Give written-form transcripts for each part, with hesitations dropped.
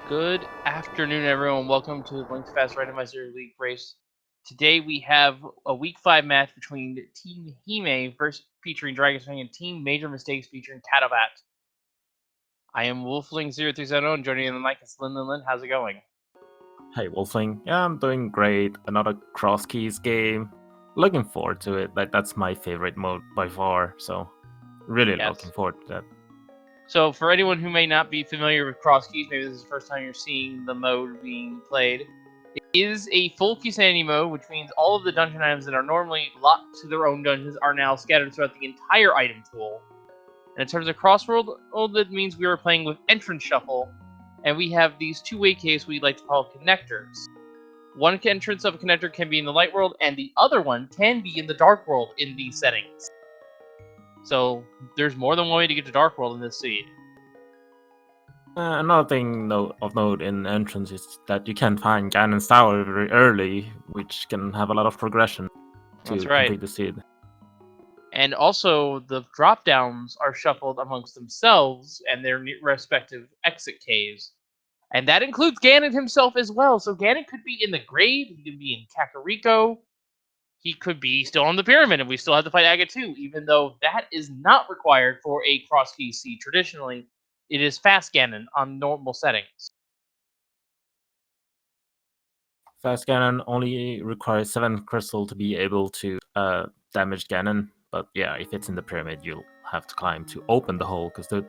Good afternoon, everyone. Welcome to the Link's Fast Randomizer League race. Today we have a Week 5 match between Team Hime featuring Dragonstrike and Team Major Mistakes featuring Catobat. I am Wolfling0370 and joining in the mic is Lin. How's it going? Hey Wolfling, yeah, I'm doing great. Another cross keys game. Looking forward to it. That's my favorite mode by far. So really looking forward to that. So for anyone who may not be familiar with cross keys, maybe this is the first time you're seeing the mode being played. It is a full Kusanity mode, which means all of the dungeon items that are normally locked to their own dungeons are now scattered throughout the entire item pool. And in terms of crossworld, that means we are playing with entrance shuffle, and we have these two-way caves we like to call connectors. One entrance of a connector can be in the light world, and the other one can be in the dark world in these settings. So there's more than one way to get to dark world in this seed. Another thing of note in entrance is that you can find Ganon's Tower very early, which can have a lot of progression to complete the seed. And also, the drop-downs are shuffled amongst themselves and their respective exit caves. And that includes Ganon himself as well. So Ganon could be in the grave, he could be in Kakariko, he could be still on the pyramid, and we still have to fight Aga 2, even though that is not required for a cross-key seed traditionally. It is fast Ganon on normal settings. Fast Ganon only requires 7 crystal to be able to damage Ganon. But yeah, if it's in the pyramid, you'll have to climb to open the hole, because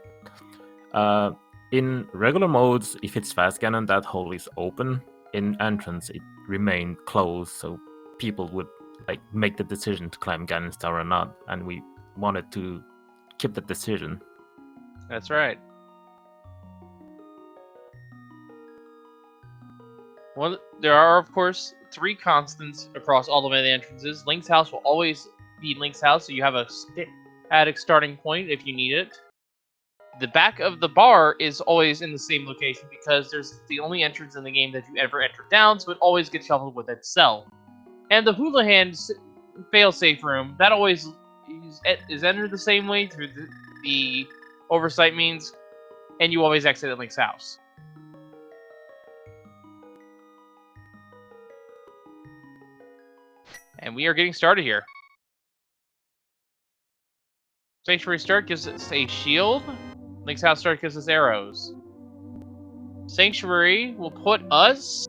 in regular modes, if it's fast Ganon, that hole is open. In entrance, it remained closed, so people would make the decision to climb Ganon's Tower or not, and we wanted to keep the decision. That's right. Well, there are, of course, 3 constants across all of the entrances. Link's house will always be Link's house, so you have a static starting point if you need it. The back of the bar is always in the same location because there's the only entrance in the game that you ever enter down, so it always gets shuffled with itself. And the Hula Hand failsafe room, that always is entered the same way through the oversight means, and you always exit at Link's house. And we are getting started here. Sanctuary start gives us a shield. Link's house start gives us arrows. Sanctuary will put us...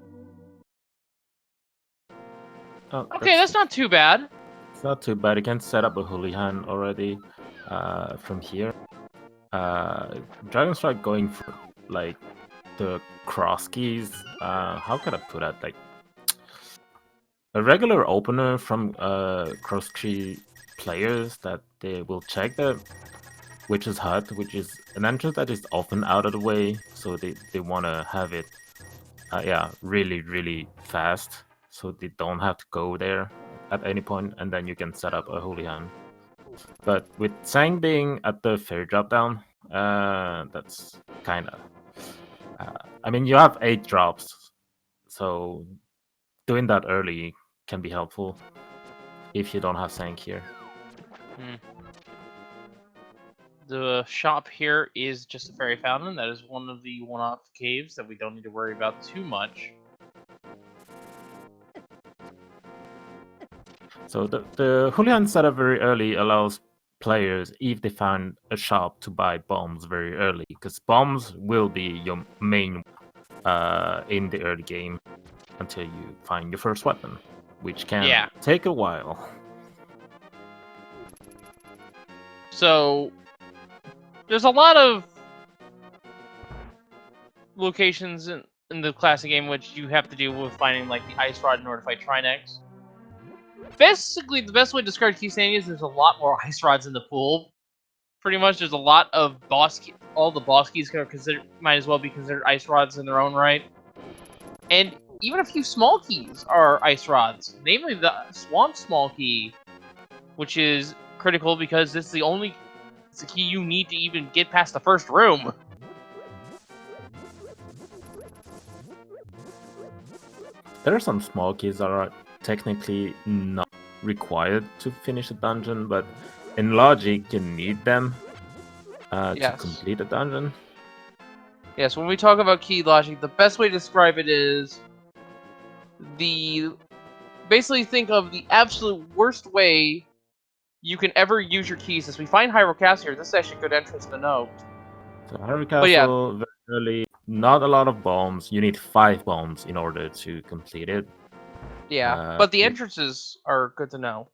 Oh, okay, that's not too bad. It's not too bad. You can set up a Holy Hand already from here. Dragonstrike going for the cross keys. How could I put that? A regular opener from cross key players that they will check the Witch's Hut, which is an entrance that is often out of the way, so they want to have it really fast, so they don't have to go there at any point, and then you can set up a Holy Hand. But with Sang being at the fair drop down, that's kind of... I mean, you have 8 drops, so doing that early can be helpful if you don't have Sang here. The shop here is just a fairy fountain. That is one of the one-off caves that we don't need to worry about too much. So the Holy Hand setup very early allows players, if they find a shop, to buy bombs very early, because bombs will be your main in the early game until you find your first weapon, which can take a while. So there's a lot of locations in the classic game which you have to deal with finding the ice rod in order to fight Trinex. Basically, the best way to describe Kusanity is there's a lot more ice rods in the pool. Pretty much, there's a lot of all the boss keys might as well be considered ice rods in their own right. And even a few small keys are ice rods, namely the Swamp Small Key, which is critical because it's the key you need to even get past the first room. There are some small keys that are technically not required to finish a dungeon, but in logic you need them to complete a dungeon. Yes, when we talk about key logic, the best way to describe it is basically think of the absolute worst way you can ever use your keys. As we find Hyrule Castle here, this is actually a good entrance to know. So Hyrule But yeah. Castle, very early, not a lot of bombs. You need 5 bombs in order to complete it. Yeah, but the entrances are good to know.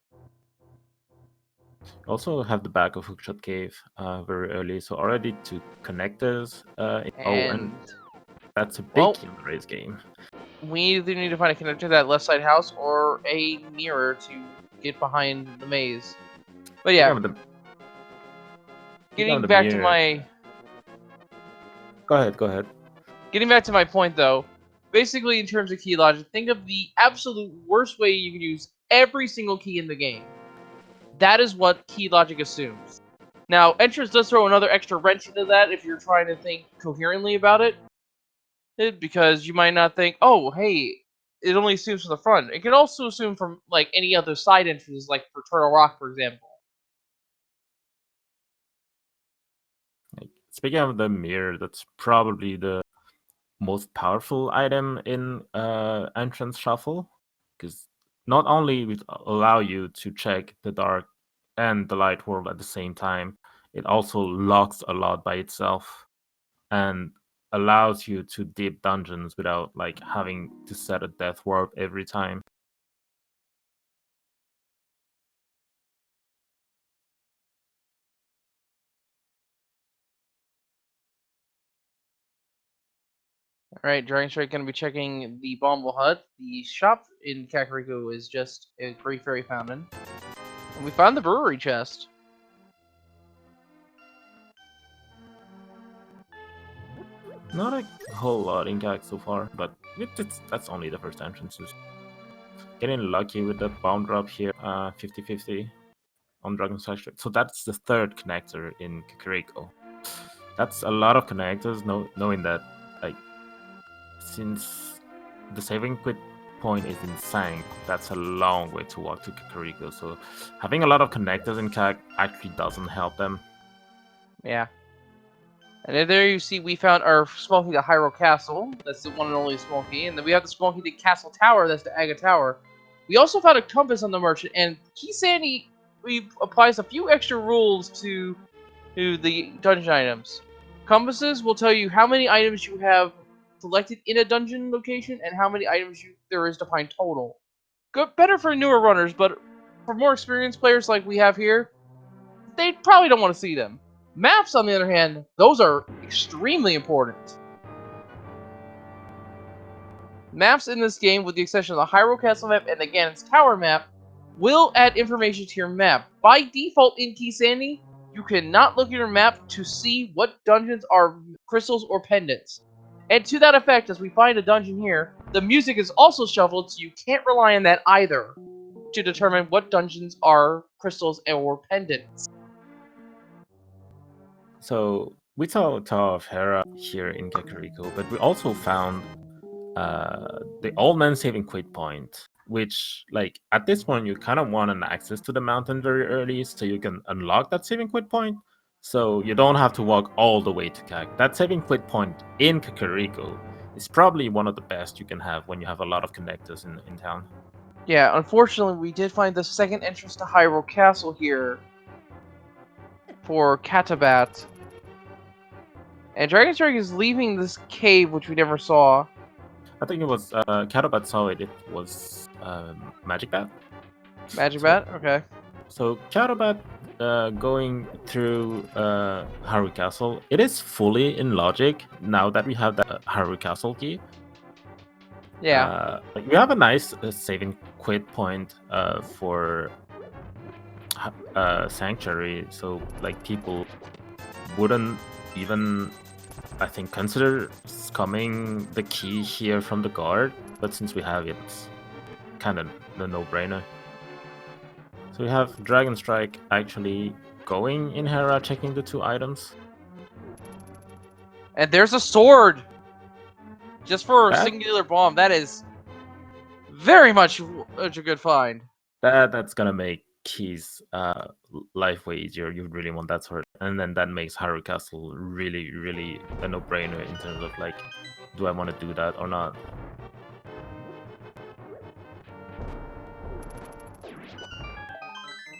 Also have the back of Hookshot Cave very early, so already 2 connectors. And that's a big key in the race game. We either need to find a connector to that left side house or a mirror to get behind the maze. But yeah, getting back to my... Go ahead. Getting back to my point, though, basically in terms of key logic, think of the absolute worst way you can use every single key in the game. That is what key logic assumes. Now, entrance does throw another extra wrench into that if you're trying to think coherently about it. Because you might not think, oh, hey, it only assumes from the front. It can also assume from like any other side entrances, like for Turtle Rock, for example. Speaking of the mirror, that's probably the most powerful item in entrance shuffle, because not only will it allow you to check the dark and the light world at the same time, it also locks a lot by itself and allows you to deep dungeons without like having to set a death warp every time. Alright, Dragonstrike going to be checking the Bomble Hut. The shop in Kakariko is just a Great Fairy Fountain. And we found the brewery chest. Not a whole lot in Gag so far, but that's only the first entrances. Getting lucky with the bomb drop here, 50-50 on Dragonstrike. So that's the 3rd connector in Kakariko. That's a lot of connectors, knowing that, like, since the saving quit point is in Sang, that's a long way to walk to Kakariko. So having a lot of connectors in Kag actually doesn't help them. Yeah. And then there you see we found our small key to Hyrule Castle. That's the one and only small key. And then we have the small key to Castle Tower. That's the Aga Tower. We also found a compass on the merchant. And Key Sandy applies a few extra rules to the dungeon items. Compasses will tell you how many items you have selected in a dungeon location and how many items there is to find total. Good, better for newer runners, but for more experienced players like we have here, they probably don't want to see them. Maps, on the other hand, those are extremely important. Maps in this game, with the exception of the Hyrule Castle map and the Ganon's Tower map, will add information to your map. By default in Key Sandy, you cannot look at your map to see what dungeons are crystals or pendants. And to that effect, as we find a dungeon here, the music is also shuffled, so you can't rely on that either to determine what dungeons are crystals or pendants. So we saw Tower of Hera here in Kakariko, but we also found the Old Man Saving Quit point, which, like, at this point you kind of want an access to the mountain very early so you can unlock that saving quit point, so you don't have to walk all the way to Kag. That saving quit point in Kakariko is probably one of the best you can have when you have a lot of connectors in town. Yeah, unfortunately we did find the second entrance to Hyrule Castle here for Catobat. And Dragonstrike is leaving this cave, which we never saw. I think it was Catobat saw it. It was Magic Bat. Magic Bat? Okay. So Catobat going through Hyrule Castle, it is fully in logic now that we have the Hyrule Castle key. Yeah. We have a nice saving quit point for Sanctuary, so like people wouldn't even, I think, consider scumming the key here from the guard, but since we have it, it's kind of the no-brainer. So we have Dragonstrike actually going in Hera, checking the 2 items. And there's a sword! Just for a singular bomb, that is very much a good find. That's gonna make Key's life way easier. You really want that sort, and then that makes Hyrule Castle really, really a no-brainer in terms of like, do I want to do that or not?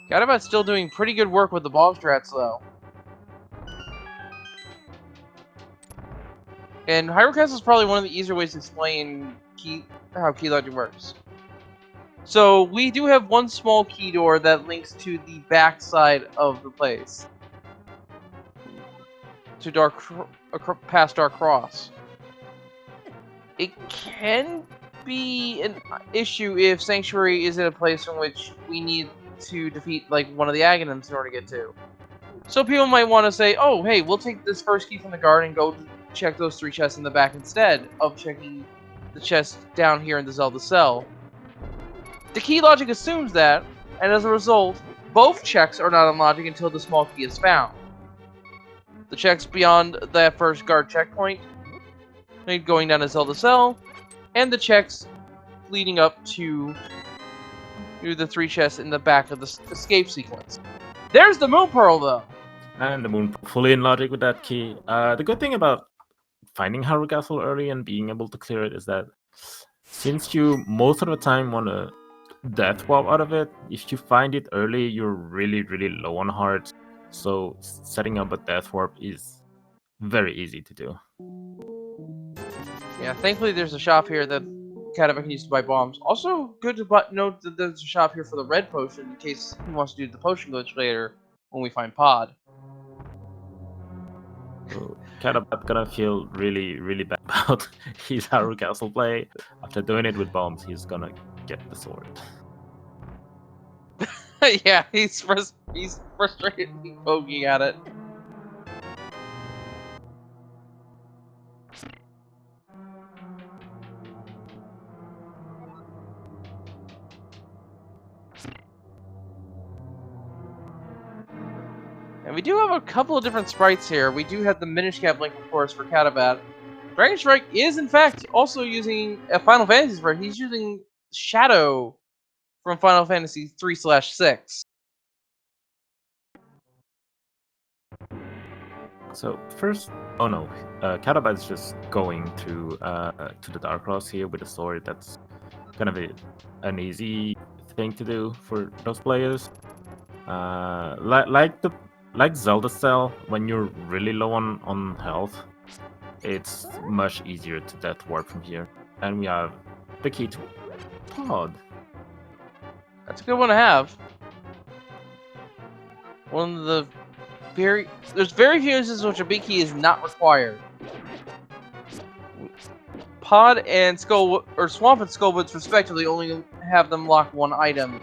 Catobat's still doing pretty good work with the bomb strats, though. And Hyrule Castle is probably one of the easier ways to explain how key logic works. So we do have one small key door that links to the back side of the place, to past Dark Cross. It can be an issue if Sanctuary is in a place in which we need to defeat like one of the Aghanims in order to get to. So people might want to say, oh, hey, we'll take this first key from the guard and go check those 3 chests in the back instead of checking the chest down here in the Zelda cell. The key logic assumes that, and as a result, both checks are not unlocked until the small key is found. The checks beyond that first guard checkpoint, going down to Zelda cell, and the checks leading up to the 3 chests in the back of the escape sequence. There's the Moon Pearl, though! And the Moon fully in logic with that key. The good thing about finding Hyrule Castle early and being able to clear it is that since you most of the time want to death warp out of it, if you find it early, you're really, really low on hearts. So setting up a death warp is very easy to do. Yeah, thankfully there's a shop here that Catobat can use to buy bombs. Also, good to note that there's a shop here for the red potion in case he wants to do the potion glitch later when we find Pod. So Catobat gonna feel really, really bad about his Hyrule Castle play. After doing it with bombs, he's gonna get the sword. Yeah, he's frustrated poking at it. And we do have a couple of different sprites here. We do have the Minish Cap link, of course, for Catobat. Dragonstrike is, in fact, also using a Final Fantasy sprite. He's using Shadow from Final Fantasy 3/6. So first, oh no, Catobat is just going to the Dark Cross here with a sword. That's kind of an easy thing to do for those players. Like Zelda Cell, when you're really low on health, it's much easier to death warp from here. And we have the key to Pod. That's a good one to have. One of the there's very few instances in which a big key is not required. Pod and Swamp and Skullwoods respectively only have them lock one item.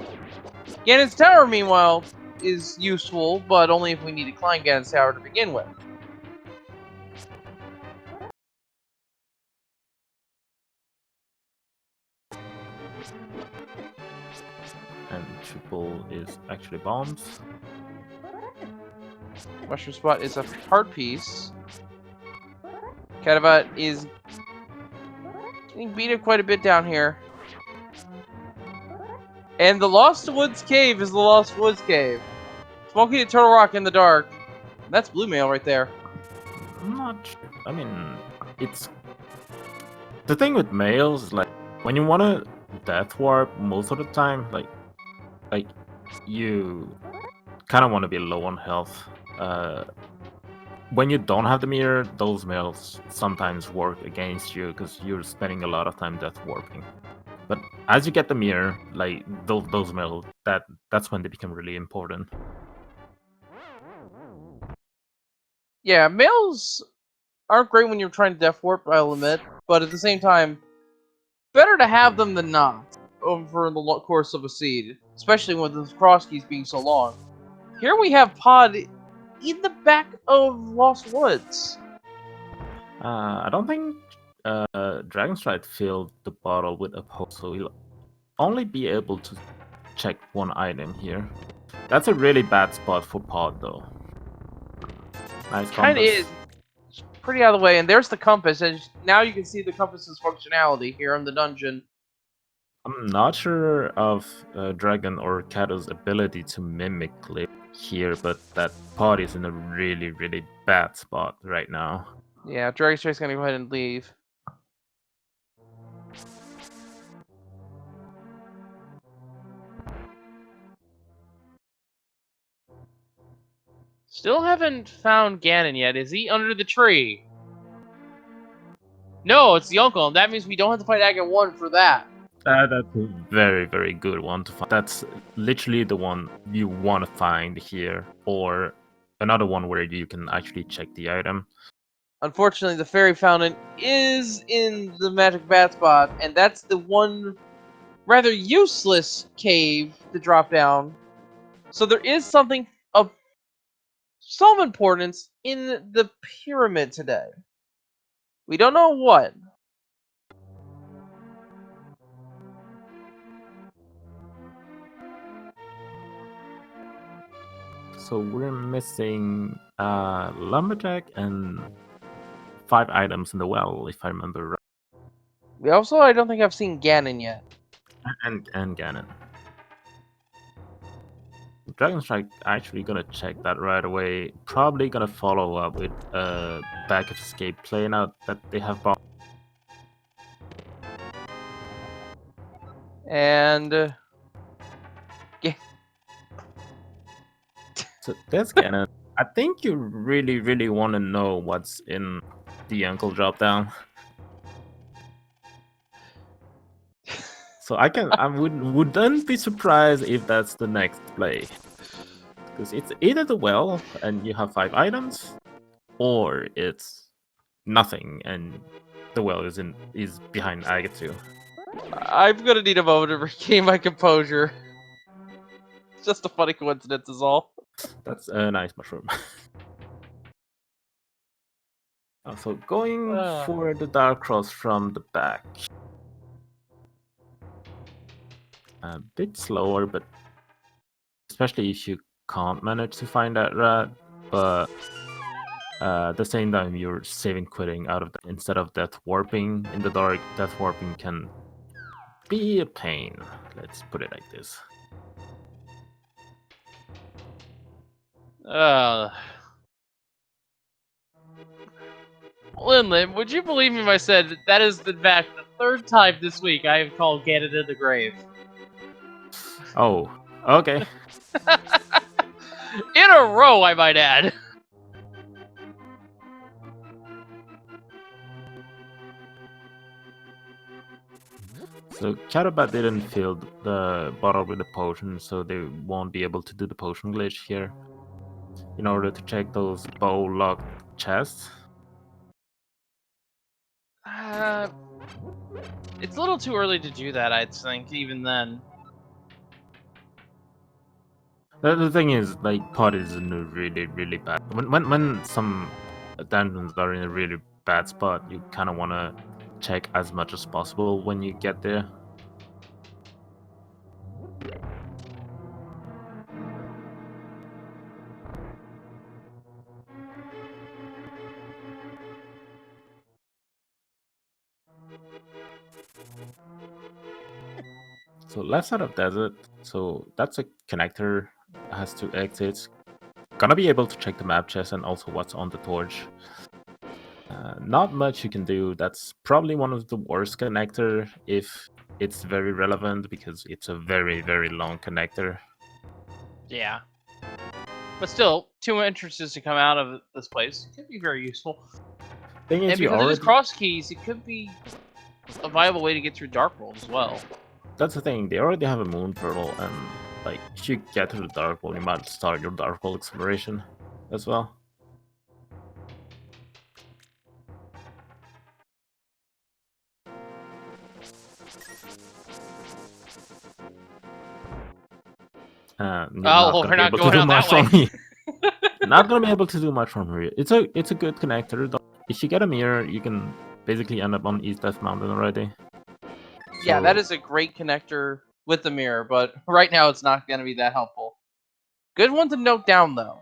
Ganon's Tower, meanwhile, is useful, but only if we need to climb Ganon's Tower to begin with. And triple is actually bombs. Mushroom Spot is a heart piece. Catobat is getting beat up quite a bit down here. And the Lost Woods Cave is the Lost Woods Cave. Smoky to Turtle Rock in the dark. That's Blue Mail right there. I'm not sure. I mean, it's... The thing with males is, like, when you want to death warp, most of the time, like you kind of want to be low on health. When you don't have the mirror, those mails sometimes work against you because you're spending a lot of time death warping. But as you get the mirror, like those mails, that's when they become really important. Yeah, mails aren't great when you're trying to death warp, I'll admit, but at the same time, better to have them than not over the course of a seed, especially with the cross keys being so long. Here we have Pod in the back of Lost Woods. I don't think Dragonstrike filled the bottle with a poke, so he'll only be able to check one item here. That's a really bad spot for Pod, though. Nice Kind of compass. is. It's pretty out of the way, and there's the compass, and now you can see the compass's functionality here in the dungeon. I'm not sure of Dragon or Kato's ability to mimic Clip here, but that pod is in a really, really bad spot right now. Yeah, Dragonstrike's gonna go ahead and leave. Still haven't found Ganon yet. Is he under the tree? No, it's the uncle, and that means we don't have to fight Agate 1 for that. That's a very, very good one to find. That's literally the one you want to find here, or another one where you can actually check the item. Unfortunately, the fairy fountain is in the magic bat spot, and that's the one rather useless cave to drop down. So there is something of some importance in the pyramid today. We don't know what. So we're missing Lumberjack and 5 items in the well, if I remember right. We also, I don't think I've seen Ganon yet. And Ganon. Dragonstrike actually gonna check that right away. Probably gonna follow up with a back of escape plane out that they have bought. And So that's Ganon. I think you really, really want to know what's in the Uncle drop down. So I wouldn't be surprised if that's the next play. Because it's either the well and you have 5 items, or it's nothing and the well is behind Agate 2. I'm gonna need a moment to regain my composure. It's just a funny coincidence is all. That's a nice mushroom. So going for the Dark Cross from the back. A bit slower, but especially if you can't manage to find that rat, but at the same time you're saving quitting out of that instead of death warping in the dark. Death warping can be a pain, let's put it like this. Linlin, would you believe me if I said that is in fact the 3rd time this week I have called Ganon in the grave? Oh, okay. In a row, I might add. So Catobat didn't fill the bottle with the potion, so they won't be able to do the potion glitch here. In order to check those bow locked chests. It's a little too early to do that, I think, even then. The thing is, like, pot is in a really, really bad. When some dungeons are in a really bad spot, you kind of want to check as much as possible when you get there. So left side of desert, so that's a connector, has 2 exits. Gonna be able to check the map chest and also what's on the torch. Not much you can do. That's probably one of the worst connector if it's very relevant, because it's a very, very long connector. Yeah. But still, 2 entrances to come out of this place could be very useful. Thing is, and because it is cross keys, it could be a viable way to get through Dark World as well. That's the thing, they already have a moon turtle, and like if you get to the Dark World, you might start your Dark World exploration as well. We're not going out that way. Not gonna be able to do much from here. It's a good connector. If you get a mirror, you can basically end up on East Death Mountain already. Yeah, that is a great connector with the mirror, but right now it's not going to be that helpful. Good one to note down, though.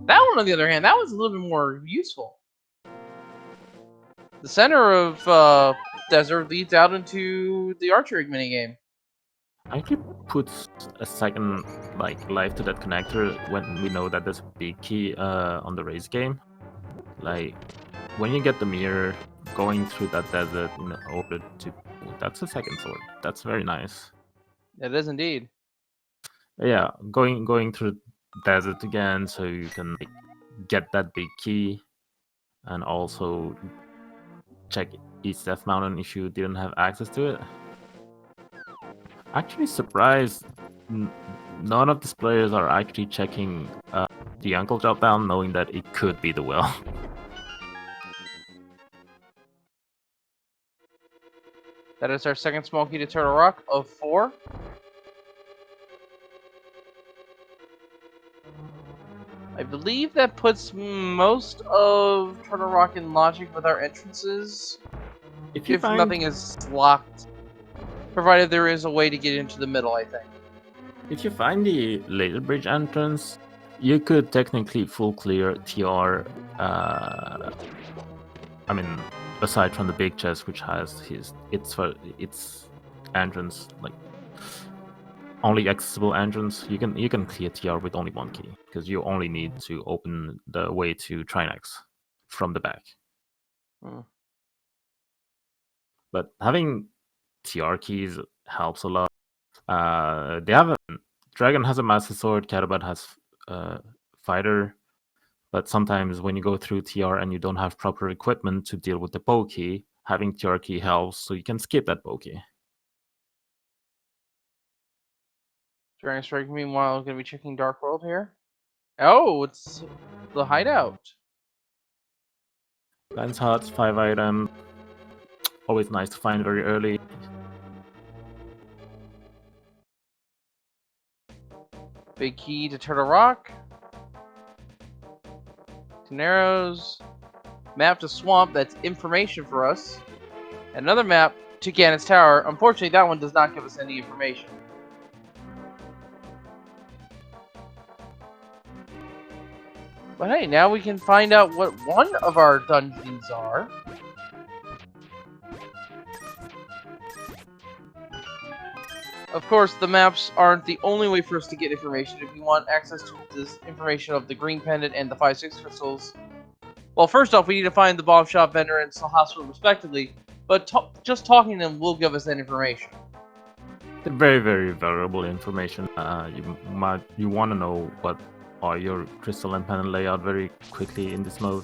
That one, on the other hand, that was a little bit more useful. The center of desert leads out into the archery minigame. Actually puts a second life to that connector when we know that there's a big key on the race game. Like when you get the mirror, going through that desert in order to that's a second sword. That's very nice. It is indeed. Yeah, going through desert again so you can get that big key, and also check each Death Mountain if you didn't have access to it. Actually surprised none of these players are actually checking the Uncle drop down, knowing that it could be the well. That is our second small key to Turtle Rock of 4. I believe that puts most of Turtle Rock in logic with our entrances. If nothing is locked. Provided there is a way to get into the middle, I think. If you find the laser bridge entrance, you could technically full clear TR. I mean, aside from the big chest, which has its entrance, like only accessible entrance, you can clear TR with only one key because you only need to open the way to Trinex from the back. But having TR keys helps a lot. Dragon has a Master Sword, Catobat has Fighter, but sometimes when you go through TR and you don't have proper equipment to deal with the bow key, having TR key helps, so you can skip that bow key. Dragonstrike, meanwhile, going to be checking Dark World here. Oh, it's the hideout. Lance Huts, 5 item. Always nice to find very early. Big key to Turtle Rock. Narrows. Map to Swamp, that's information for us. Another map to Ganon's Tower. Unfortunately, that one does not give us any information. But hey, now we can find out what one of our dungeons are. Of course, the maps aren't the only way for us to get information. If you want access to this information of the green pendant and the 5-6 crystals, well, first off, we need to find the bomb shop vendor and the hospital respectively, but just talking to them will give us that information. Very, very valuable information. You want to know what are your crystal and pendant layout very quickly in this mode.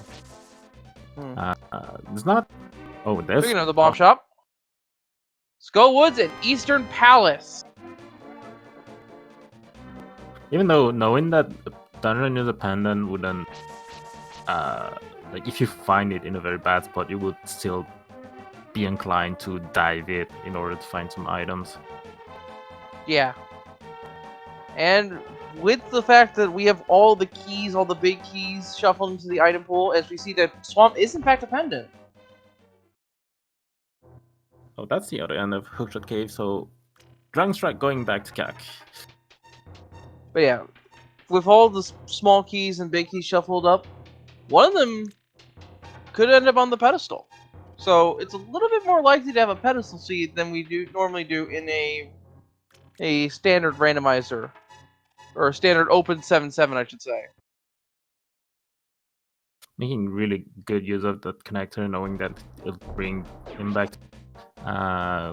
There's not... Oh, there's... Speaking of the bomb shop, Skull Woods and Eastern Palace. Even though knowing that dungeon is a pendant wouldn't... like, if you find it in a very bad spot, you would still be inclined to dive it in order to find some items. Yeah. And with the fact that we have all the keys, all the big keys shuffled into the item pool, as we see that Swamp is in fact a pendant. Oh, that's the other end of Hookshot Cave, so Dragonstrike going back to CAC. But yeah, with all the small keys and big keys shuffled up, one of them could end up on the pedestal. So it's a little bit more likely to have a pedestal seed than we normally do in a standard randomizer. Or a standard open 7-7, I should say. Making really good use of that connector, knowing that it'll bring him back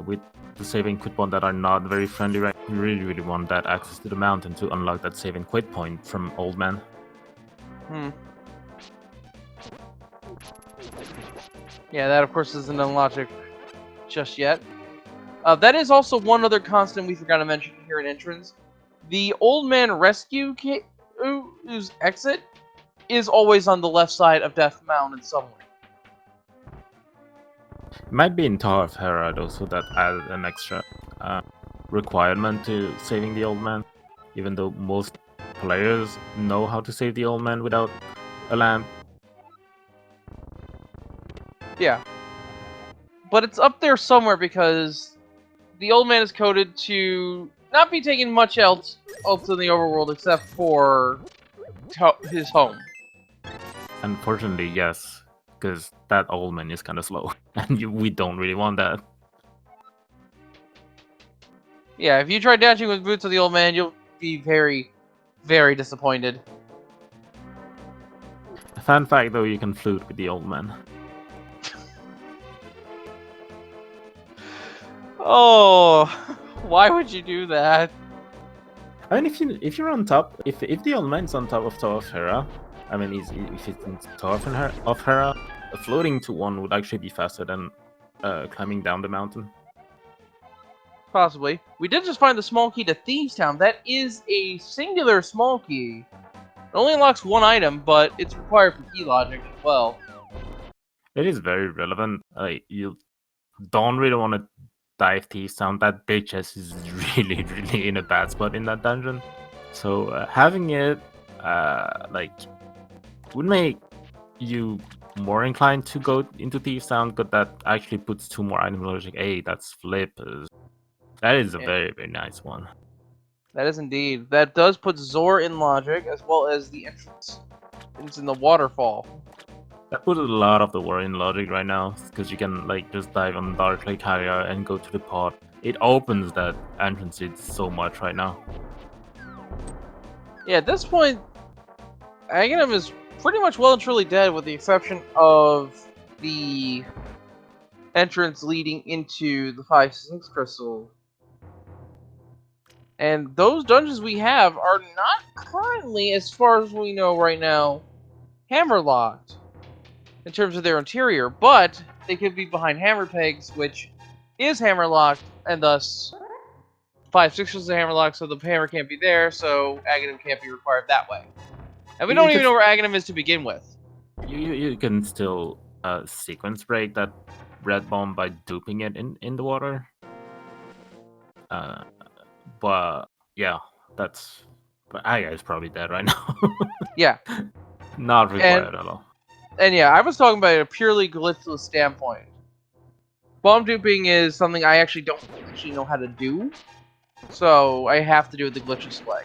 with the save and quit point that are not very friendly, right? You really, really want that access to the mountain to unlock that save and quit point from Old Man. Yeah, that of course isn't in logic just yet. That is also one other constant we forgot to mention here in entrance. The Old Man Rescue whose exit is always on the left side of Death Mountain somewhere. It might be in Tower of Herod also, that added an extra requirement to saving the Old Man, even though most players know how to save the Old Man without a lamp. Yeah. But it's up there somewhere because the Old Man is coded to not be taking much else in the overworld except for his home. Unfortunately, yes, because that old man is kind of slow, and we don't really want that. Yeah, if you try dashing with Boots of the Old Man, you'll be very, very disappointed. Fun fact though, you can flute with the old man. Oh, why would you do that? I mean, if you're on top, if the old man's on top of Hera, I mean, if it's on top of Hera, floating to one would actually be faster than climbing down the mountain. Possibly. We did just find the small key to Thieves Town. That is a singular small key. It only unlocks one item, but it's required for key logic as well. It is very relevant. You don't really want to dive Thieves Town. That big chest is really, really in a bad spot in that dungeon. So having it, would make you more inclined to go into Thieves Town, but that actually puts 2 more item logic. Hey, that's flip. That is a very, very nice one. That is indeed. That does put Zor in logic, as well as the entrance. It's in the waterfall. That puts a lot of the war in logic right now, because you can just dive on Dark Lake Hylia and go to the pod. It opens that entrance so much right now. Yeah, at this point, Aghanim is pretty much well and truly dead, with the exception of the entrance leading into the 5-6 crystal. And those dungeons we have are not currently, as far as we know right now, hammer-locked in terms of their interior, but they could be behind hammer pegs, which is hammer-locked, and thus 5-6 is a hammer-locked, so the hammer can't be there, so Aghanim can't be required that way. And we don't even know where Aghanim is to begin with. You can still sequence break that red bomb by duping it in the water. But yeah, that's. But Aya is probably dead right now. Yeah. Not required at all. And yeah, I was talking about a purely glitchless standpoint. Bomb duping is something I actually don't know how to do, so I have to do it the glitchless way.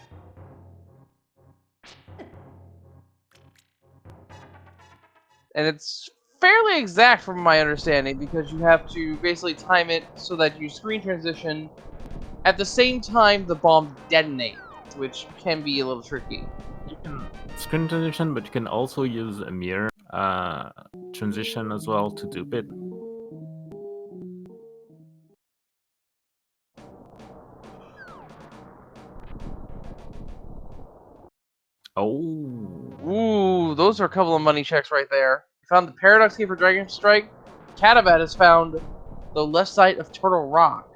And it's fairly exact from my understanding, because you have to basically time it so that you screen transition at the same time the bomb detonates, which can be a little tricky. You can screen transition, but you can also use a mirror transition as well to dupe it. Oh. Ooh, those are a couple of money checks right there. We found the Paradox Key for Dragonstrike. Catobat has found the left side of Turtle Rock.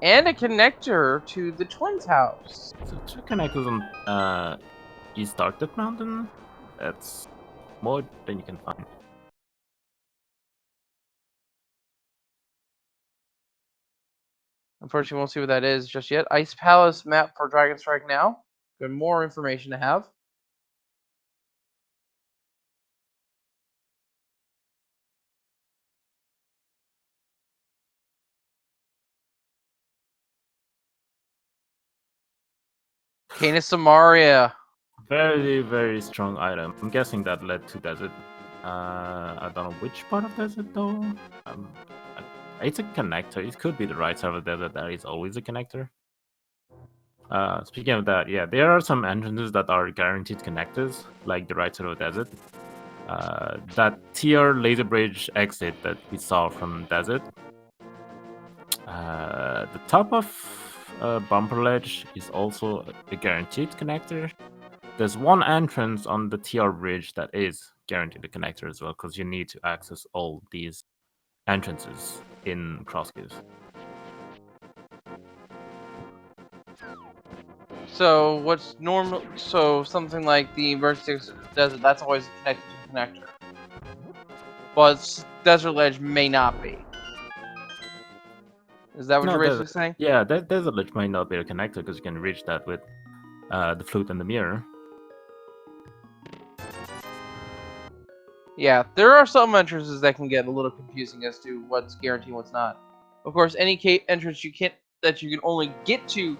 And a connector to the Twins house. So 2 connectors on East Arctic Mountain. That's more than you can find. Unfortunately, we won't see what that is just yet. Ice Palace map for Dragonstrike now. Good, more information to have. Canis Samaria. Very, very strong item. I'm guessing that led to desert. I don't know which part of desert though. It's a connector. It could be the right side of the desert. There is always a connector. Speaking of that, yeah, there are some entrances that are guaranteed connectors, like the right side of the desert. That TR laser bridge exit that we saw from desert. The top of Bumper Ledge is also a guaranteed connector. There's one entrance on the TR bridge that is guaranteed a connector as well, because you need to access all these entrances in Crosskeys. So what's normal? So something like the emergency desert, that's always connected to the connector. But Desert Ledge may not be. Is that what you're basically saying? Yeah, Desert Ledge might not be a connector because you can reach that with the flute and the mirror. Yeah, there are some entrances that can get a little confusing as to what's guaranteed and what's not. Of course, any entrance you can only get to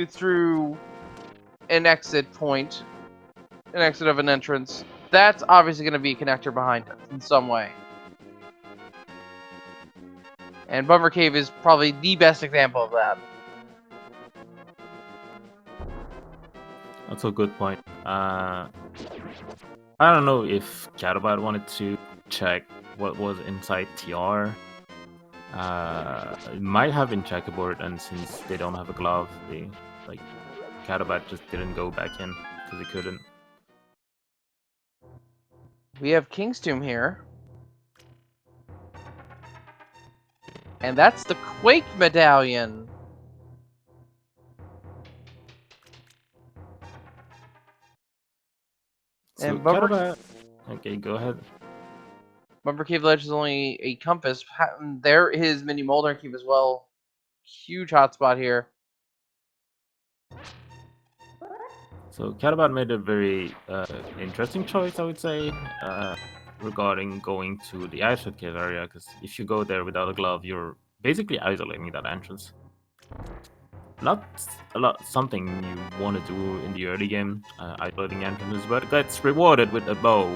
through an exit point, an exit of an entrance, that's obviously going to be a connector behind it in some way. And Bummer Cave is probably the best example of that. That's a good point. I don't know if Catobat wanted to check what was inside TR. It might have been checkerboard, and since they don't have a glove, they Catobat just didn't go back in because he couldn't. We have King's Tomb here. And that's the Quake Medallion. So And Bummer, Catobat, okay, go ahead. Bumper Cave Ledge is only a compass. There is Mini Molder Cave as well. Huge hotspot here. So Catobat made a very interesting choice, I would say, regarding going to the Ice Cave area, because if you go there without a glove, you're basically isolating that entrance. Not something you want to do in the early game, isolating entrances, but it gets rewarded with a bow.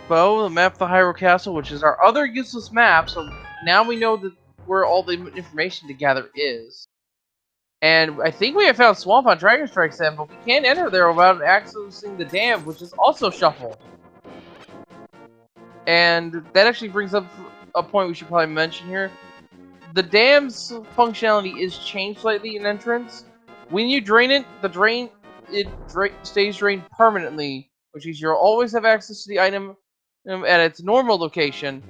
Bow, the map of the Hyrule Castle, which is our other useless map, so now we know that where all the information to gather is. And I think we have found Swamp on Dragonstrike Sam, but we can't enter there without accessing the dam, which is also shuffled. And that actually brings up a point we should probably mention here. The dam's functionality is changed slightly in entrance. When you drain it, stays drained permanently, which means you'll always have access to the item at its normal location,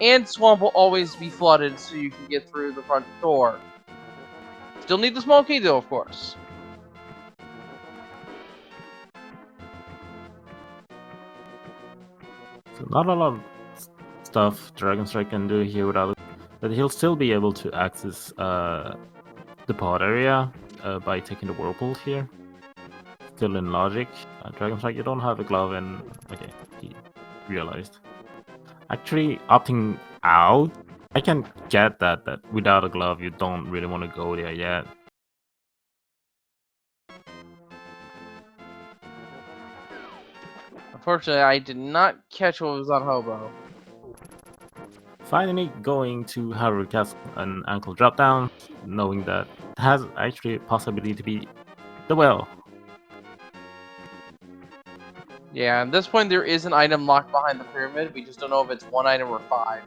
and Swamp will always be flooded so you can get through the front door. Still need the small key though, of course. So not a lot of stuff Dragonstrike can do here without it, but he'll still be able to access the pod area by taking the whirlpool here. Still in logic. Dragonstrike, you don't have a glove, and okay, he realized. Actually, opting out, I can get that without a glove you don't really want to go there yet. Unfortunately, I did not catch what was on Hobo. Finally going to Hyrule Castle, an ankle drop down, knowing that it has actually a possibility to be the well. Yeah, at this point there is an item locked behind the pyramid. We just don't know if it's one item or 5.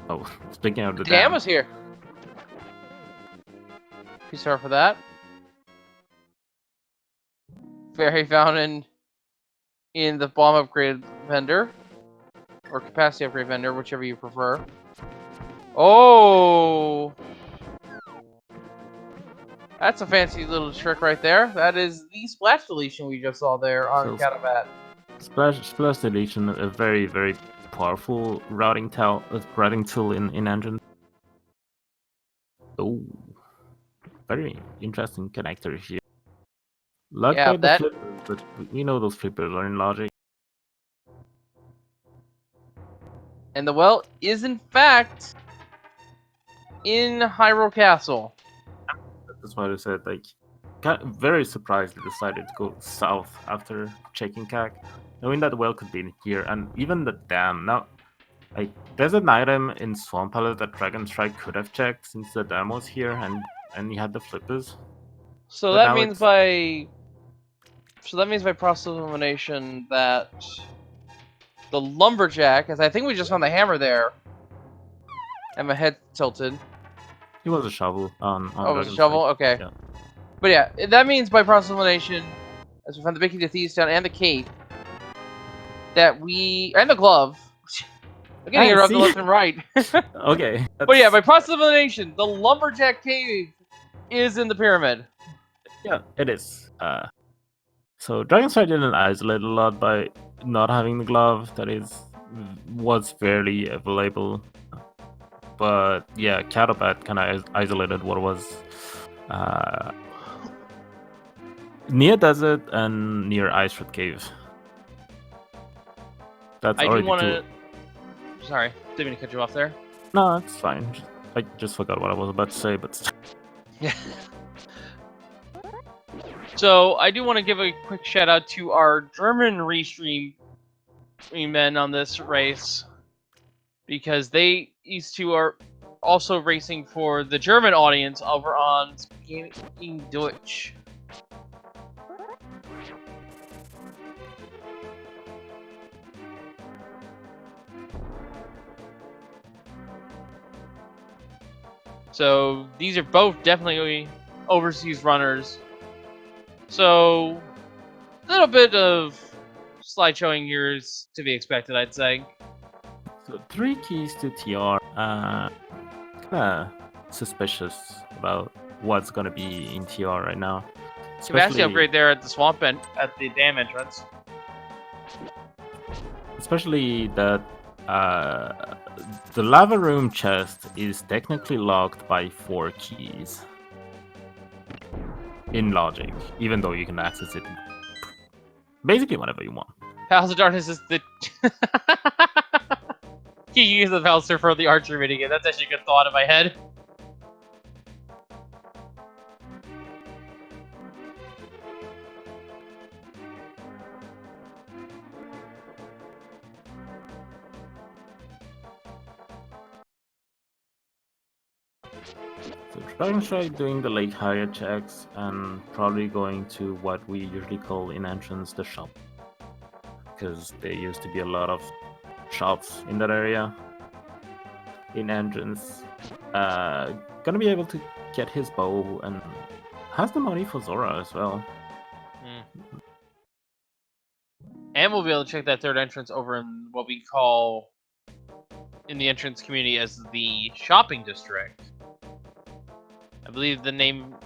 Oh, speaking of the Dam dam was here. Peace out for that. Fairy Fountain in the bomb upgrade vendor. Or capacity upgrade vendor, whichever you prefer. Oh! That's a fancy little trick right there. That is the splash deletion we just saw there on Catobat. Splash deletion, a very, very powerful routing tool in engine. Oh, very interesting connector here. Luck by the flippers, but we know those flippers are in logic. And the well is in fact in Hyrule Castle. That's why I said, very surprised they decided to go south after checking CAC, knowing that the well could be in here, and even the dam. Now, there's an item in Swamp Palace that Dragonstrike could have checked since the dam was here, and he had the flippers. So that means by process of elimination that the lumberjack, as I think we just found the hammer there, and my head tilted. It was a shovel on oh, it was a shovel? Okay. Yeah. But yeah, that means by process of elimination, as we found the Mickey the Thieves down and the cape, that and the glove. I'm getting interrupted left and right. Okay. But yeah, by process of elimination, the lumberjack cave is in the pyramid. Yeah, it is. So Dragonstrike didn't isolate a lot by not having the glove. That was fairly available. But yeah, Catobat kind of isolated what was near desert and near Ice Red Cave. That's I already do want to. Sorry, didn't mean to cut you off there. No, it's fine. I just forgot what I was about to say, but yeah. So I do want to give a quick shout out to our German restream men on this race, because these two are also racing for the German audience over on Speaking Deutsch. So these are both definitely overseas runners. So a little bit of slideshowing here is to be expected, I'd say. So 3 keys to TR. Kinda suspicious about what's gonna be in TR right now. Capacity upgrade there at the swamp and at the dam entrance. Especially that the lava room chest is technically locked by 4 keys in logic, even though you can access it basically whenever you want. Palace of Darkness is the key use of Palliser for the archery minigame. That's actually a good thought in my head. So Dragonstrike doing the lake higher checks and probably going to what we usually call in entrance the shop, because there used to be a lot of shops in that area. In entrance, gonna be able to get his bow and has the money for Zora as well. And we'll be able to check that third entrance over in what we call in the entrance community as the shopping district. I believe the name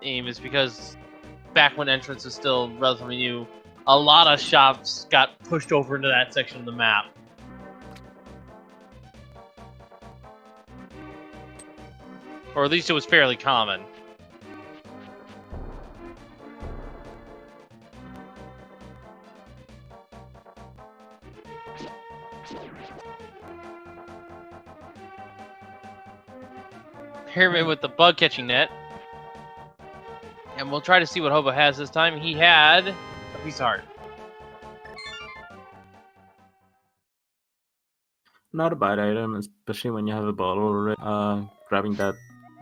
is because back when entrance was still relatively new, a lot of shops got pushed over into that section of the map. Or at least it was fairly common. Pyramid with the bug catching net. And we'll try to see what Hobo has this time. He had a piece of heart. Not a bad item, especially when you have a bottle already. Grabbing that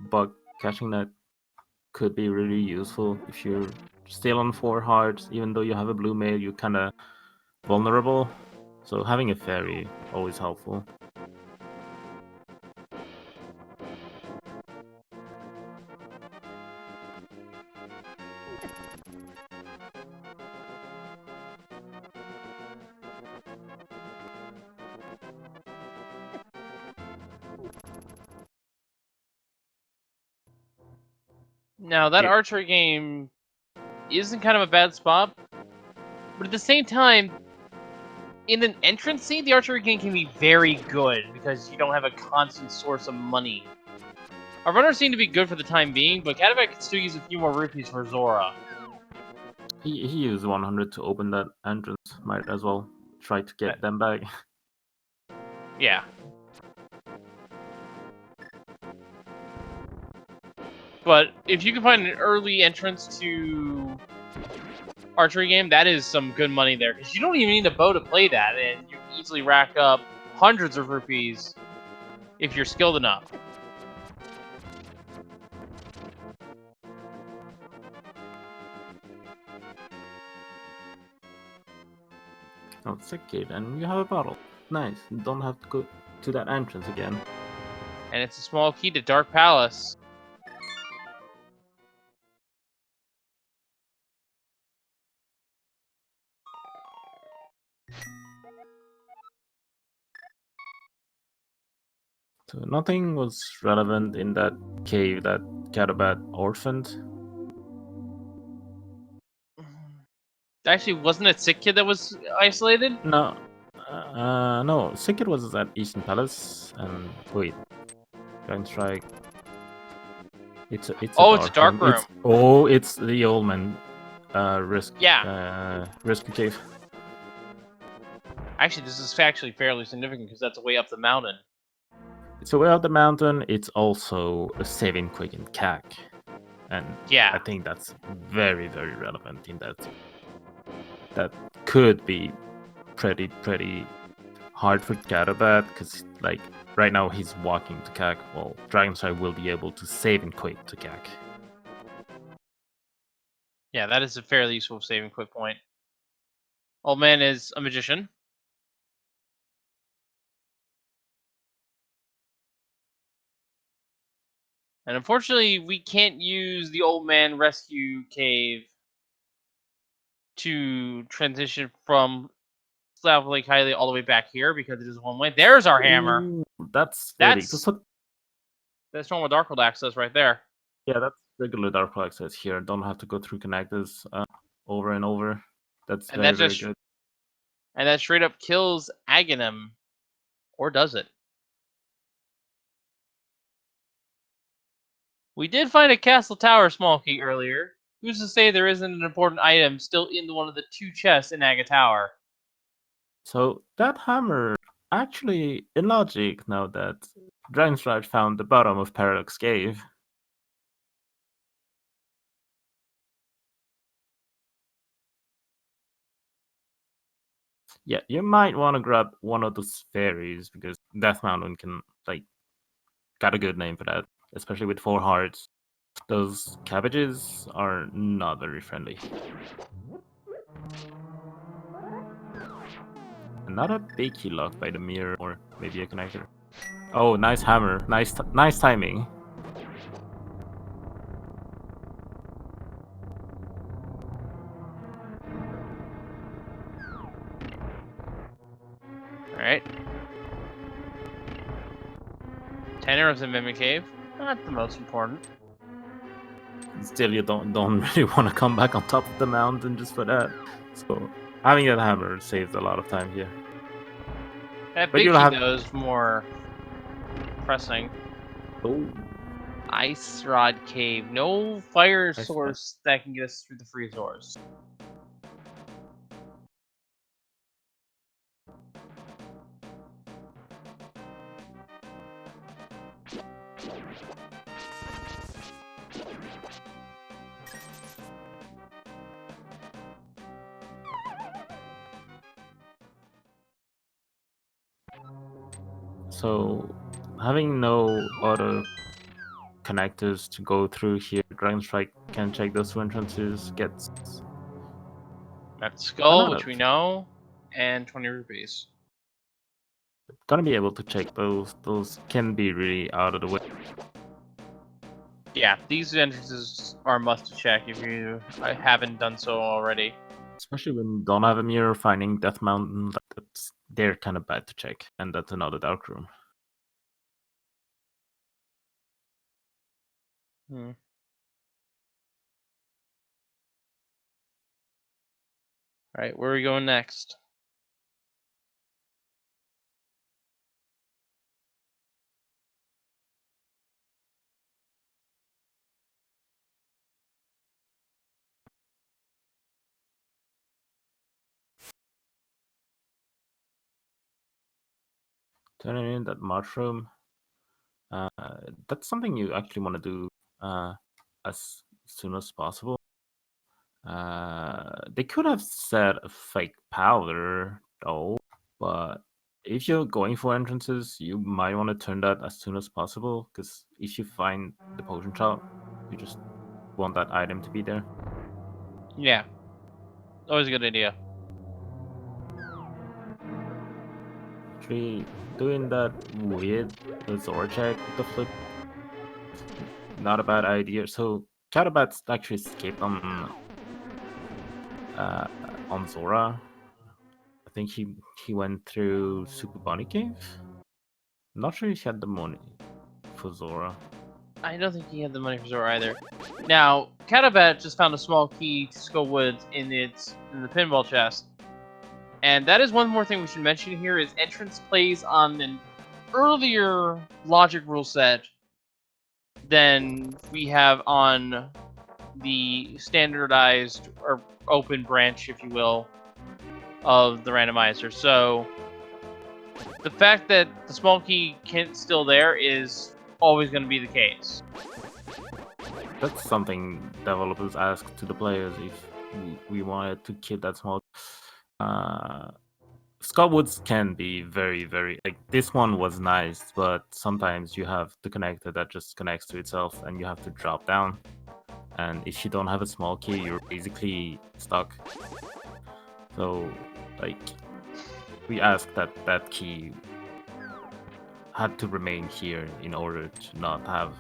bug catching net could be really useful if you're still on 4 hearts. Even though you have a blue mail, you're kind of vulnerable. So having a fairy always helpful. Now, that archery game isn't kind of a bad spot, but at the same time, in an entrance scene, the archery game can be very good because you don't have a constant source of money. Our runners seem to be good for the time being, but Catobat could still use a few more rupees for Zora. He used 100 to open that entrance. Might as well try to get them back. Yeah. But if you can find an early entrance to archery game, that is some good money there, because you don't even need a bow to play that, and you can easily rack up hundreds of rupees if you're skilled enough. Oh, sick kid, and you have a bottle. Nice. You don't have to go to that entrance again. And it's a small key to Dark Palace. So nothing was relevant in that cave that Catobat orphaned. Actually, wasn't it Sick Kid that was isolated? No, no. Sick Kid was at Eastern Palace, and wait, Dragonstrike. It's a it's a dark room. It's the old man. Risk. Yeah. Risk cave. Actually, this is actually fairly significant because that's way up the mountain. It's a way up the mountain. It's also a saving quick in CAC. And Yeah. I think that's very, very relevant in that. That could be pretty hard for Catobat, because like right now he's walking to CAC. Well, Dragonstrike will be able to save and quit to CAC. Yeah, that is a fairly useful saving quick point. Old man is a magician. And unfortunately, we can't use the old man rescue cave to transition from Slav Lake Highly all the way back here because it is one way. There's our hammer. Ooh, that's That's normal Darkhold access right there. Yeah, that's regular Darkhold access here. Don't have to go through connectors over and over. That's And very good. And that straight up kills Aghanim. Or does it? We did find a castle tower small key earlier. Who's to say there isn't an important item still in one of the 2 chests in Aga Tower? So that hammer, actually, in logic, now that Dragonstrike found the bottom of Paradox Cave. Yeah, you might want to grab one of those fairies, because Death Mountain can, like, got a good name for that, especially with 4 hearts. Those cabbages are not very friendly. Another big key lock by the mirror, or maybe a connector. Oh, nice hammer. Nice timing. Alright. 10 arrows in Mimic Cave. Not the most important. Still, you don't really want to come back on top of the mountain just for that. So having that hammer saves a lot of time here. That big key, though, is more pressing. Oh. Ice Rod Cave. No fire source that can get us through the freeze doors. So having no auto connectors to go through here, Dragonstrike can check those 2 entrances, gets that skull, which we know, and 20 rupees. Gonna be able to check those. Those can be really out of the way. Yeah, these entrances are a must check if you haven't done so already. Especially when you don't have a mirror, finding Death Mountain, they're kind of bad to check, and that's another dark room. Alright, where are we going next? Turning in that mushroom. That's something you actually want to do as soon as possible. They could have said a fake powder, though, but if you're going for entrances, you might want to turn that as soon as possible, because if you find the potion shop, you just want that item to be there. Yeah. Always a good idea. Actually, doing that with the Zora check with the flip, not a bad idea. So Catobat's actually escaped on Zora. I think he went through Super Bunny Cave. Not sure if he had the money for Zora. I don't think he had the money for Zora either. Now, Catobat just found a small key to Skull Woods in the pinball chest. And that is one more thing we should mention here is entrance plays on an earlier logic rule set than we have on the standardized or open branch, if you will, of the randomizer. So the fact that the small key can't still there is always going to be the case. that's something developers ask to the players if we wanted to keep that small. Skullwoods can be very like this one was nice, but sometimes you have the connector that just connects to itself, and you have to drop down. And if you don't have a small key, you're basically stuck. So, like, we asked that that key had to remain here in order to not have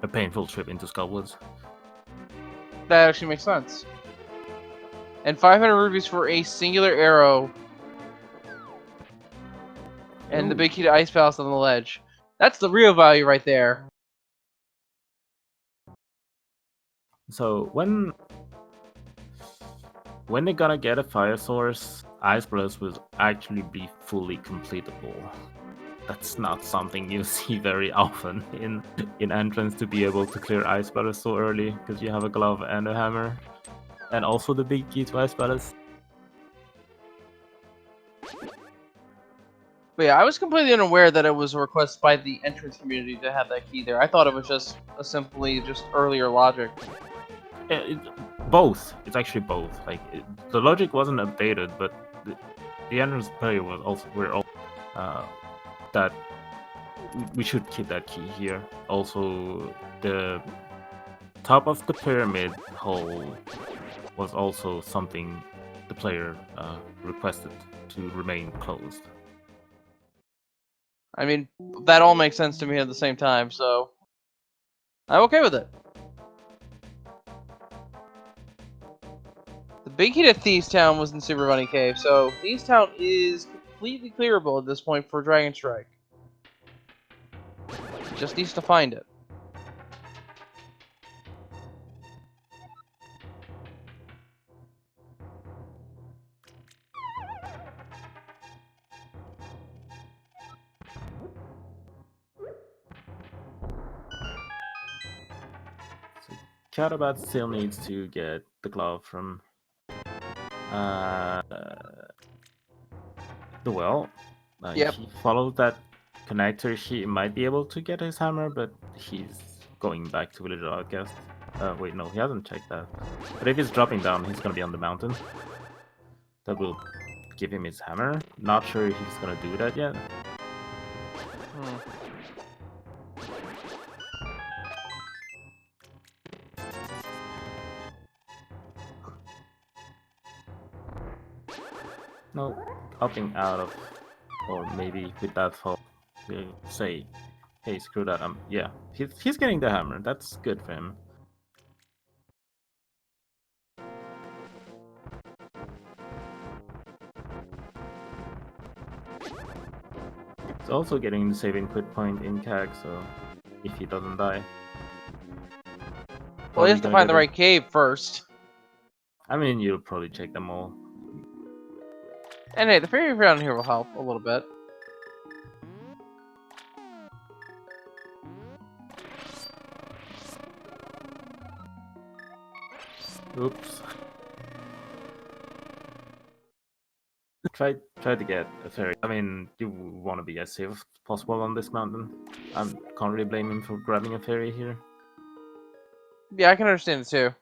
a painful trip into Skullwoods. That actually makes sense. And 500 rubies for a singular arrow. And the big key to Ice Palace on the ledge. That's the real value right there. So when they're gonna get a fire source, Ice Palace will actually be fully completable. That's not something you see very often in entrance, to be able to clear Ice Palace so early, because you have a glove and a hammer. And also the big key to Ice Palace. But yeah, I was completely unaware that it was a request by the entrance community to have that key there. I thought it was just simply earlier logic. Both. It's actually both. Like the logic wasn't updated, but the entrance player was also that we should keep that key here. Also, the top of the pyramid hole was also something the player requested to remain closed. I mean, that all makes sense to me at the same time, so I'm okay with it. The big key to Thieves Town was in Super Bunny Cave, so Thieves Town is completely clearable at this point for Dragonstrike. Just needs to find it. So Catobat still needs to get the glove from the well. Yep. If he follows that connector, he might be able to get his hammer, but he's going back to Villager Outcast. Wait, no, he hasn't checked that. But if he's dropping down, he's gonna be on the mountain. That will give him his hammer. Not sure if he's gonna do that yet. No, opting out of, or maybe with that fall, we'll say, hey, screw that. Yeah, he's getting the hammer. That's good for him. He's also getting the saving quit point in CAG, so if he doesn't die. Well, he has to find the right cave first. I mean, you'll probably check them all. And hey, the fairy around here will help a little bit. Oops. Try to get a fairy. I mean, you want to be as safe as possible on this mountain. I can't really blame him for grabbing a fairy here. Yeah, I can understand it too.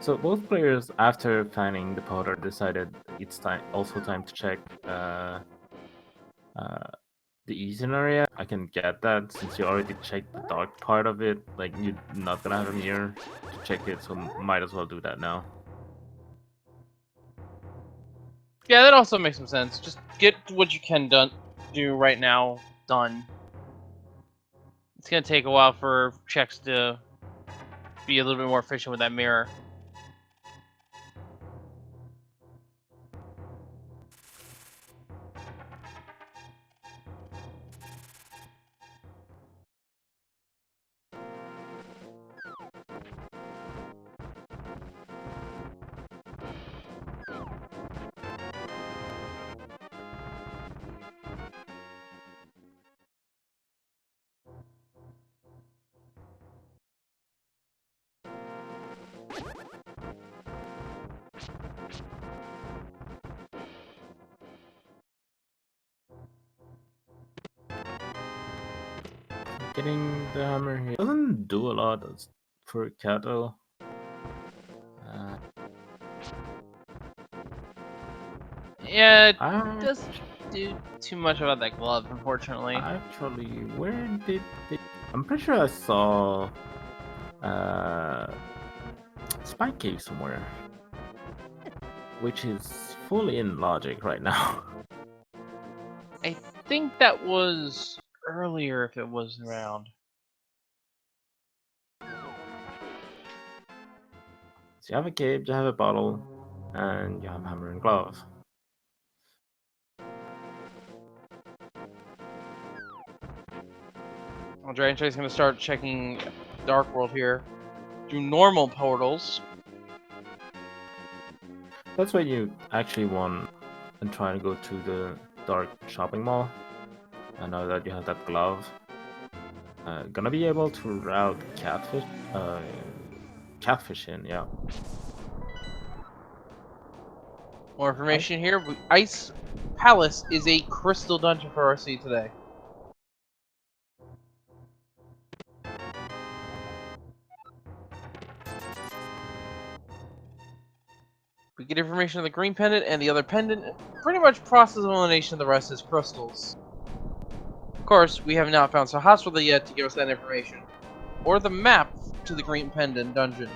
So both players, after finding the powder, decided it's time to check the eastern area. I can get that since you already checked the dark part of it. Like, you're not gonna have a mirror to check it, so might as well do that now. Yeah, that also makes some sense. Just get what you can do right now done. It's gonna take a while for checks to be a little bit more efficient with that mirror. getting the hammer here doesn't do a lot for Cato. Yeah, it I doesn't do too much about that glove, unfortunately. actually, where did they... I'm pretty sure I saw Spike Cave somewhere, which is fully in logic right now. I think that was earlier if it was around. So you have a cave, you have a bottle, and you have hammer and glove. Well, Dragonstrike's gonna start checking Dark World here through normal portals. That's why you actually want and try to go to the dark shopping mall. And now that you have that glove, gonna be able to route catfish in, yeah. More information here. Ice Palace is a crystal dungeon for RC today. We get information on the green pendant and the other pendant, and pretty much process elimination of the rest is crystals. Of course, we have not found Sir Hospital yet to give us that information. Or the map to the green pendant dungeon.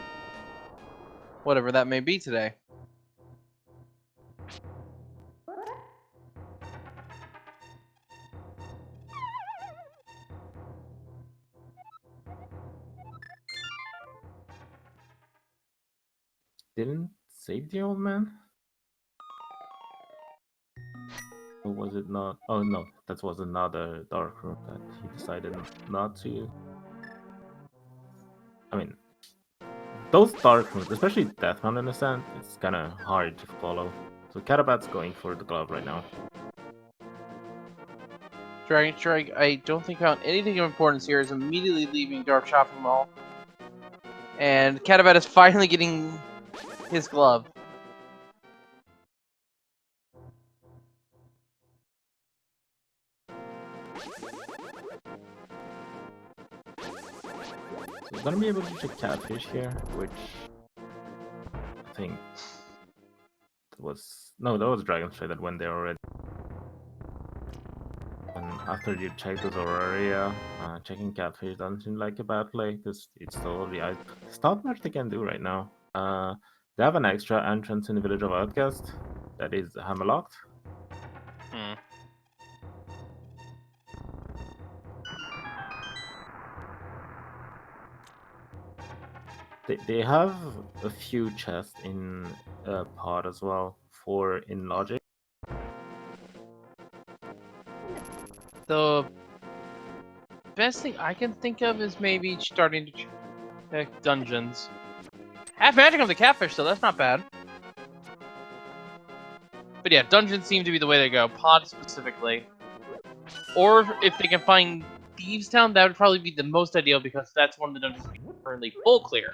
Whatever that may be today. Didn't save the old man? Or was it not? Oh no, that was another dark room that he decided not to. I mean, those dark rooms, especially Death Mountain Ascent, it's kinda hard to follow. So Catobat's going for the glove right now. Dragonstrike, I don't think found anything of importance here, is immediately leaving Dark Shopping Mall. And Catobat is finally getting his glove. So we're gonna be able to check catfish here, which I think was... No, that was Dragonstrike that went there already. And after you check those area, checking catfish doesn't seem like a bad play, because it's totally... There's not much they can do right now. They have an extra entrance in the Village of Outcast that is hammerlocked. They have a few chests in pod as well for in logic. The best thing I can think of is maybe starting to check dungeons. Half magic of the catfish, so that's not bad. But yeah, dungeons seem to be the way to go. Pod specifically. Or if they can find Thieves Town, that would probably be the most ideal because that's one of the dungeons currently full clear.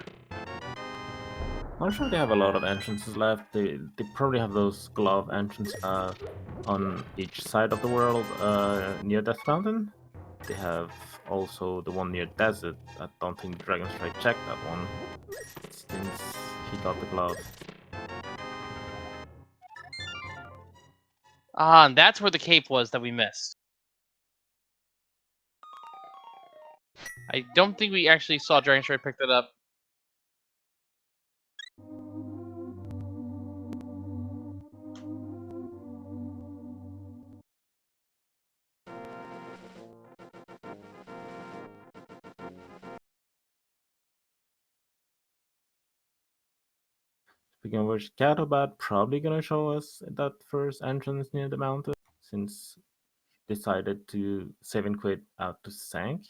I'm sure they have a lot of entrances left. They probably have those glove entrances on each side of the world near Death Mountain. They have also the one near Desert. I don't think Dragonstrike checked that one since he got the glove. Ah, and that's where the cape was that we missed. I don't think we actually saw Dragonstrike pick that up. Speaking of which, Catobat probably gonna show us that first entrance near the mountain since he decided to save and quit out to Sank.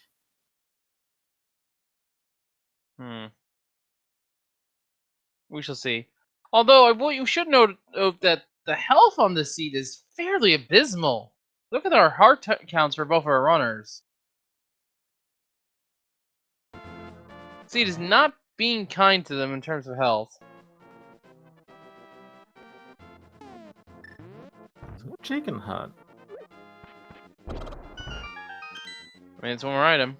We shall see. Although, what you should note that the health on this seat is fairly abysmal. Look at our heart counts for both our runners. Seat is not being kind to them in terms of health. So Chicken Hut. I mean, it's one more item.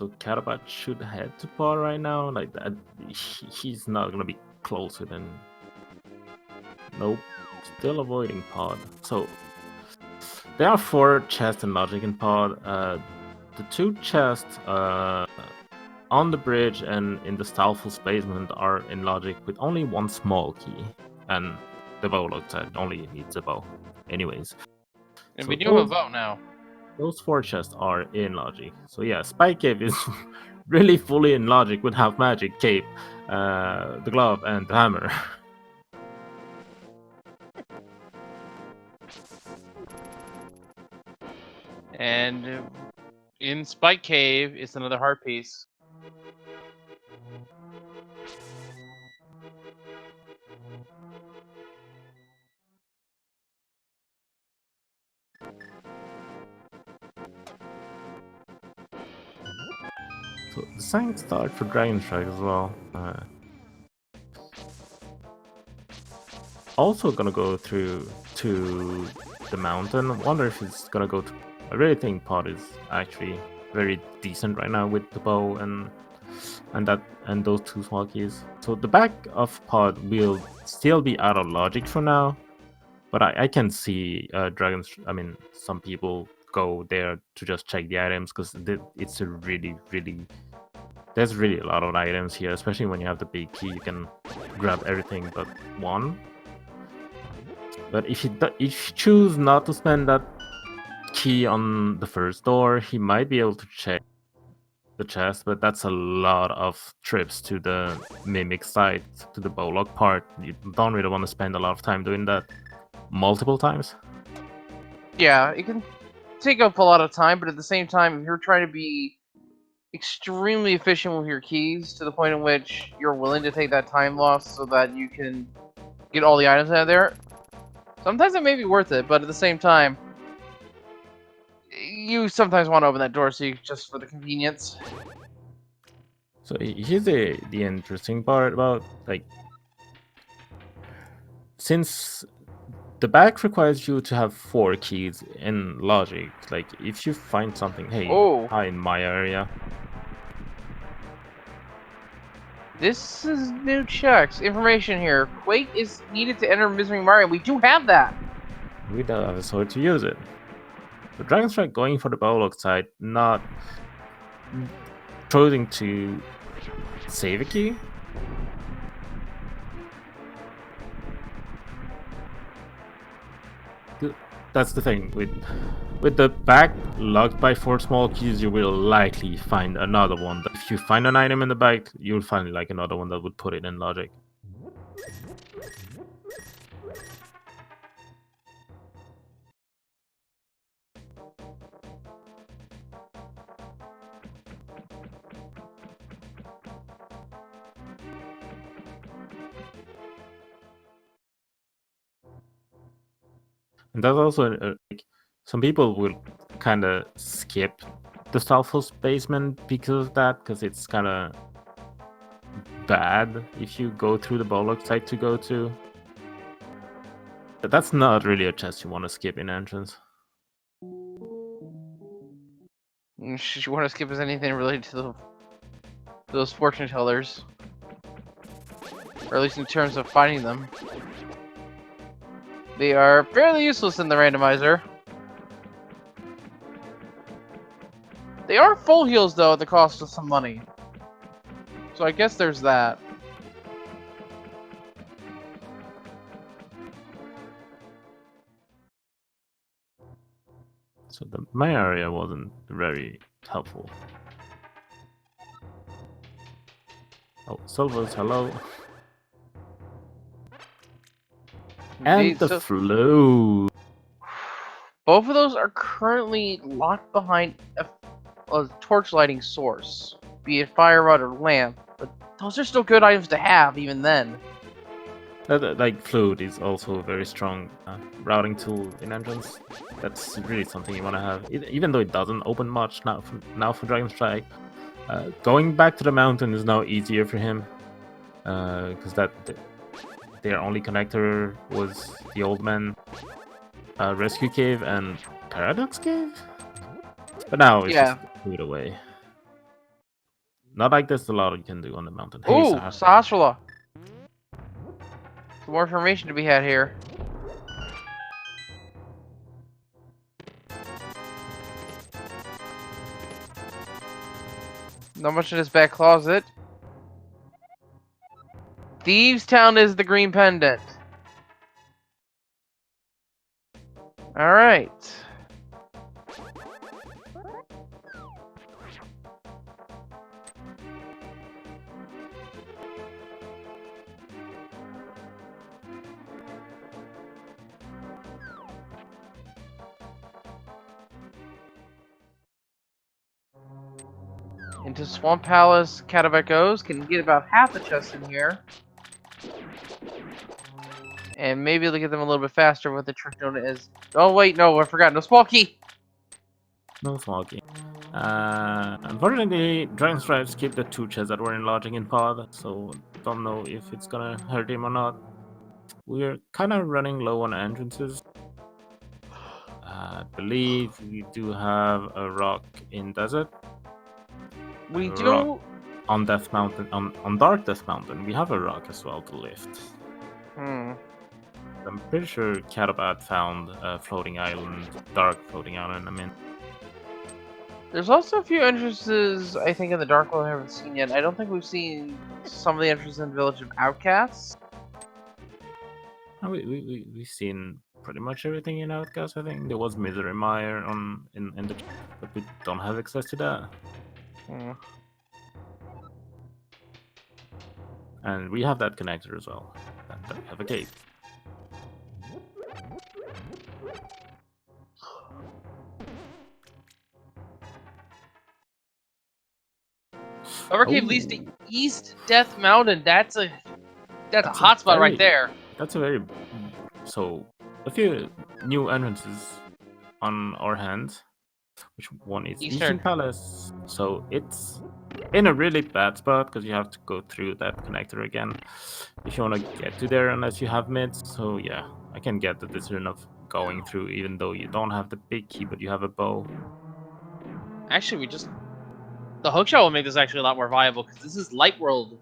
So Catobat should head to Paul right now. Like that, he's not gonna be closer than. Nope, still avoiding Pod. So there are 4 chests in Logic in Pod. The 2 chests on the bridge and in the Stalfos basement are in Logic with only 1 small key, and the bow looks at only needs a bow. Anyways, And so we do have a vote now. those 4 chests are in Logic. So yeah, Spike Cave is really fully in Logic with Half Magic, Cape, the glove, and the hammer. And in Spike Cave is another heart piece. So the sign start for Dragonstrike as well. Also gonna go through to the mountain. Wonder if it's gonna go to. I really think Pod is actually very decent right now with the bow and those 2 small keys. So the back of Pod will still be out of Logic for now, but I can see some people go there to just check the items because it's a really there's really a lot of items here, especially when you have the big key. You can grab everything but 1. But if you choose not to spend that key on the first door, he might be able to check the chest, but that's a lot of trips to the mimic site, to the bowlock part. You don't really want to spend a lot of time doing that multiple times. Yeah, it can take up a lot of time, but at the same time, if you're trying to be extremely efficient with your keys to the point in which you're willing to take that time loss so that you can get all the items out of there, sometimes it may be worth it, but at the same time, you sometimes want to open that door just for the convenience. So here's the interesting part about, like, since the back requires you to have 4 keys in Logic, like if you find something, hey, hi in my area. This is new checks. Information here. Quake is needed to enter Misery Mario. We do have that. We don't have a sword to use it. So Dragonstrike going for the bowlock side, not choosing to save a key. That's the thing, with the back locked by 4 small keys, you will likely find another one. If you find an item in the back, you'll find like another one that would put it in Logic. And that's also like, some people will kind of skip the Stalfos basement because of that, because it's kind of bad if you go through the bowlock site to go to. But that's not really a chest you want to skip in entrance. You want to skip as anything related to those fortune tellers, or at least in terms of finding them. They are fairly useless in the randomizer. They are full heals, though, at the cost of some money. So I guess there's that. So my area wasn't very helpful. Oh, Silvers, hello. And the flow. Both of those are currently locked behind a torch lighting source, be it fire rod or lamp, but those are still good items to have even then. Like Float is also a very strong routing tool in entrance. That's really something you want to have, even though it doesn't open much now for Dragonstrike. Going back to the mountain is now easier for him because their only connector was the Old Man Rescue Cave and Paradox Cave. But now it's just put away. not like there's a lot you can do on the mountain. Hey, Ooh, Sasha. Sashala. Some more information to be had here. Not much in his back closet. Thieves' Town is the green pendant. Alright. Into Swamp Palace, Catobat goes. Can get about half the chests in here. And maybe look at them a little bit faster with the trick known as... Oh wait, no, I forgot. No small key! No smoky. Unfortunately, Dragonstrike keep the 2 chests that were enlarging in pod, so don't know if it's gonna hurt him or not. We're kind of running low on entrances. I believe we do have a rock in desert. We A do... rock on Death Mountain, on Dark Death Mountain, we have a rock as well to lift. I'm pretty sure Catobat found a floating island, dark floating island, I mean. There's also a few entrances, I think, in the Dark World I haven't seen yet. I don't think we've seen some of the entrances in the Village of Outcasts. We've seen pretty much everything in Outcast, I think. There was Misery Mire in the... but we don't have access to that. And we have that connector as well. And then we have a gate. Upper Cave leads to East Death Mountain. That's a hotspot right there. That's a very... So, a few new entrances on our hand. Which one is Eastern Palace? So it's in a really bad spot because you have to go through that connector again if you want to get to there unless you have mids. So yeah, I can get the decision of going through even though you don't have the big key but you have a bow. Actually, the hookshot will make this actually a lot more viable because this is Light World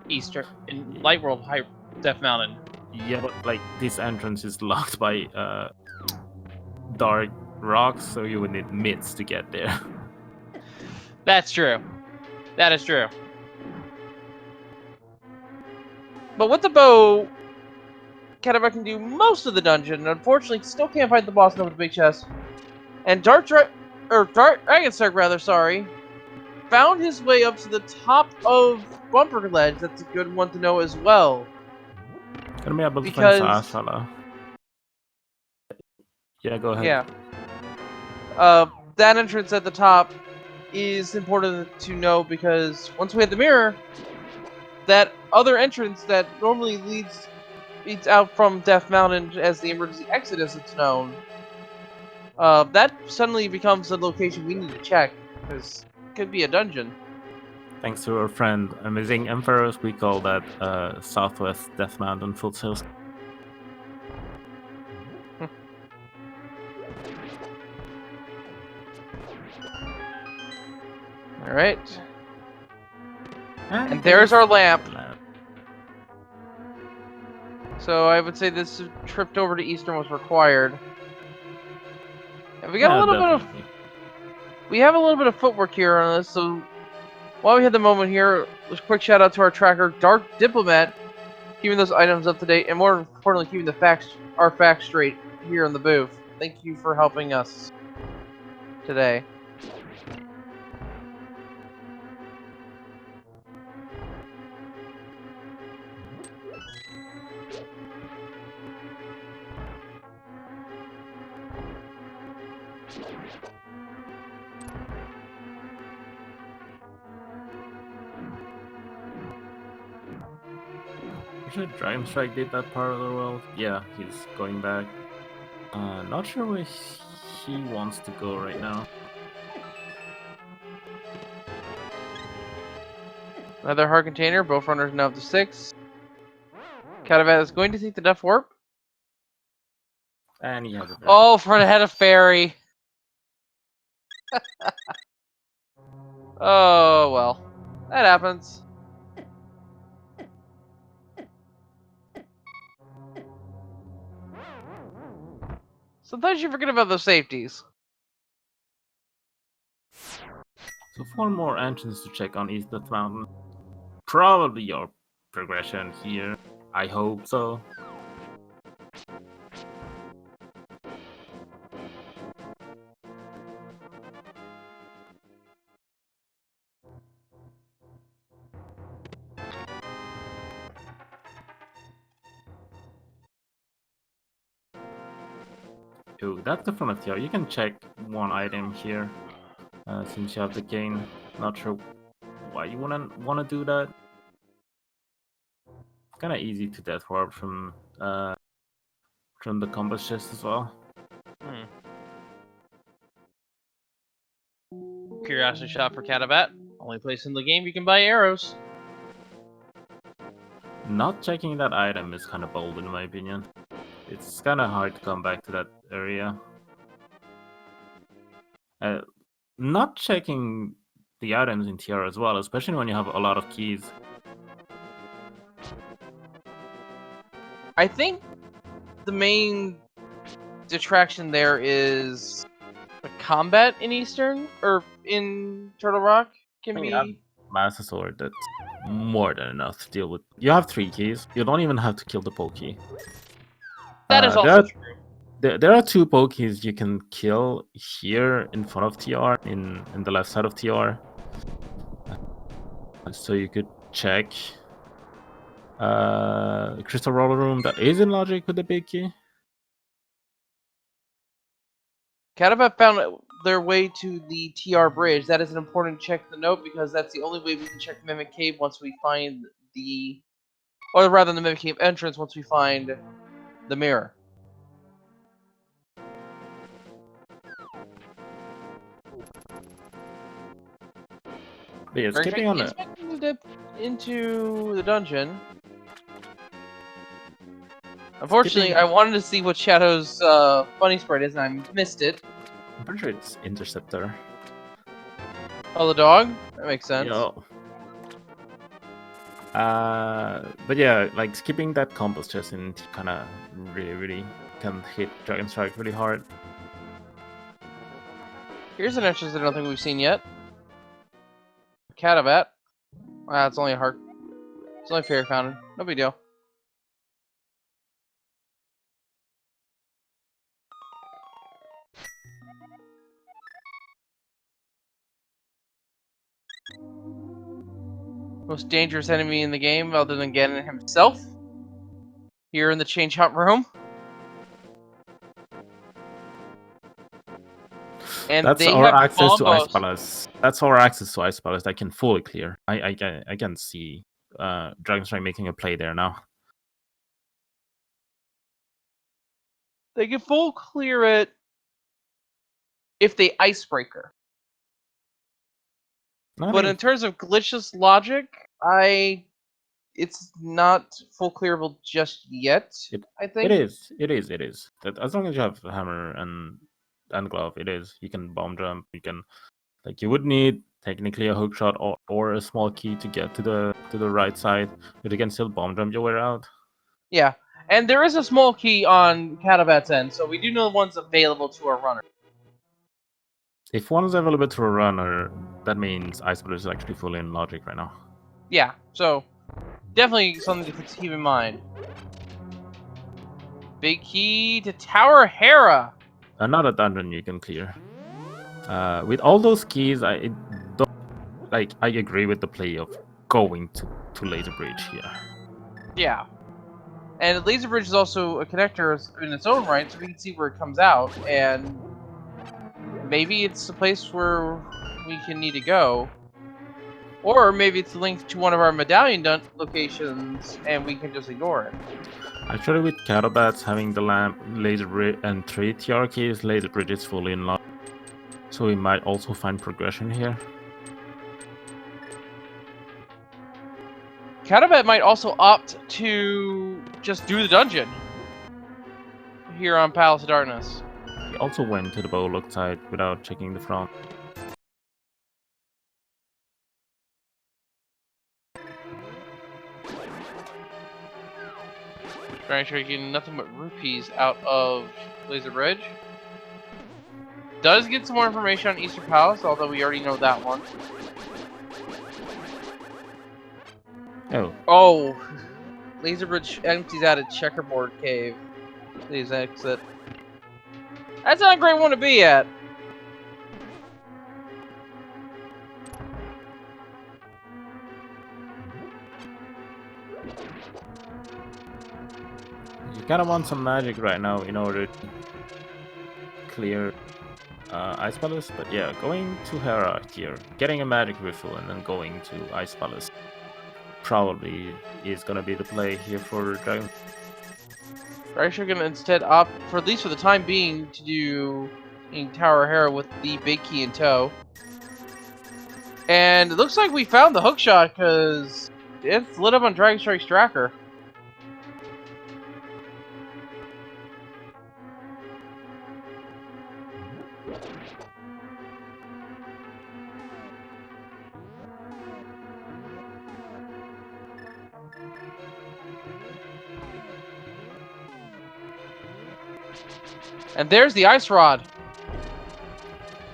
Eastern and Light World High Death Mountain. Yeah, but like this entrance is locked by dark rocks, so you would need mids to get there. That's true. That is true. But with the bow, Catobat can do most of the dungeon, and unfortunately still can't fight the boss over the big chest. And Dragonstrike rather, sorry, found his way up to the top of Bumper Ledge. That's a good one to know as well. Gonna be able to find Sashala. Yeah, go ahead. Yeah. That entrance at the top is important to know because once we hit the mirror, that other entrance that normally leads out from Death Mountain as the emergency exit as it's known, that suddenly becomes a location we need to check because it could be a dungeon. Thanks to our friend Amazing Emperors, we call that Southwest Death Mountain Foothills. Alright. And there's our lamp. So I would say this trip over to Eastern was required. And we got a little bit of... We have a little bit of footwork here on this, so... While we had the moment here, a quick shout out to our tracker, Dark Diplomat, keeping those items up to date, and more importantly, keeping our facts straight here in the booth. Thank you for helping us today. Sure Dragonstrike did that part of the world. Yeah, he's going back. Not sure where he wants to go right now. Another hard container, both runners now up to 6. Catobat is going to take the Death Warp. And he has a Oh, for the head of fairy. Oh, well. That happens. Sometimes you forget about those safeties. So 4 more entrances to check on East of Mountain. Probably your progression here. I hope so. Ooh, that's the front of the. You can check one item here, since you have the gain. Not sure why you wouldn't want to do that. Kind of easy to death warp from the combat chest as well. Curiosity shop for Catobat. Only place in the game you can buy arrows. Not checking that item is kind of bold in my opinion. It's kind of hard to come back to that area. Not checking the items in TR as well, especially when you have a lot of keys. I think the main detraction there is the combat in Eastern or in Turtle Rock can be. Master Sword, that's more than enough to deal with. You have 3 keys. You don't even have to kill the Pokey. That is also true. There are 2 Pokeys you can kill here in front of TR, in the left side of TR. So you could check Crystal Roller Room that is in logic with the big key. Catobat found their way to the TR bridge. That is an important check to note because that's the only way we can check Mimic Cave once we find the... Or rather, the Mimic Cave entrance once we find the mirror. But yeah, skipping on it. Dip into the dungeon. Unfortunately, I wanted to see what Shadow's funny sprite is, and I missed it. I'm pretty sure it's Interceptor. Oh, the dog? That makes sense. Yo. But yeah, like skipping that compass chest and kind of really can hit Dragonstrike really hard. Here's an entrance I don't think we've seen yet. Catobat. Wow, it's only a heart. It's only Fairy Fountain. No big deal. Most dangerous enemy in the game, other than Ganon himself. Here in the Change Hunt room. And that's they our have access to Ice combos. Palace. That's our access to Ice Palace. I can fully clear. I can see Dragonstrike making a play there now. They can full clear it if they Icebreaker. But in terms of glitchless logic, it's not full clearable just yet. I think it is. That as long as you have hammer and glove, it is. You can bomb jump. You can, like, you would need technically a hook shot or a small key to get to the right side, but you can still bomb jump your way out. Yeah, and there is a small key on Catobat's end, so we do know one's available to our runner. If one is available to a runner, that means Ice Blue is actually fully in logic right now. Yeah, so definitely something to keep in mind. Big key to Tower Hera. Another dungeon you can clear. With all those keys, I agree with the play of going to Laser Bridge here. Yeah. And Laser Bridge is also a connector in its own right, so we can see where it comes out, and maybe it's a place where we can need to go. Or maybe it's linked to one of our medallion locations, and we can just ignore it. Actually, with Catobats having the lamp, Laser Bridge, and 3 TR keys, Laser Bridge is fully in lock. So we might also find progression here. Catobat might also opt to just do the dungeon here on Palace of Darkness. He also went to the Bowlock side without checking the front. Dragonstrike getting nothing but rupees out of Laser Bridge. Does get some more information on Eastern Palace, although we already know that one. Oh. Laser Bridge empties out a checkerboard cave. Please exit. That's not a great one to be at. You kind of want some magic right now in order to clear Ice Palace, but yeah, going to Hera here, getting a magic refill and then going to Ice Palace probably is gonna be the play here for Dragon. Dragonstrike gonna instead opt, for at least for the time being, to do in Tower Hera with the big key in tow. And it looks like we found the hookshot because it's lit up on Dragonstrike's tracker. And there's the ice rod.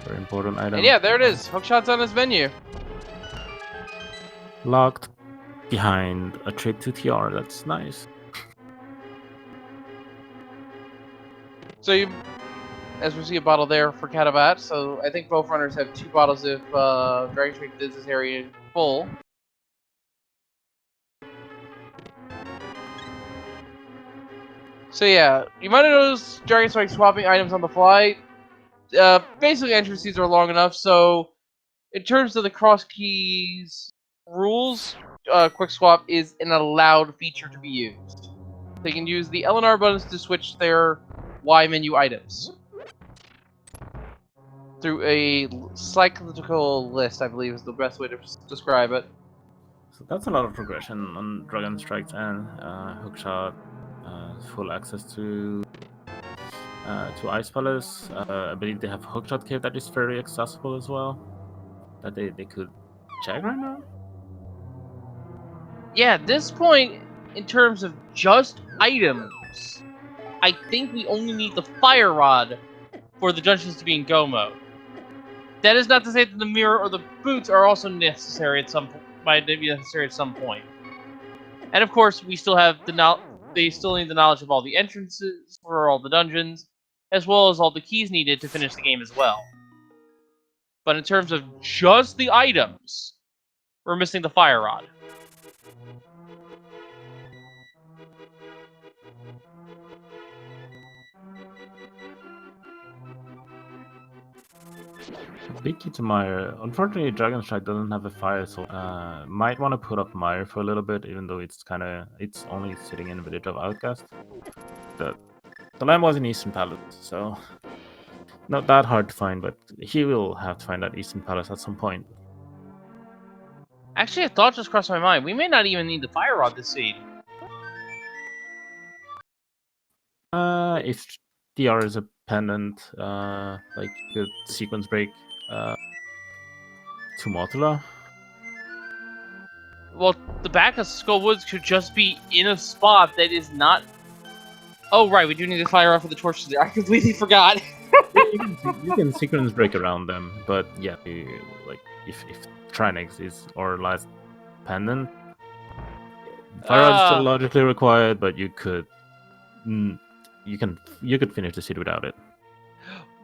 Very important item. And yeah, there it is. Hookshot's on his menu. Locked behind a trip to TR. That's nice. So you, as we see a bottle there for Catobat, so I think both runners have 2 bottles if Dragonstrike does this area in full. So yeah, you might have noticed Dragonstrike swapping items on the fly. Basically, entrances are long enough, so in terms of the cross keys rules, quick swap is an allowed feature to be used. They can use the LNR buttons to switch their Y menu items through a cyclical list, I believe is the best way to describe it. So that's a lot of progression on Dragonstrike and Hookshot. Full access to Ice Palace. I believe they have Hookshot Cave that is very accessible as well. That they could check right now. Yeah, at this point, in terms of just items, I think we only need the Fire Rod for the dungeons to be in go mode. That is not to say that the mirror or the boots are also necessary at some point. Might be necessary at some point. And of course, we still have the they still need the knowledge of all the entrances for all the dungeons, as well as all the keys needed to finish the game as well. But in terms of just the items, we're missing the Fire Rod. Big key to Mire. Unfortunately, Dragonstrike doesn't have a fire, so might want to put up Mire for a little bit, even though it's only sitting in Village of Outcast. The lamb was in Eastern Palace, so not that hard to find, but he will have to find that Eastern Palace at some point. Actually, a thought just crossed my mind. We may not even need the Fire Rod this seed. If DR is a pendant, like the sequence break to Motula. Well, the back of Skull Woods could just be in a spot that is not... Oh, right, we do need to fire off with the torches there. I completely forgot. You can sequence break around them, but yeah, like if Trinex is our last pendant, fire rod is still logically required, but you could finish the seed without it.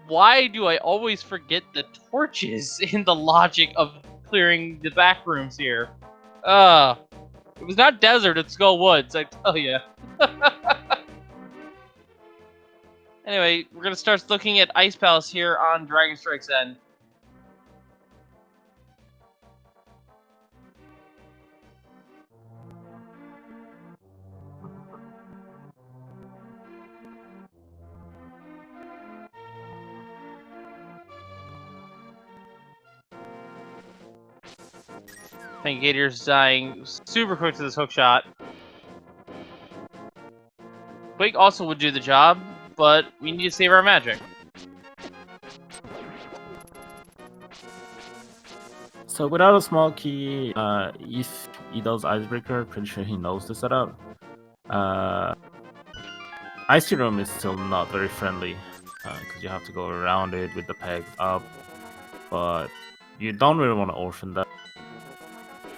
Why do I always forget the torches in the logic of clearing the back rooms here? It was not desert at Skull Woods, I tell you. Anyway, we're gonna start looking at Ice Palace here on Dragonstrike's end. I think Gator's dying super quick to this hook shot. Quake also would do the job, but we need to save our magic. So without a small key, if he does Icebreaker, pretty sure he knows the setup. Ice Room is still not very friendly because you have to go around it with the pegs up, but you don't really want to ocean that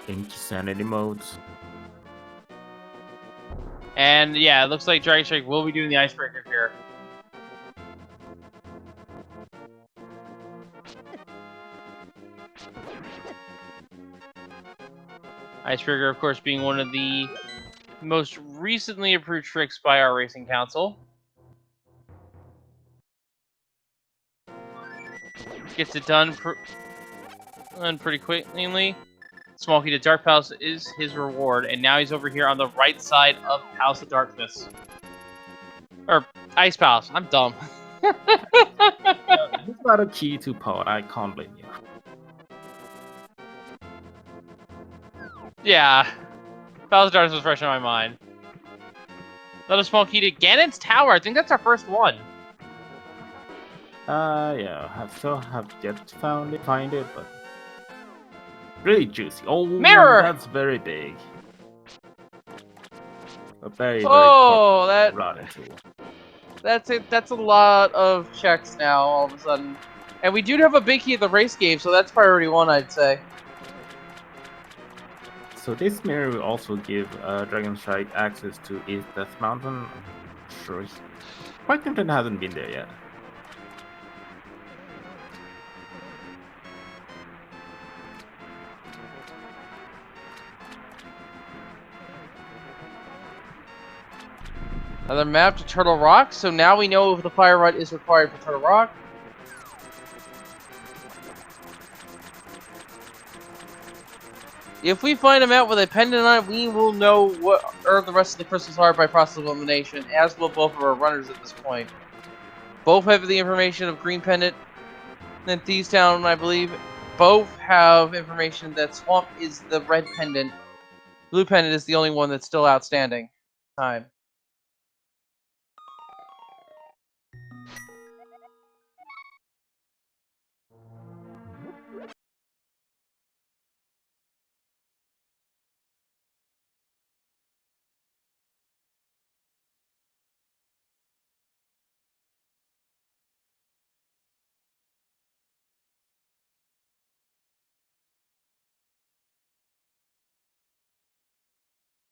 in sanity modes. And yeah, it looks like Dragonstrike will be doing the icebreaker here. Icebreaker, of course, being one of the most recently approved tricks by our racing council. Gets it done pretty quickly. Small key to Dark Palace is his reward, and now he's over here on the right side of House of Darkness. Or Ice Palace. I'm dumb. It's not a key to power. I can't blame you. Yeah. Palace of Darkness was fresh in my mind. Another small key to Ganon's Tower. I think that's our first one. Yeah, I have yet to find it, but really juicy. Oh, Mirror! That's very big. A very, Oh, very rotten tool. That's it. That's a lot of checks now, all of a sudden. And we do have a big key at the race game, so that's priority 1, I'd say. So this mirror will also give Dragonstrike access to East Death Mountain. I'm sure Quackington hasn't been there yet. Another map to Turtle Rock, so now we know if the fire rod is required for Turtle Rock. If we find a map with a pendant on it, we will know what the rest of the crystals are by process of elimination, as will both of our runners at this point. Both have the information of Green Pendant and Thieves Town, I believe. Both have information that Swamp is the red pendant. Blue Pendant is the only one that's still outstanding. Time.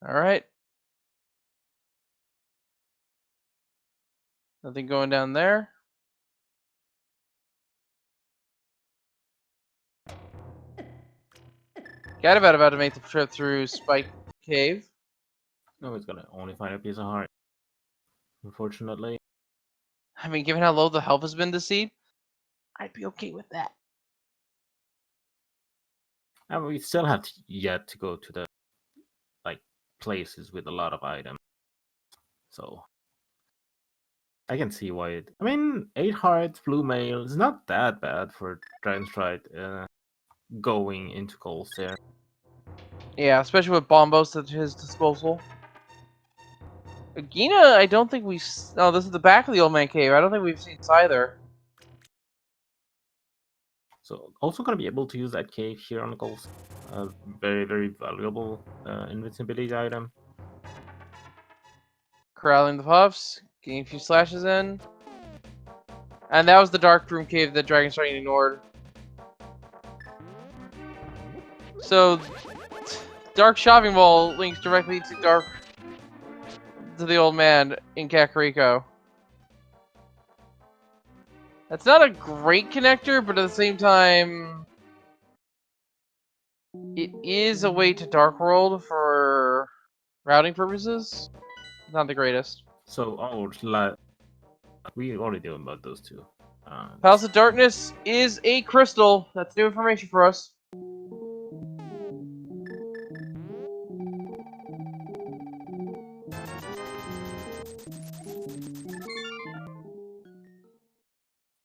Alright. Nothing going down there. Catobat about to make the trip through Spike Cave. No, he's gonna only find a piece of heart. Unfortunately. I mean, given how low the health has been this seed, I'd be okay with that. And we still have yet to go to the places with a lot of items. So I can see why it. I mean, 8 hearts, blue mail is not that bad for Dragonstrike going into goals there. Yeah, especially with bombos at his disposal. Agina, I don't think we've... No, this is the back of the Old Man Cave. I don't think we've seen this either. So also going to be able to use that cave here on the goals. Very, very valuable invincibility item. Corralling the puffs. Getting a few slashes in. And that was the Dark Room Cave that Dragonstrike ignored. So, Dark Shopping Mall links directly to the Old Man in Kakariko. That's not a great connector, but at the same time, it is a way to Dark World for routing purposes. Not the greatest. So, we already knew about those two. Palace of Darkness is a crystal. That's new information for us.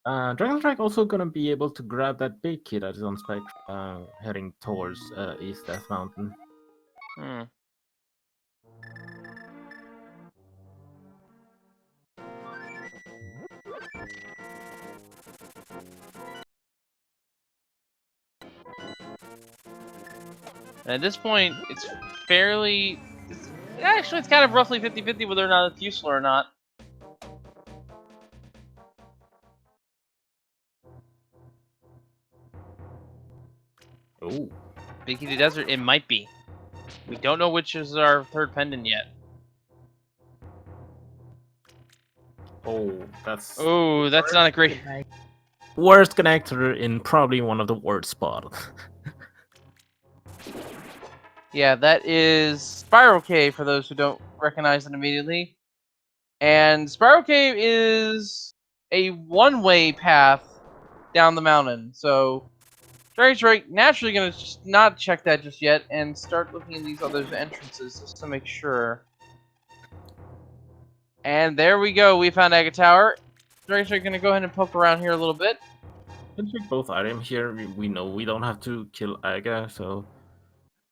Dragonstrike also gonna be able to grab that big kid that is on Spike, heading towards East Death Mountain. And at this point, it's kind of roughly 50-50 whether or not it's useful or not. Oh. Big Heated Desert, it might be. We don't know which is our third pendant yet. Oh, that's Oh, that's not a great... worst connector in probably one of the worst spots. Yeah, that is Spiral Cave for those who don't recognize it immediately. And Spiral Cave is a one-way path down the mountain. So Dragonstrike naturally going to not check that just yet and start looking at these other entrances just to make sure. And there we go. We found Agate Tower. Dragonstrike going to go ahead and poke around here a little bit. Since we both items here, we know we don't have to kill Aga, so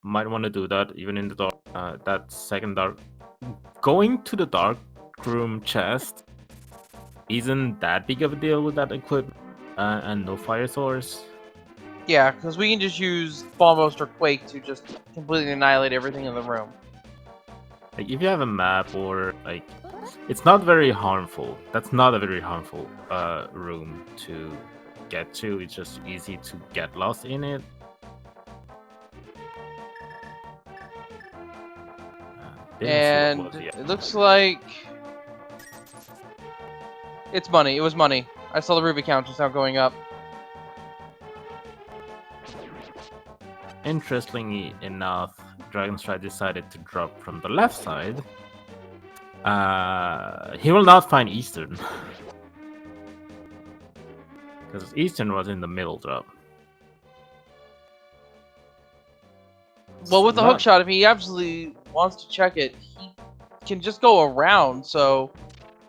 might want to do that even in the dark. That second dark, going to the dark room chest isn't that big of a deal with that equipment and no fire source. Yeah, because we can just use Bombust or Quake to just completely annihilate everything in the room. Like if you have a map or like, it's not very harmful. That's not a very harmful room to get to. It's just easy to get lost in it. And it looks like it's money. It was money. I saw the ruby count just now going up. Interestingly enough, Dragonstrike decided to drop from the left side. He will not find Eastern. Because Eastern was in the middle drop. Well, with the hook shot, if he absolutely wants to check it, he can just go around. So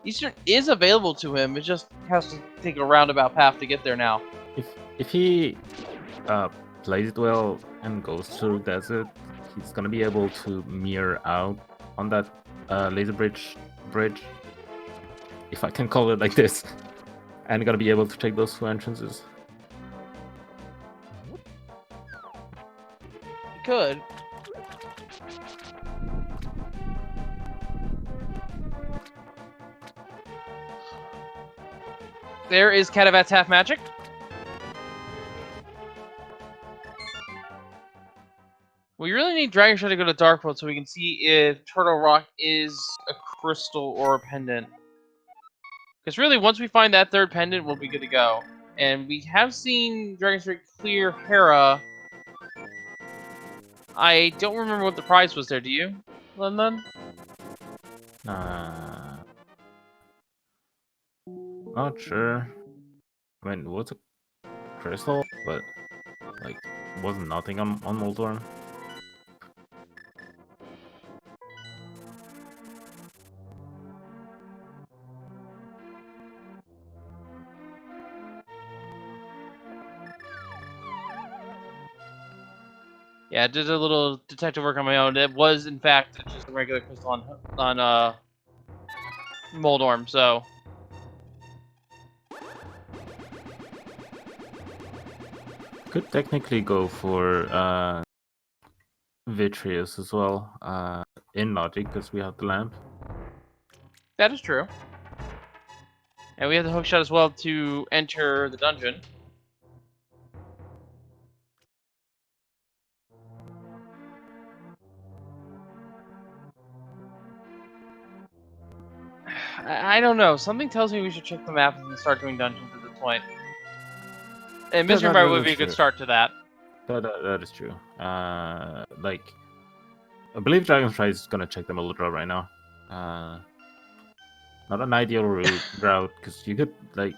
Eastern is available to him. It just has to take a roundabout path to get there now. If he plays it well and goes through desert, he's gonna be able to mirror out on that laser bridge, if I can call it like this, and gonna be able to take those two entrances. He could. There is Catobat's half magic. We really need Dragonstrike to go to Dark World so we can see if Turtle Rock is a crystal or a pendant. Because really, once we find that third pendant, we'll be good to go. And we have seen Dragonstrike clear Hera. I don't remember what the prize was there, do you, London? Not sure. I mean, what's a crystal? But like, wasn't nothing on Moldorm. Yeah, I did a little detective work on my own. It was, in fact, just a regular crystal on Moldorm, so... Could technically go for Vitreous as well, in Logic, because we have the lamp. That is true. And we have the hookshot as well to enter the dungeon. I don't know. Something tells me we should check the map and start doing dungeons at this point. And Mystery Empire would be a good start to that. That is true. Like, I believe Dragonstrike is gonna check the middle draw right now. Not an ideal route, because you could like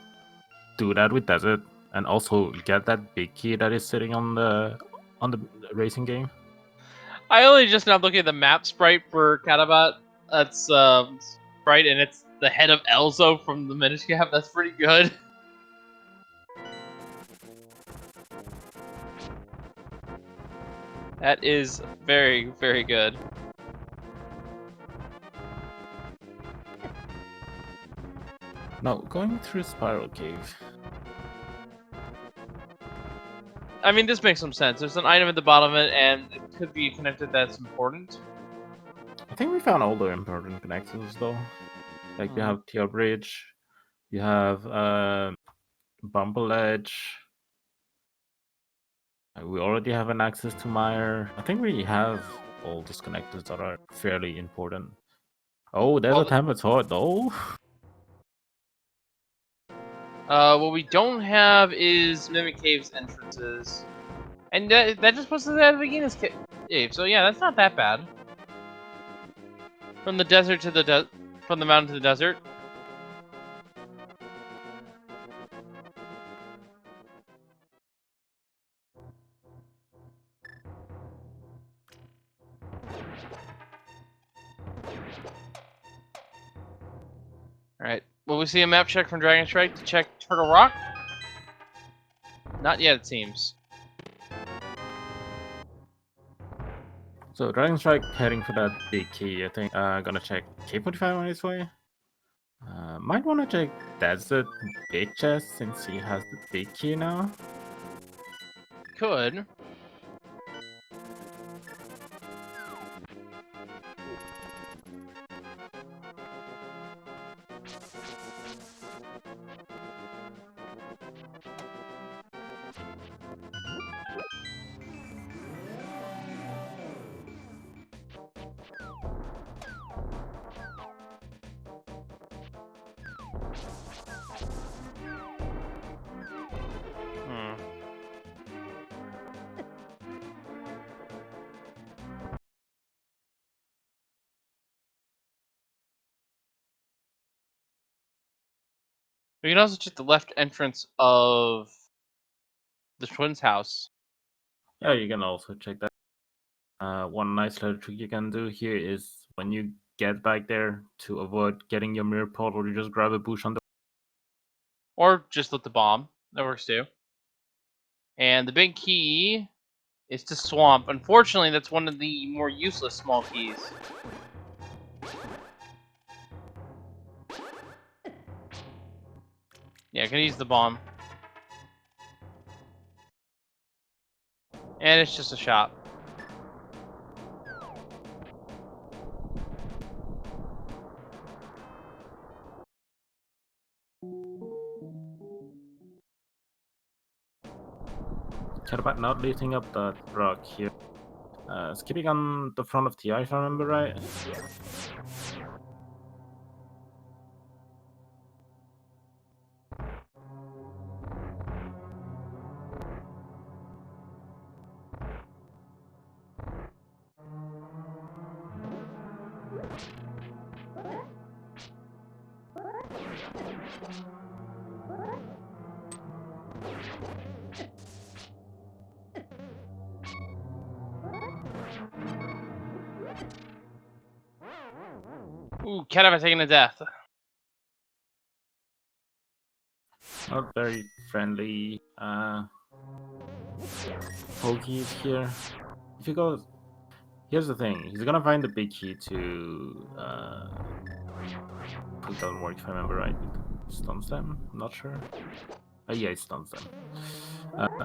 do that with Desert and also get that big key that is sitting on the racing game. I only just now looking at the map sprite for Catobat. That's sprite, and it's the head of Elzo from the Minish Cap. That's pretty good. That is very, very good. Now, going through Spiral Cave. I mean, this makes some sense. There's an item at the bottom of it, and it could be connected that's important. I think we found all the important connections, though. Like, you have Tear Bridge, you have Bumble Edge, We already have an access to Mire. I think we have all these connectors that are fairly important. Oh, there's a Tempest Sword, though. What we don't have is Mimic Cave's entrances. And that just puts us at the beginning of this cave. So yeah, that's not that bad. From the desert to the from the mountain to the desert. Alright. Will we see a map check from Dragonstrike to check Turtle Rock? Not yet, it seems. So Dragonstrike heading for that big key. I think gonna check K45 on his way. Might want to check Desert Big Chest since he has the big key now. Could. We can also check the left entrance of the twins' house. Yeah, you can also check that. One nice little trick you can do here is when you get back there, to avoid getting your mirror portal, you just grab a bush on the. Or just let the bomb. That works too. And the big key is to Swamp. Unfortunately, that's one of the more useless small keys. Yeah, I can use the bomb. And it's just a shop. Catobat not lifting up that rock here. Skipping on the front of TI, if I remember right. Ooh, Catobat taking a death. Not very friendly pokies here. If he goes, here's the thing: he's gonna find the big key to. It doesn't work if I remember right. It stuns them. I'm not sure. Yeah, it stuns them.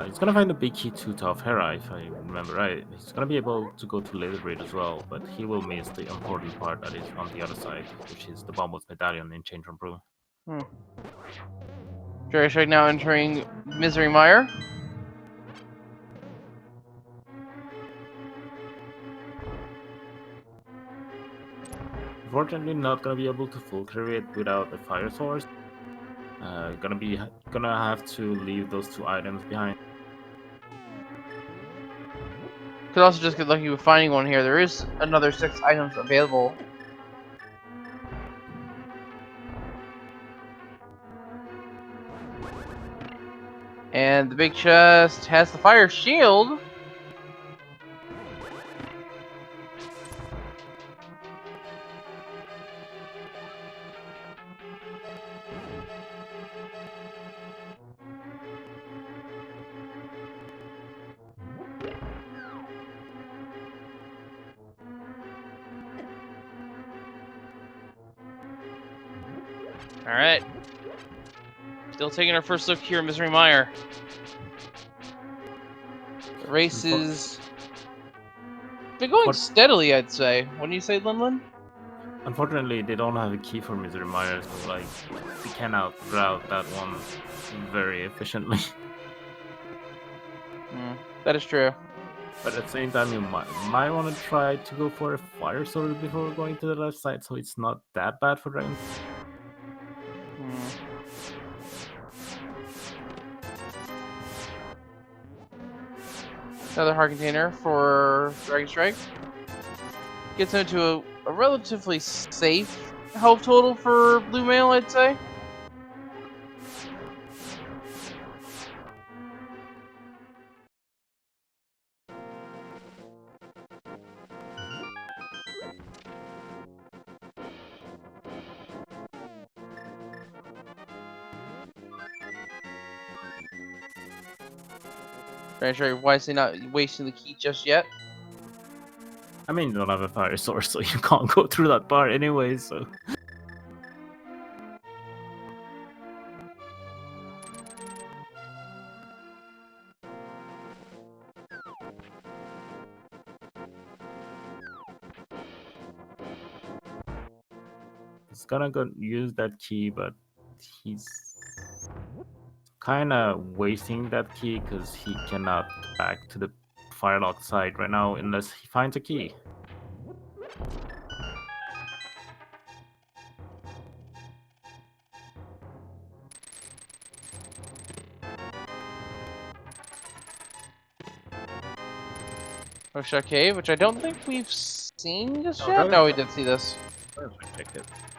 He's gonna find the big key to Top Hera, if I remember right. He's gonna be able to go to Little Bridge as well, but he will miss the important part that is on the other side, which is the Bombos Medallion in Change from Brew. Dragonstrike now entering Misery Mire. Unfortunately, not gonna be able to full clear it without a fire source. Gonna have to leave those two items behind. Could also just get lucky with finding one here. There is another 6 items available. And the big chest has the fire shield. Alright. Still taking our first look here at Misery Mire. The race is been going steadily, I'd say. Wouldn't you say, Linlin? Unfortunately, they don't have a key for Misery Mire, so like we cannot route that one very efficiently. That is true. But at the same time, you might want to try to go for a fire sword before going to the left side, so it's not that bad for dragons. Another heart container for Dragonstrike. Gets him to a relatively safe health total for blue male, I'd say. Dragonstrike wisely not wasting the key just yet. I mean, you don't have a fire sword, so you can't go through that bar anyway, so... He's gonna go use that key, but he's kind of wasting that key because he cannot go back to the firelock side right now unless he finds a key. Oshak Cave, which I don't think we've seen just yet. No, we did see this.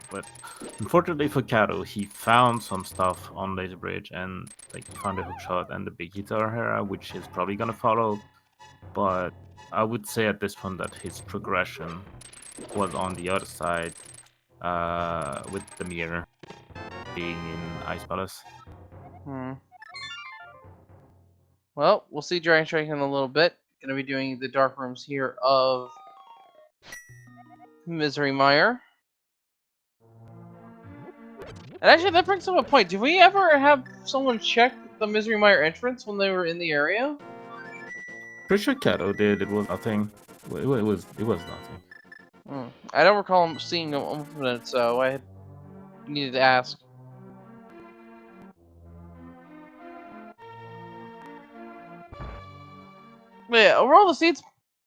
But unfortunately for Kato, he found some stuff on Laser Bridge and like he found a hookshot and the big guitar Hera, which is probably gonna follow. But I would say at this point that his progression was on the other side, with the mirror being in Ice Palace. Well, we'll see Dragonstrike in a little bit. Gonna be doing the dark rooms here of Misery Mire. And actually, that brings up a point. Did we ever have someone check the Misery Mire entrance when they were in the area? Pretty sure Kato did. It was nothing. It was nothing. I don't recall him seeing them open it, so I needed to ask. But yeah, overall, the seat's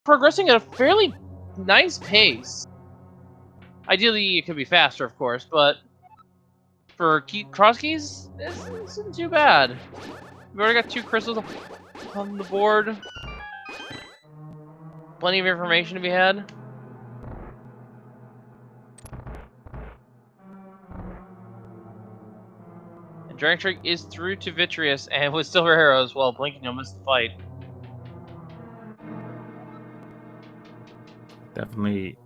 progressing at a fairly nice pace. Ideally, it could be faster, of course, but for cross keys, this isn't too bad. We've already got 2 crystals on the board. Plenty of information to be had. And Dragonstrike is through to Vitreous, and with Silver Arrows, well, blinking, you'll miss the fight. Definitely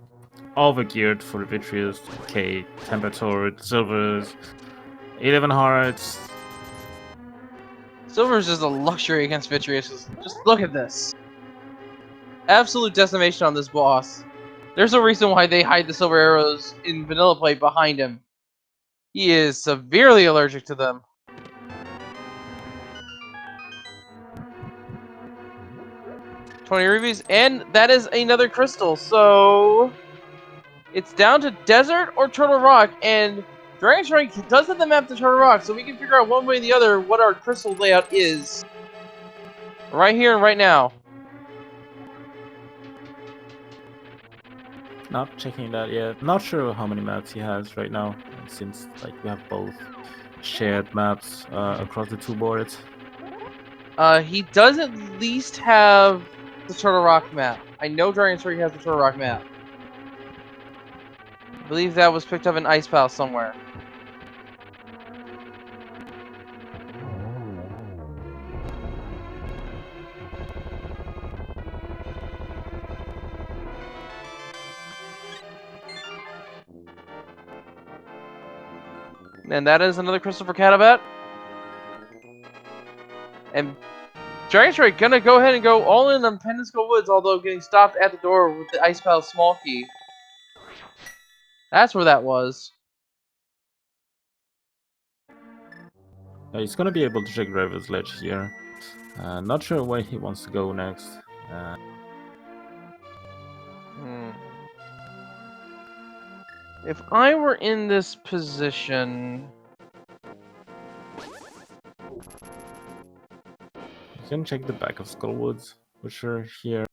overgeared for the Vitreous, K, Temperature, Silvers, 11 Hearts. Silver's is a luxury against Vitreous. Just look at this. Absolute decimation on this boss. There's a reason why they hide the Silver Arrows in Vanilla Plate behind him. He is severely allergic to them. $20 rubies, and that is another crystal, so it's down to Desert or Turtle Rock, and Dragonstrike does have the map to Turtle Rock, so we can figure out one way or the other what our crystal layout is. Right here and right now. Not checking that yet. Not sure how many maps he has right now. It seems like we have both shared maps across the 2 boards. He does at least have the Turtle Rock map. I know Dragonstrike has the Turtle Rock map. I believe that was picked up in Ice Palace somewhere. And that is another crystal for Catobat. And Dragonstrike gonna go ahead and go all in on Pendinskull Woods, although getting stopped at the door with the Ice Palace small key. That's where that was. He's gonna be able to check River's Ledge here. Not sure where he wants to go next. If I were in this position... You can check the back of Skullwoods. pusher here.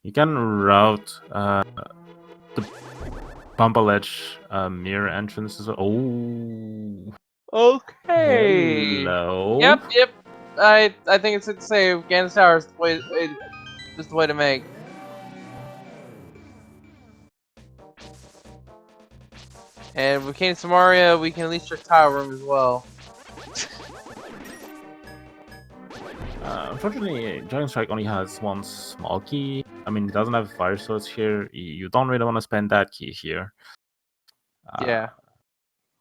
You can route the bumble edge mirror entrances. Oh, Okay. hello. Yep. I think it's safe to say Ganon's Tower is the way to make. And with Cane Samaria, we can at least check tile room as well. Unfortunately, Dragonstrike only has one small key. I mean, it doesn't have fire source here. You don't really want to spend that key here. Yeah.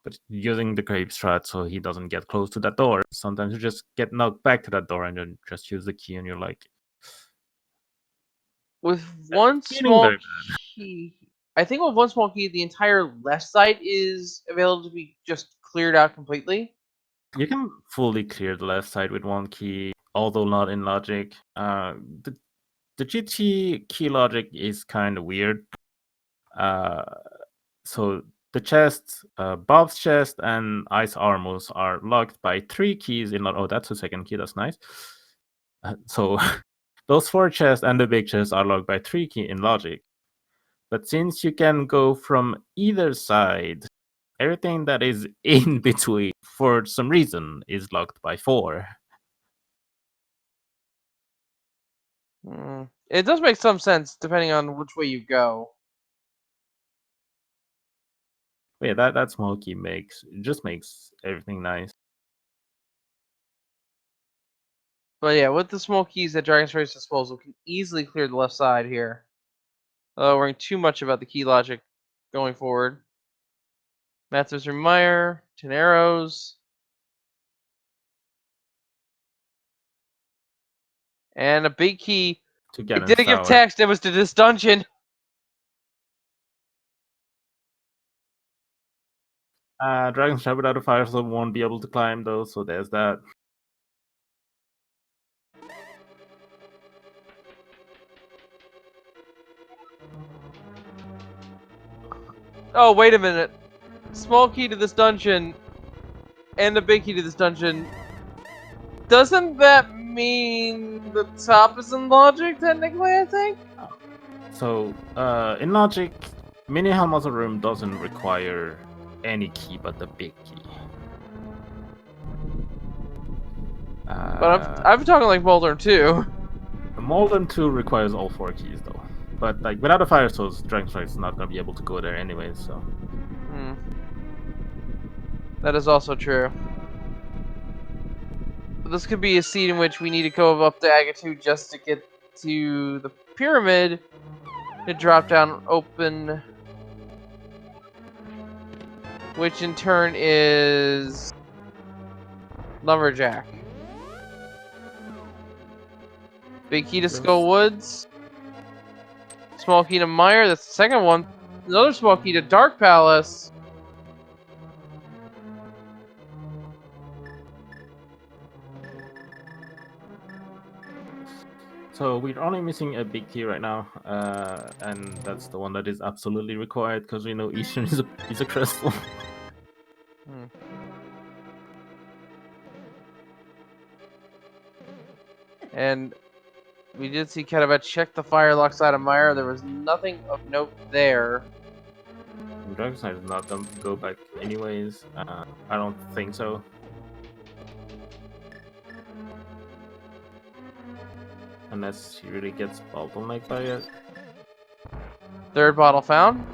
But using the creep strat so he doesn't get close to that door. Sometimes you just get knocked back to that door and then just use the key and you're like... With one feeling small very key, I think with one small key, the entire left side is available to be just cleared out completely. You can fully clear the left side with one key, although not in logic. The GT key logic is kind of weird. So the chest, Bob's chest, and Ice Armors are locked by 3 keys in. Oh, that's a second key. That's nice. So those 4 chests and the big chest are locked by 3 key in logic. But since you can go from either side, everything that is in between, for some reason, is locked by 4. It does make some sense depending on which way you go. But yeah, that small key just makes everything nice. But yeah, with the small keys at Dragonstrike's disposal, we can easily clear the left side here. Without worrying too much about the key logic going forward. Mathers or Meyer, 10 arrows. And a big key. To It get didn't give text, it was to this dungeon. Dragonstrike without a fire soul won't be able to climb though, so there's that. Oh, wait a minute. Small key to this dungeon and a big key to this dungeon. Doesn't that mean the top is in logic, technically, I think? So, in logic, Mini Helmut's room doesn't require any key but the big key. But I'm talking like Molder 2. Molten 2 requires all 4 keys though. But like without a fire source, Dragonstrike's not gonna be able to go there anyway, so. That is also true. But this could be a scene in which we need to go up to Aga 2 just to get to the pyramid to drop down open, which in turn is Lumberjack. Big key to Skull Woods. Small key to Meyer, that's the second one. Another small key to Dark Palace. So we're only missing a big key right now, and that's the one that is absolutely required because we know Eastern is a crystal. And we did see Catobat check the firelock side of Meyer. There was nothing of note there. Dragonstrike is not going to go back anyways. I don't think so. Unless he really gets bottlenecked by it. Third bottle found.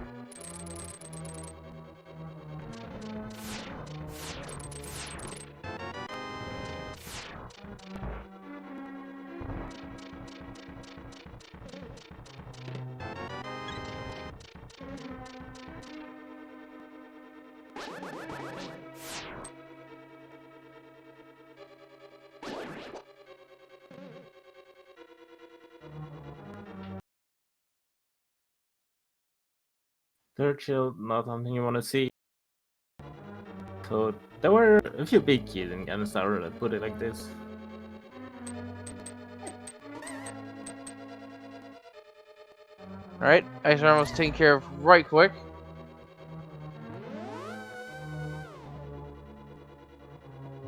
Third shield, not something you want to see. So there were a few big keys in Ganon's Tower, let's put it like this. Alright, Ice Arm was taken care of right quick.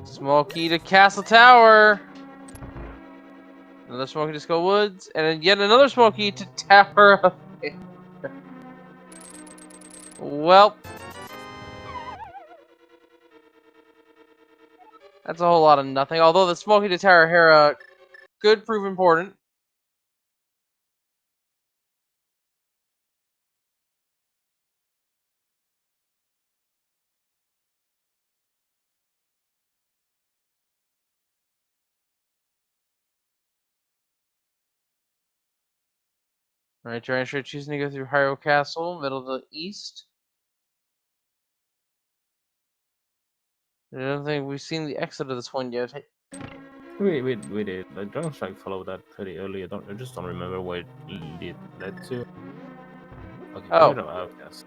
Small key to Castle Tower. Another Smoky to Skull Woods, and then yet another Smoky to Tower of... Well... That's a whole lot of nothing. Although the Smoky to Tower of Hera could prove important. Alright, Dragonstrike choosing to go through Hyrule Castle, middle to the east. I don't think we've seen the exit of this one yet. We did. The Dragonstrike followed that pretty early. I just don't remember where it led to. Okay, Oh. Bird of Outcast.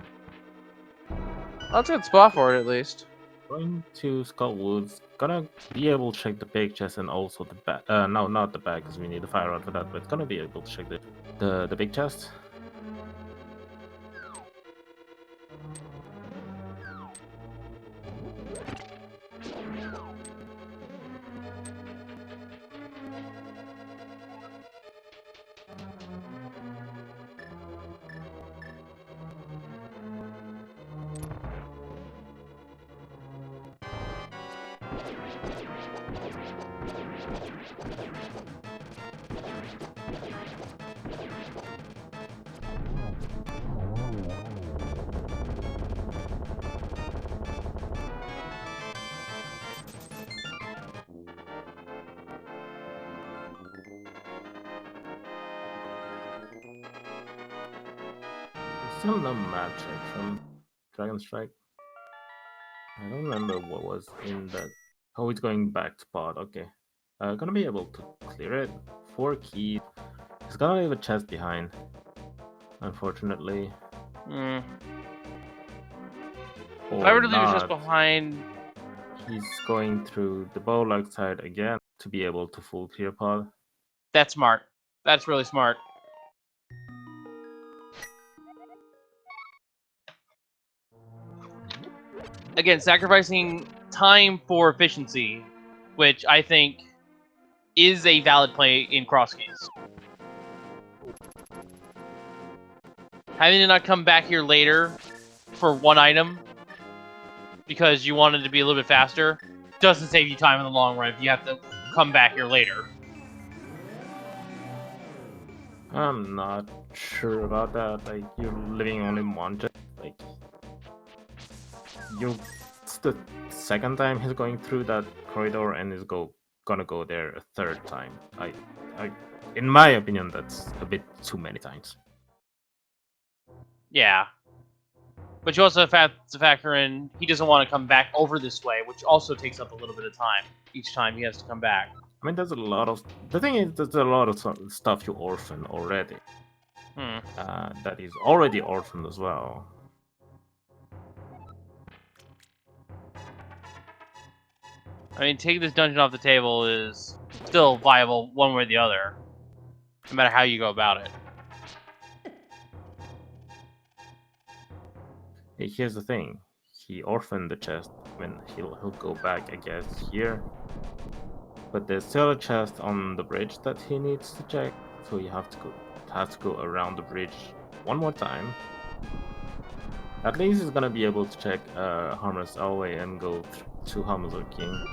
That's a good spot for it, at least. Going to Skull Woods. Gonna be able to check the big chest and also the back. No, not the back, because we need the fire rod for that. But gonna be able to check the big chest. Still no map check from Dragonstrike. I don't remember what was in that. Oh, it's going back to pod. Okay. Gonna be able to clear it. 4 keys. It's gonna leave a chest behind. Unfortunately. If I were to leave a chest behind... He's going through the Bowlug side again to be able to full clear pod. That's smart. That's really smart. Again, sacrificing time for efficiency, which I think is a valid play in cross keys. Having to not come back here later for one item because you wanted to be a little bit faster doesn't save you time in the long run if you have to come back here later. I'm not sure about that. Like, you're living only one chest. Like, it's the second time he's going through that corridor and is gonna go there a third time. In my opinion, that's a bit too many times. Yeah. But you also have to factor in he doesn't want to come back over this way, which also takes up a little bit of time each time he has to come back. I mean, there's a lot of... The thing is, there's a lot of stuff you orphan already. That is already orphaned as well. I mean, taking this dungeon off the table is still viable one way or the other, no matter how you go about it. Hey, here's the thing. He orphaned the chest. I mean, he'll go back, I guess, here. But there's still a chest on the bridge that he needs to check, so you have to go around the bridge one more time. At least he's gonna be able to check Harmless Alway and go to Harmless King.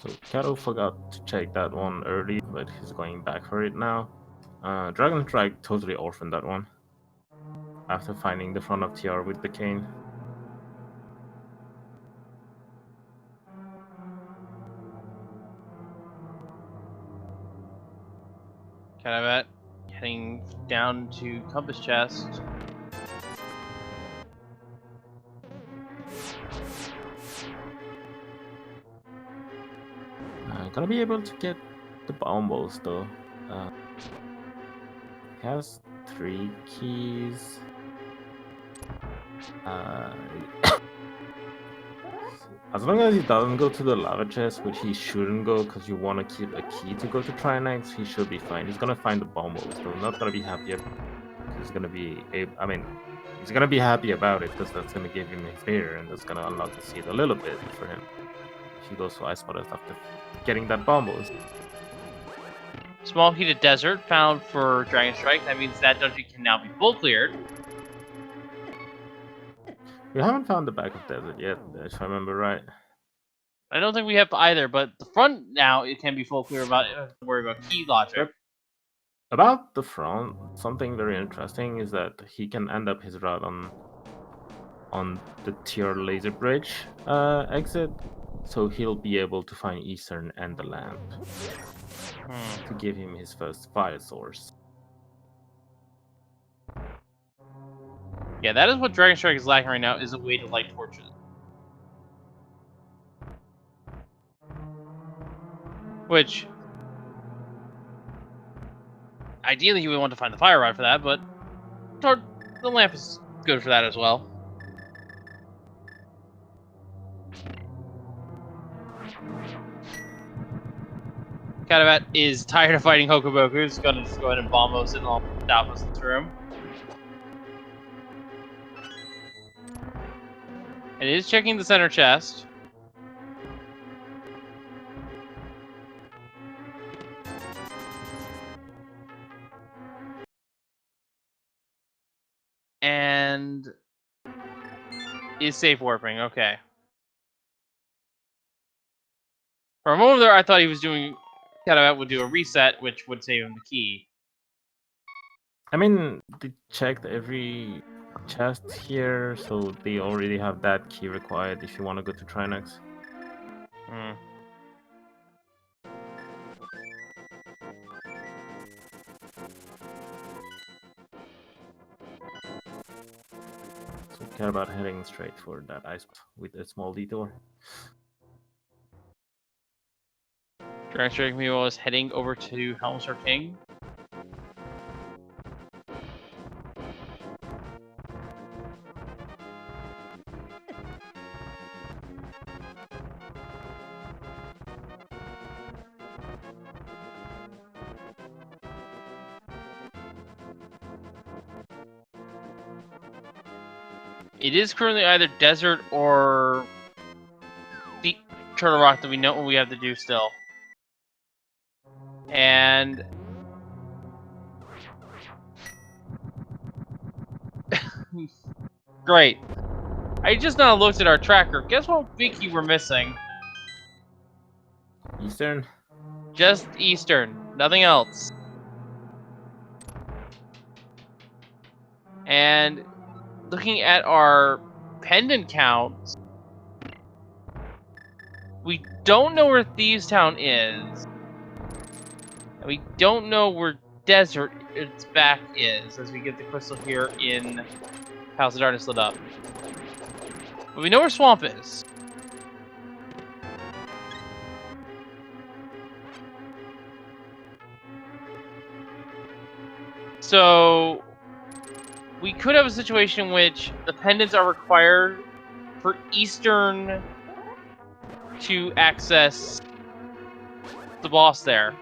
So Kato forgot to check that one early, but he's going back for it now. Dragonstrike totally orphaned that one after finding the front of TR with the cane. Catobat heading down to Compass Chest. Gonna be able to get the bombos though. He has 3 keys. As long as he doesn't go to the lava chest, which he shouldn't go because you want to keep a key to go to Trinex, he should be fine. He's gonna find the bombos though. Not gonna be happy he's gonna be. I mean, he's gonna be happy about it because that's gonna give him his mirror, and that's gonna unlock the seed a little bit for him. If he goes to Ice Forest after getting that bomb boost. Small heated desert found for Dragonstrike. That means that dungeon can now be full cleared. We haven't found the back of desert yet, if I remember right. I don't think we have either, but the front now it can be full clear about it. Don't worry about key logic. Yep. About the front, something very interesting is that he can end up his route on the Tier Laser Bridge exit, so he'll be able to find Eastern and the lamp to give him his first fire source. Yeah, that is what Dragonstrike is lacking right now, is a way to light torches. Which, ideally you would want to find the fire rod for that, but the lamp is good for that as well. Catobat is tired of fighting Hokoboku. He's gonna just go ahead and bomb us in all south of this room. It is checking the center chest. And is safe warping, okay. For a moment there, I thought he was doing... Catobat would do a reset, which would save him the key. I mean, they checked every chest here, so they already have that key required if you want to go to Trinax. So care about heading straight for that ice with a small detour. Dragonstrike Mule is heading over to Helmstar King. It is currently either desert or deep Turtle Rock that we know what we have to do still. And great. I just now looked at our tracker. Guess what big key we're missing? Eastern? Just Eastern. Nothing else. And looking at our pendant count, we don't know where Thieves Town is. And we don't know where Desert its back is as we get the crystal here in House of Darkness lit up. But we know where Swamp is. So we could have a situation in which the pendants are required for Eastern to access the boss there.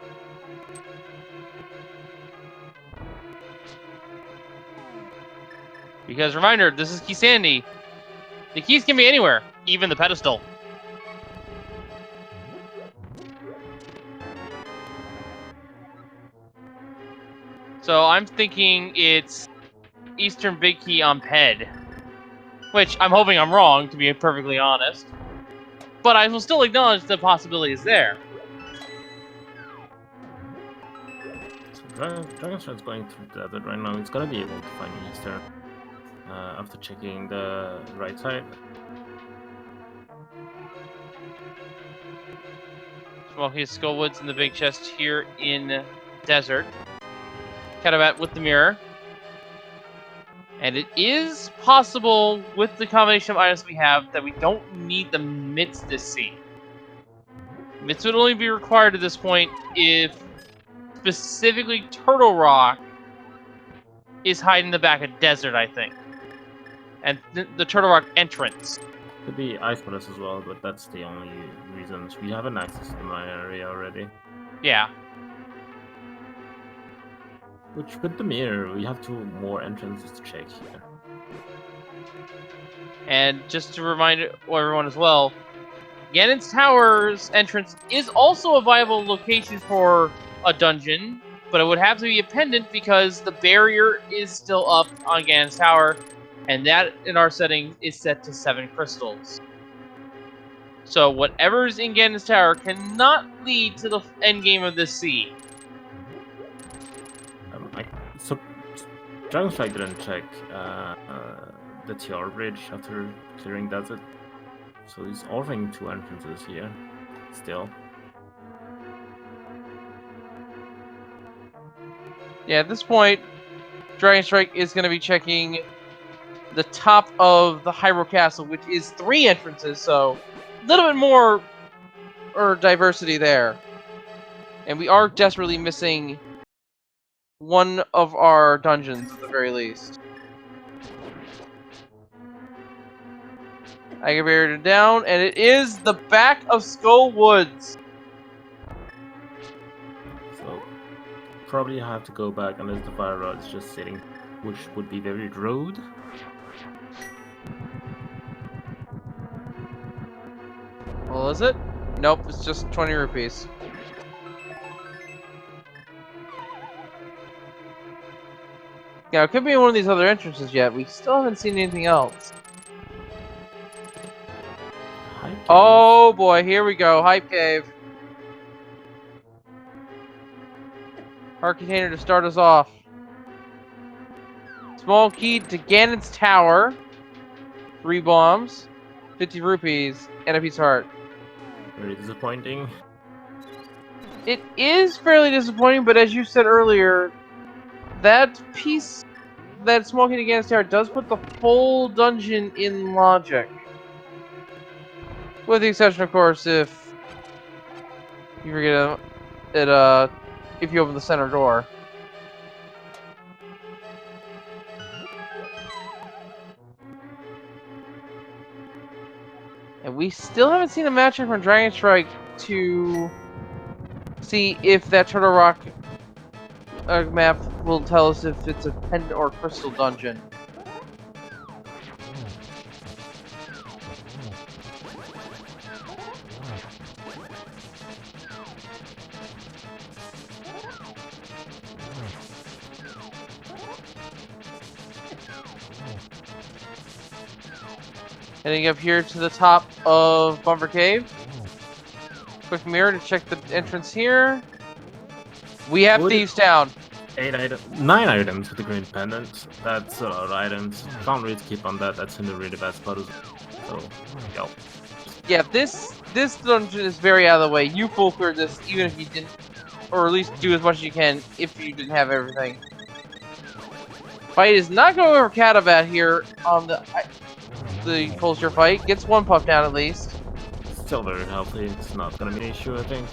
Because, reminder, this is Key Sandy. The keys can be anywhere, even the pedestal. So I'm thinking it's Eastern Big Key on Ped. Which, I'm hoping I'm wrong, to be perfectly honest. But I will still acknowledge the possibility is there. So Dragonstrike's going through the desert right now. It's gonna be able to find Eastern after checking the right side. Smoky Skullwoods in the big chest here in Desert. Catobat with the mirror. And it is possible, with the combination of items we have, that we don't need the mitts this scene. Mitts would only be required at this point if specifically Turtle Rock is hiding in the back of Desert, I think. And the Turtle Rock entrance. Could be Ice Palace as well, but that's the only reasons. We have an access to the mine area already. Yeah. Which, with the mirror, we have 2 more entrances to check here. And just to remind everyone as well, Ganon's Tower's entrance is also a viable location for a dungeon, but it would have to be a pendant because the barrier is still up on Ganon's Tower, and that, in our setting, is set to 7 crystals. So whatever's in Ganon's Tower cannot lead to the end game of this sea. So, Dragonstrike didn't check the TR bridge after clearing desert. So he's offering 2 entrances here, still. Yeah, at this point, Dragonstrike is going to be checking the top of the Hyrule Castle, which is 3 entrances, so a little bit more diversity there. And we are desperately missing one of our dungeons at the very least. I can barrier it down, and it is the back of Skull Woods. So probably have to go back unless the fire rod is just sitting, which would be very rude. Well, is it? Nope, it's just 20 rupees. Now, it could be one of these other entrances yet. We still haven't seen anything else. Oh boy, here we go. Hype Cave. Heart container to start us off. Small key to Ganon's Tower. 3 bombs. 50 rupees. And a piece of heart. Very disappointing. It is fairly disappointing, but as you said earlier, that piece, that small key to Ganon's Tower does put the full dungeon in logic. With the exception, of course, if you forget it, if you open the center door. And we still haven't seen a matchup from Dragonstrike to see if that Turtle Rock map will tell us if it's a pendant or crystal dungeon. Heading up here to the top of Bumper Cave. Quick mirror to check the entrance here. We have Thieves Town. 9 items with the green pendant. That's a lot of items. Can't really keep on that. That's in the really bad spot as well. So, yo. Yeah, this dungeon is very out of the way. You full cleared this even if you didn't, or at least do as much as you can if you didn't have everything. Fight is not going over Catobat here on the Pulsar fight. Gets 1 puff down at least. Still very healthy. It's not gonna be an issue, I think.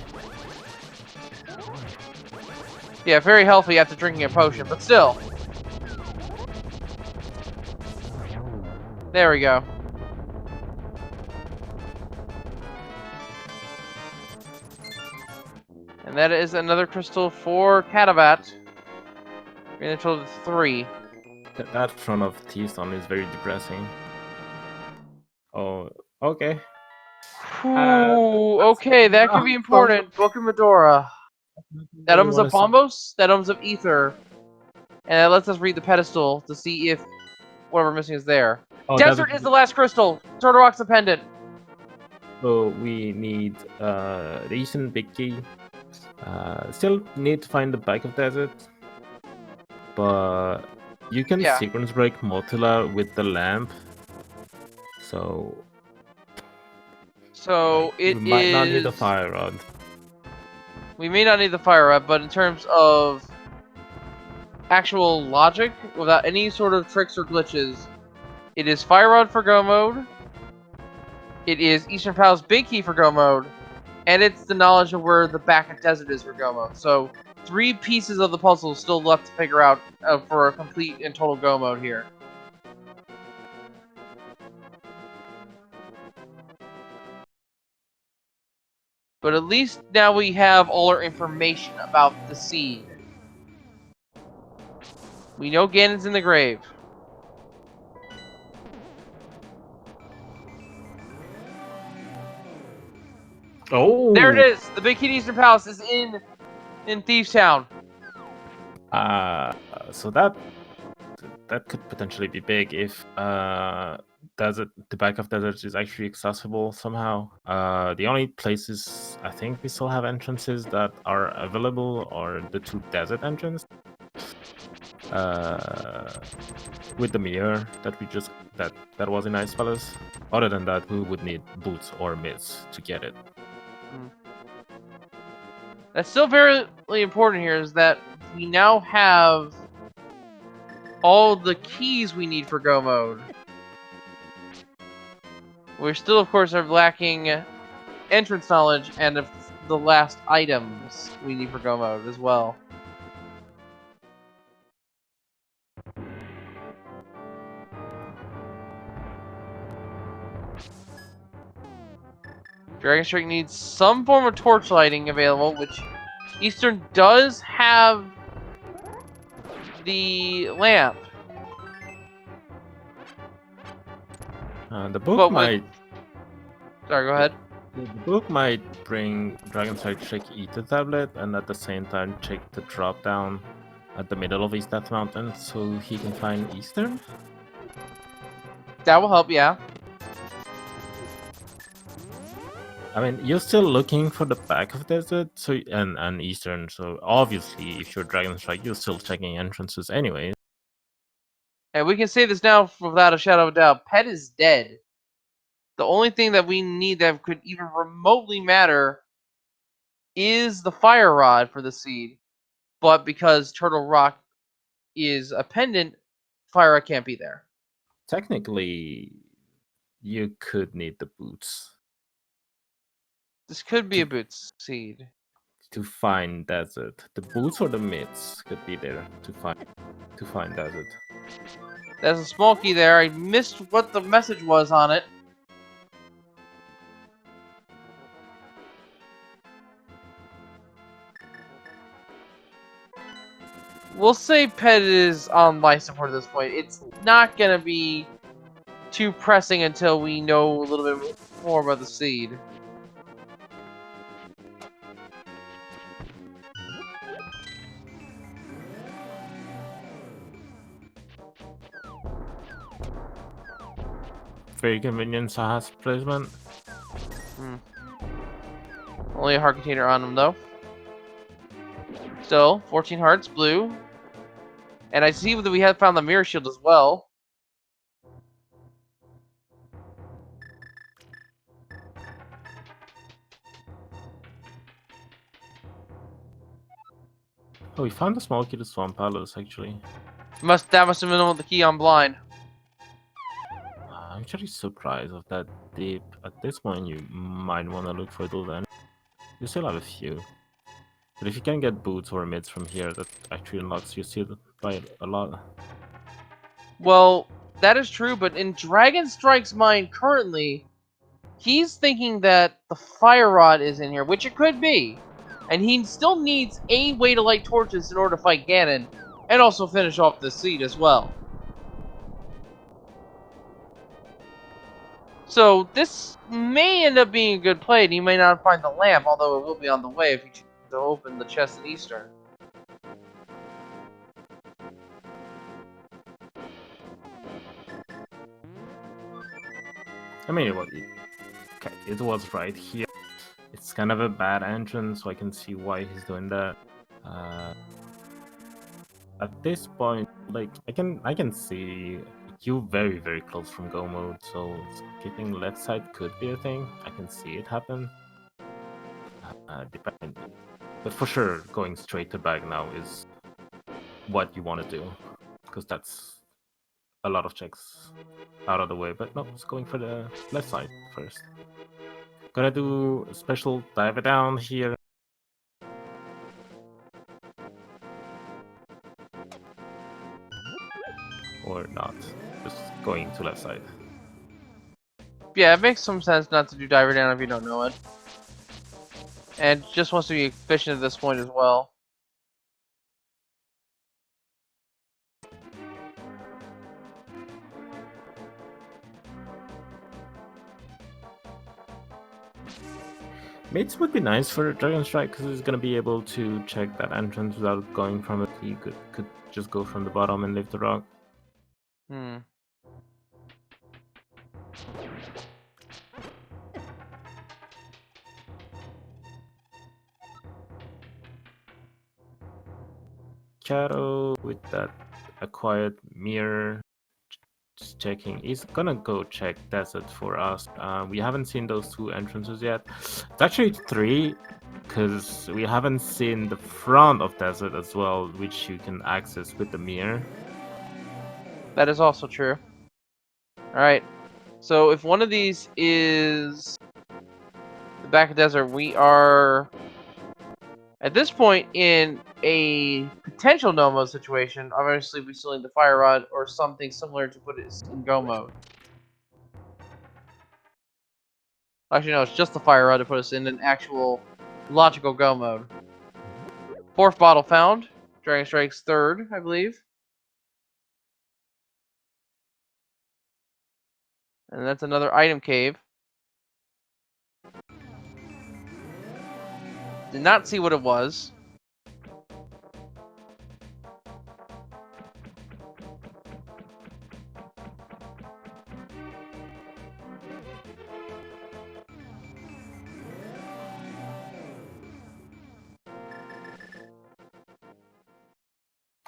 Yeah, very healthy after drinking a potion, but still. There we go. And that is another crystal for Catobat. We're gonna total of 3. That front of T-Stone is very depressing. Oh, okay. Ooh, okay, that could be important. Book of Medora. That opens up Bombos, that opens up Ether. And that lets us read the pedestal to see if what we're missing is there. Oh, Desert is the last crystal. Turtle Rock's the pendant. So we need Reason, Big Key. Still need to find the back of Desert. But you can sequence break Motila with the lamp. So we might not need the fire rod. We may not need the fire rod, but in terms of actual logic, without any sort of tricks or glitches, it is fire rod for go mode. It is Eastern Pal's Big Key for go mode, and it's the knowledge of where the back of Desert is for go mode. So 3 pieces of the puzzle still left to figure out for a complete and total go mode here. But at least now we have all our information about the seed. We know Ganon's in the grave. Oh, There it is. The Big Kid Eastern Palace is in Thieves Town. So that could potentially be big if the back of deserts is actually accessible somehow. The only places I think we still have entrances that are available are the 2 desert entrances. With the mirror that we just that was in Ice Palace. Other than that, we would need boots or mitts to get it. That's still very important here is that we now have all the keys we need for Go mode. We're still, of course, are lacking entrance knowledge and of the last items we need for Go mode as well. Dragonstrike needs some form of torch lighting available, which Eastern does have the lamp. The book might. Sorry, go ahead. The book might bring Dragonstrike check Ether tablet and at the same time check the drop down at the middle of East Death Mountain so he can find Eastern. That will help, yeah. I mean, you're still looking for the back of desert, so and Eastern. So obviously, if you're Dragonstrike, you're still checking entrances anyway. And we can say this now without a shadow of a doubt. Pet is dead. The only thing that we need that could even remotely matter is the fire rod for the seed. But because Turtle Rock is a pendant, fire rod can't be there. Technically, you could need the boots. This could be a boots seed. To find desert. The boots or the mitts could be there to find desert. There's a small key there. I missed what the message was on it. We'll say Pet is on life support at this point. It's not going to be too pressing until we know a little bit more about the seed. Very convenient Sahas placement. Only a heart container on them though. Still, 14 hearts, blue. And I see that we have found the mirror shield as well. Oh, we found the small key to Swamp Palace actually. That must have been the key on blind. I'm actually surprised of that deep. At this point, you might want to look for those. Then you still have a few. But if you can get boots or mitts from here, that actually unlocks your shield by a lot. Well, that is true, but in Dragonstrike's mind currently, he's thinking that the fire rod is in here, which it could be. And he still needs a way to light torches in order to fight Ganon, and also finish off the seed as well. So this may end up being a good play, and you may not find the lamp, although it will be on the way if you choose to open the chest in Eastern. I mean, it was right here. It's kind of a bad entrance, so I can see why he's doing that. At this point, like I can see you very close from go mode, so skipping left side could be a thing. I can see it happen. But for sure, going straight to back now is what you want to do, because that's a lot of checks out of the way. But no, it's going for the left side first. Gonna do a special dive down here. Or not, just going to left side. Yeah, it makes some sense not to do diver down if you don't know it. And just wants to be efficient at this point as well. Mates would be nice for Dragonstrike because he's gonna be able to check that entrance without going from it. He could just go from the bottom and lift the rock. Hmm. Shadow with that acquired mirror. Just checking. He's gonna go check desert for us. We haven't seen those two entrances yet. It's actually 3, because we haven't seen the front of desert as well, which you can access with the mirror. That is also true. Alright. So if one of these is the back of desert, we are at this point in a potential no mode situation. Obviously we still need the fire rod or something similar to put it in go mode. Actually no, it's just the fire rod to put us in an actual logical go mode. 4th bottle found. Dragonstrike's 3rd, I believe. And that's another item cave. Did not see what it was.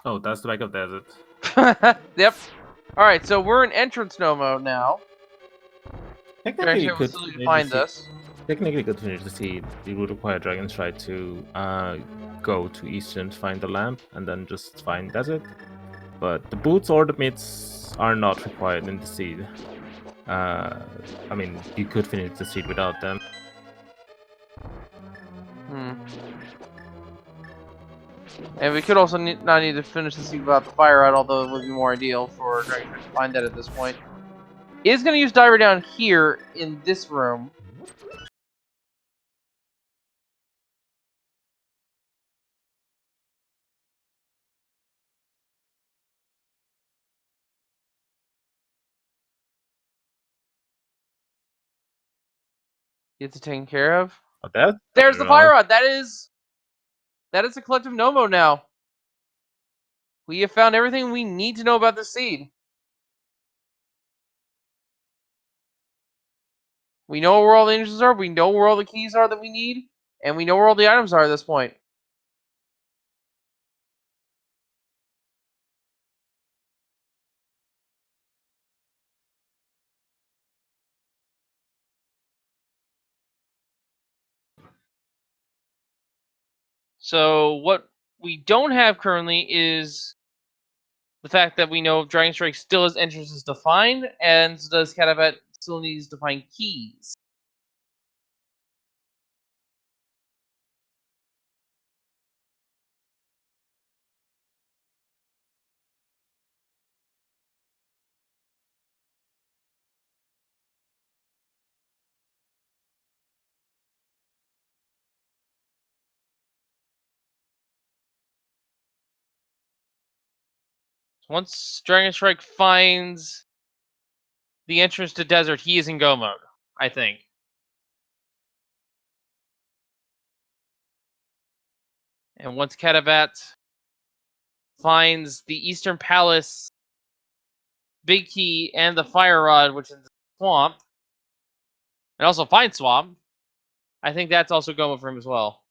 Oh, that's the back of desert. Yep. Alright, so we're in entrance no mode now. Technically, you Dragonstrike will could still need to finish find the us. Technically, could finish the seed. It would require Dragonstrike to go to Eastern to find the lamp, and then just find desert. But the boots or the mitts are not required in the seed. I mean, you could finish the seed without them. And we could also not need to finish the seed without the fire rod, although it would be more ideal for Dragonstrike to find that at this point. Is going to use diver down here in this room. Gets it taken care of. Oh, that's There's the fire rod. That is a collective no mode now. We have found everything we need to know about the seed. We know where all the engines are. We know where all the keys are that we need, and we know where all the items are at this point. So what we don't have currently is the fact that we know Dragonstrike still has entrances to find, and does Catobat still needs to find keys. Once Dragonstrike finds the entrance to desert, he is in go mode, I think. And once Catobat finds the Eastern Palace big key and the fire rod, which is the swamp, and also finds swamp, I think that's also go mode for him as well.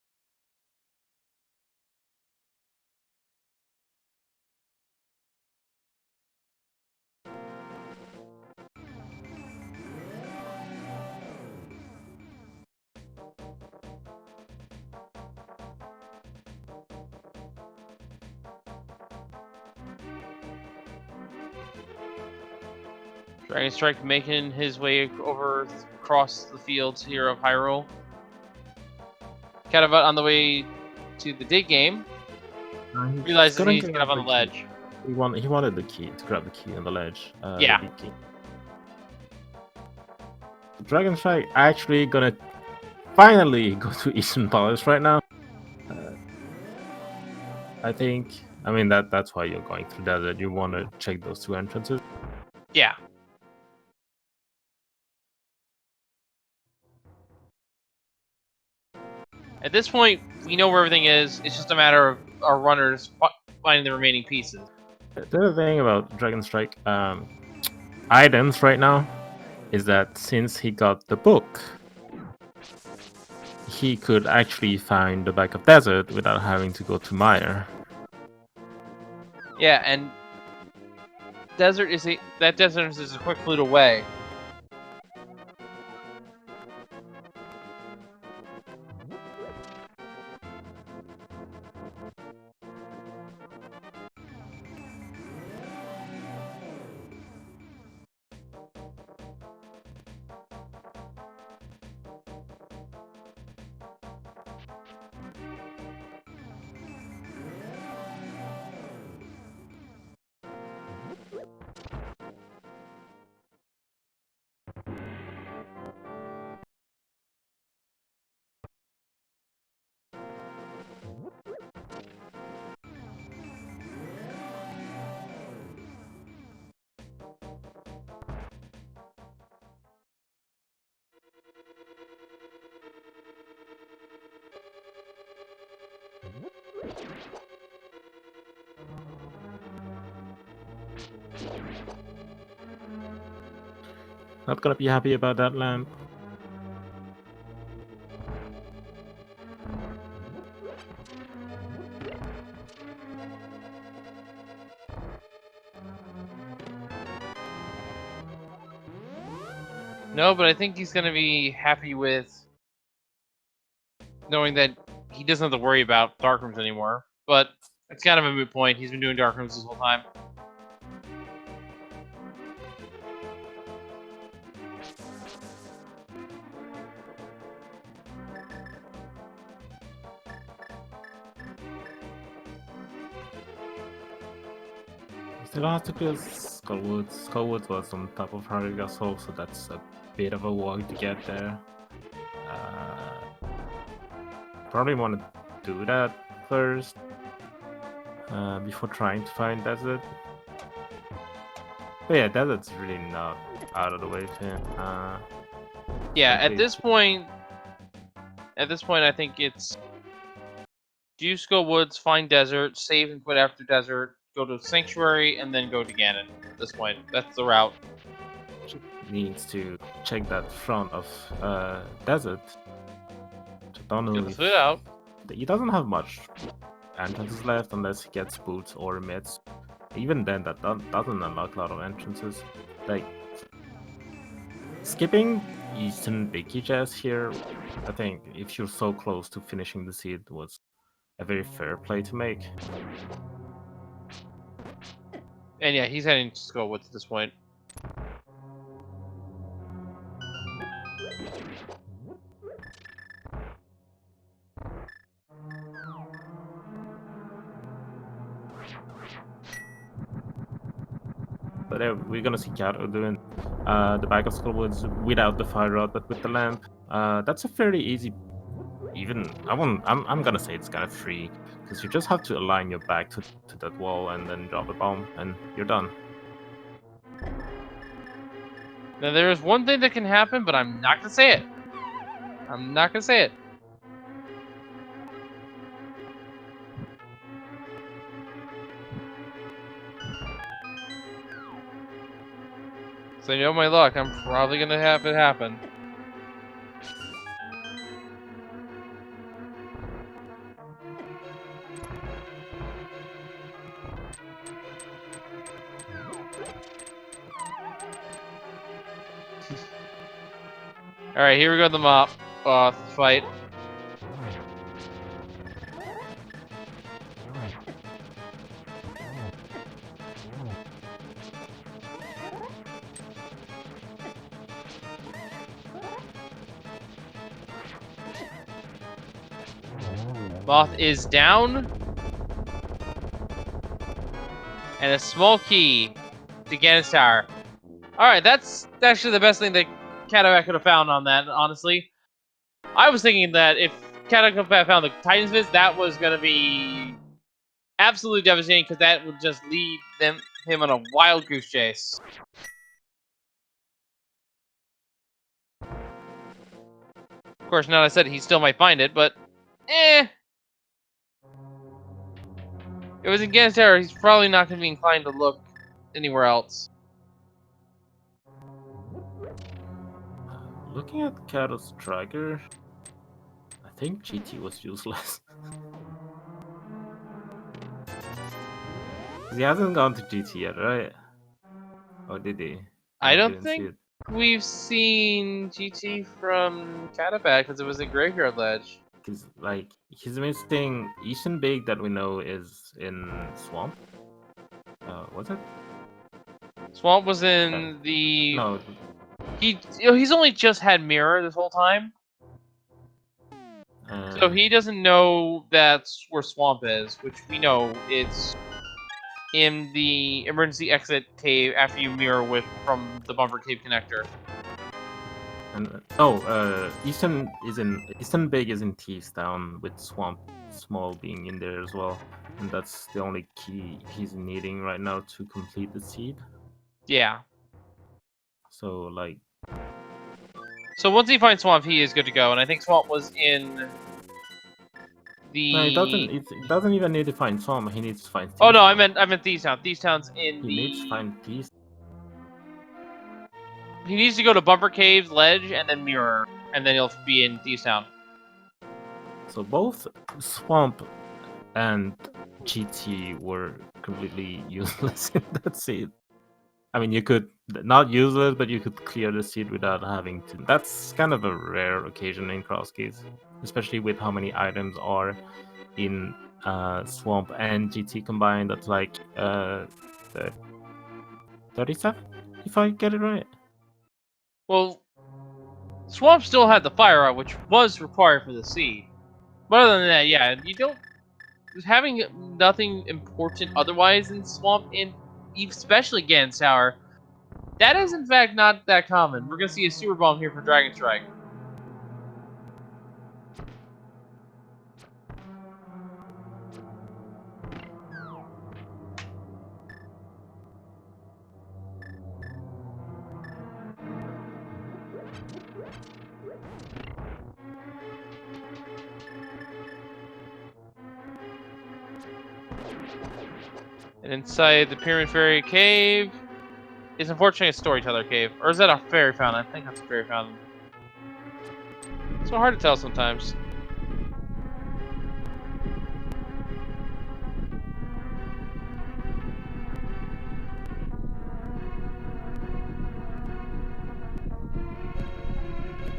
Dragonstrike making his way over across the fields here of Hyrule. Catobat on the way to the dig game realizes he needs to get up on the ledge. He wanted the key to grab the key on the ledge. Yeah. The key. Dragonstrike actually gonna finally go to Eastern Palace right now. I think. I mean that's why you're going through desert. You want to check those 2 entrances. Yeah. At this point, we know where everything is. It's just a matter of our runners finding the remaining pieces. The other thing about Dragonstrike items right now is that since he got the book, he could actually find the back of desert without having to go to Mire. Yeah, and desert is that desert is a quick flute away. Not gonna be happy about that lamp. No, but I think he's gonna be happy with knowing that he doesn't have to worry about dark rooms anymore. But it's kind of a moot point. He's been doing dark rooms this whole time. Still have to clear Skullwoods. Skullwoods was on top of Harrigasol, so that's a bit of a walk to get there. Probably want to do that first before trying to find desert. But yeah, desert's really not out of the way for him. Yeah, Okay. at this point, I think it's Jusco Woods, find desert, save and quit after desert, go to Sanctuary, and then go to Ganon. At this point, that's the route. Needs to check that front of desert. To don't know Get the if foot out. he doesn't have much entrances left unless he gets boots or mitts. Even then, that doesn't unlock a lot of entrances. Like skipping Eastern Biggie Jazz here, I think if you're so close to finishing the seed was a very fair play to make. And yeah, he's heading to Jusco Woods at this point. But we're gonna see Kato doing the back of Skullwoods without the fire rod, but with the lamp. That's a fairly easy. Even I'm gonna say it's kind of free because you just have to align your back to that wall and then drop a bomb and you're done. Now there is one thing that can happen, but I'm not gonna say it. I'm not gonna say it. So you know my luck, I'm probably gonna have it happen. Alright, here we go, the mop fight. Moth is down. And a small key to Ganon's Tower. Alright, that's actually the best thing that Catobat could have found on that, honestly. I was thinking that if Catobat found the Titan's Fist, that was going to be absolutely devastating, because that would just lead him on a wild goose chase. Of course, now that I said it, he still might find it, but If it was against error, he's probably not going to be inclined to look anywhere else. Looking at Catostriker, I think GT was useless. He hasn't gone to GT yet, right? Or did he? I don't didn't see think it. we've seen GT from Catobat because it was a graveyard ledge. Because, like, he's missing Eastern Big that we know is in Swamp. Was it? Swamp was in the. No. He's only just had Mirror this whole time, so he doesn't know that's where Swamp is, which we know it's in the emergency exit cave after you mirror with from the bumper cave connector. And Eastern Big is in Tees Down with Swamp Small being in there as well, and that's the only key he's needing right now to complete the seed. Yeah. So like. So once he finds Swamp, he is good to go, and I think Swamp was in the. No, it doesn't. It doesn't even need to find Swamp. He needs to find. Oh no, I meant Thieves Town. Thieves Town's in He needs to find Tees. He needs to go to Bumper Caves, Ledge, and then Mirror, and then he'll be in Thieves Town. So both Swamp and GT were completely useless in that seed. I mean, you could not useless, but you could clear the seed without having to. That's kind of a rare occasion in cross keys, especially with how many items are in Swamp and GT combined. That's like 37, if I get it right. Well, Swamp still had the fire out, which was required for the seed. But other than that, yeah, you don't. Having nothing important otherwise in Swamp, and especially Ganon Tower, that is in fact not that common. We're gonna see a Super Bomb here for Dragonstrike. And inside the Pyramid Fairy Cave is unfortunately a Storyteller Cave. Or is that a Fairy Fountain? I think that's a Fairy Fountain. It's so hard to tell sometimes.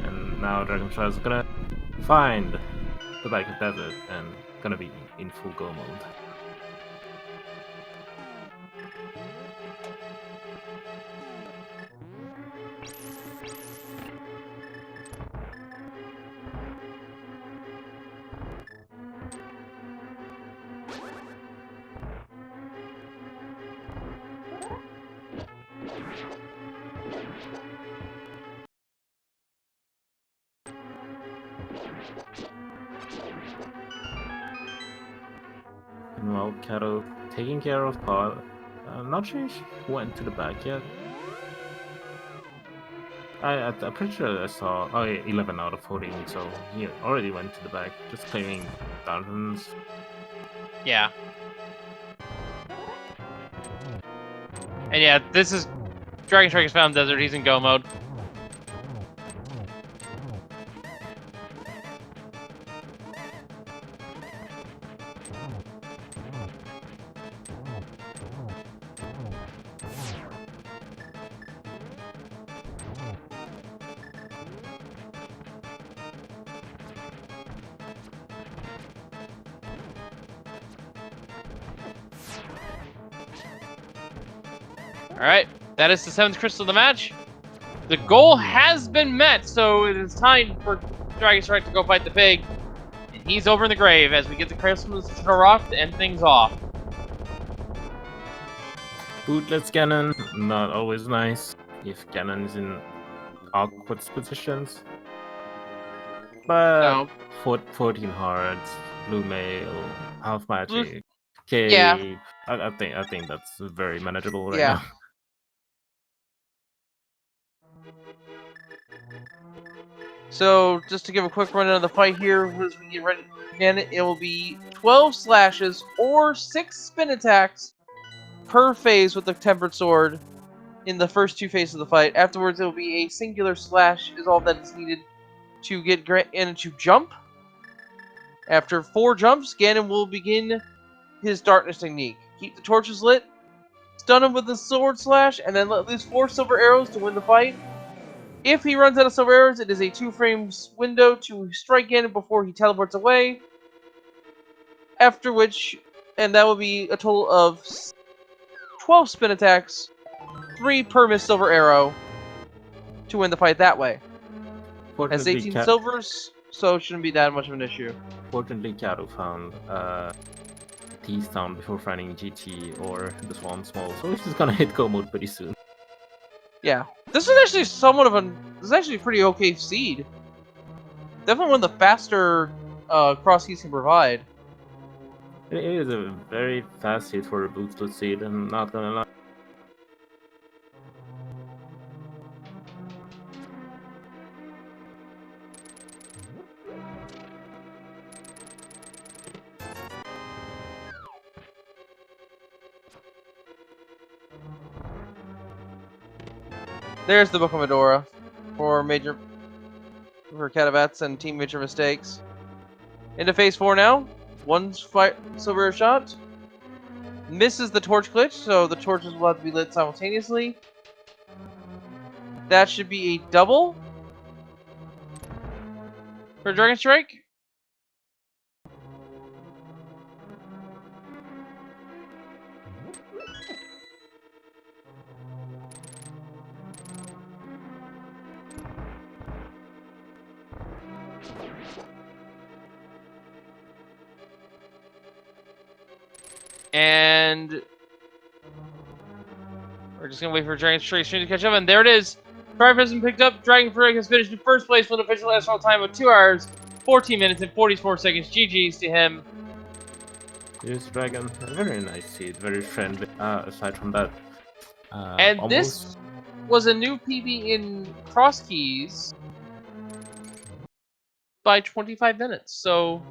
And now Dragonstrike is gonna find the Back of Desert and gonna be in full go mode. And while Kato taking care of Paul, I'm not sure if he went to the back yet. I'm pretty sure I saw 11 out of 14, so he already went to the back, just claiming dungeons. Yeah. And yeah, this is Dragonstrike has found Desert. He's in go mode. Alright, that is the 7th crystal of the match. The goal has been met, so it is time for Dragonstrike to go fight the pig. And he's over in the grave as we get the Christmas Karok to end things off. Bootless Ganon, not always nice if Ganon is in awkward positions. But No. 14 hearts, Blue Mail, Half Magic, Cave. Yeah. I think that's very manageable right Yeah. now. So, just to give a quick run of the fight here, as we get ready again, it will be 12 slashes or 6 spin attacks per phase with the Tempered Sword in the first 2 phases of the fight. Afterwards, it will be a singular slash is all that is needed to get Ganon to jump. After 4 jumps, Ganon will begin his Darkness technique. Keep the torches lit, stun him with the Sword Slash, and then let loose 4 silver arrows to win the fight. If he runs out of silver arrows, it is a 2 frames window to strike Ganon before he teleports away. After which, and that will be a total of 12 spin attacks, 3 per missed silver arrow, to win the fight that way. Has 18 silvers, so it shouldn't be that much of an issue. Fortunately, Kato found T-Town before finding GT or the Swan Small, so he's just gonna hit Go mode pretty soon. Yeah, this is actually somewhat of this is actually a pretty okay seed. Definitely one of the faster cross keys can provide. It is a very fast hit for a boostless seed, I'm not gonna lie. There's the Book of Medora for Catobats and team major mistakes. Into phase 4 now. 1 silver shot. Misses the torch glitch, so the torches will have to be lit simultaneously. That should be a double for Dragonstrike. And we're just gonna wait for Dragonstrike to catch up, and there it is. Triumph has been picked up. Dragonstrike has finished in first place with an official SRL time of 2 hours, 14 minutes, and 44 seconds. GG's to him. Here's Dragon. A very nice seed, very friendly. Aside from that, And this was a new PB in cross keys by 25 minutes, so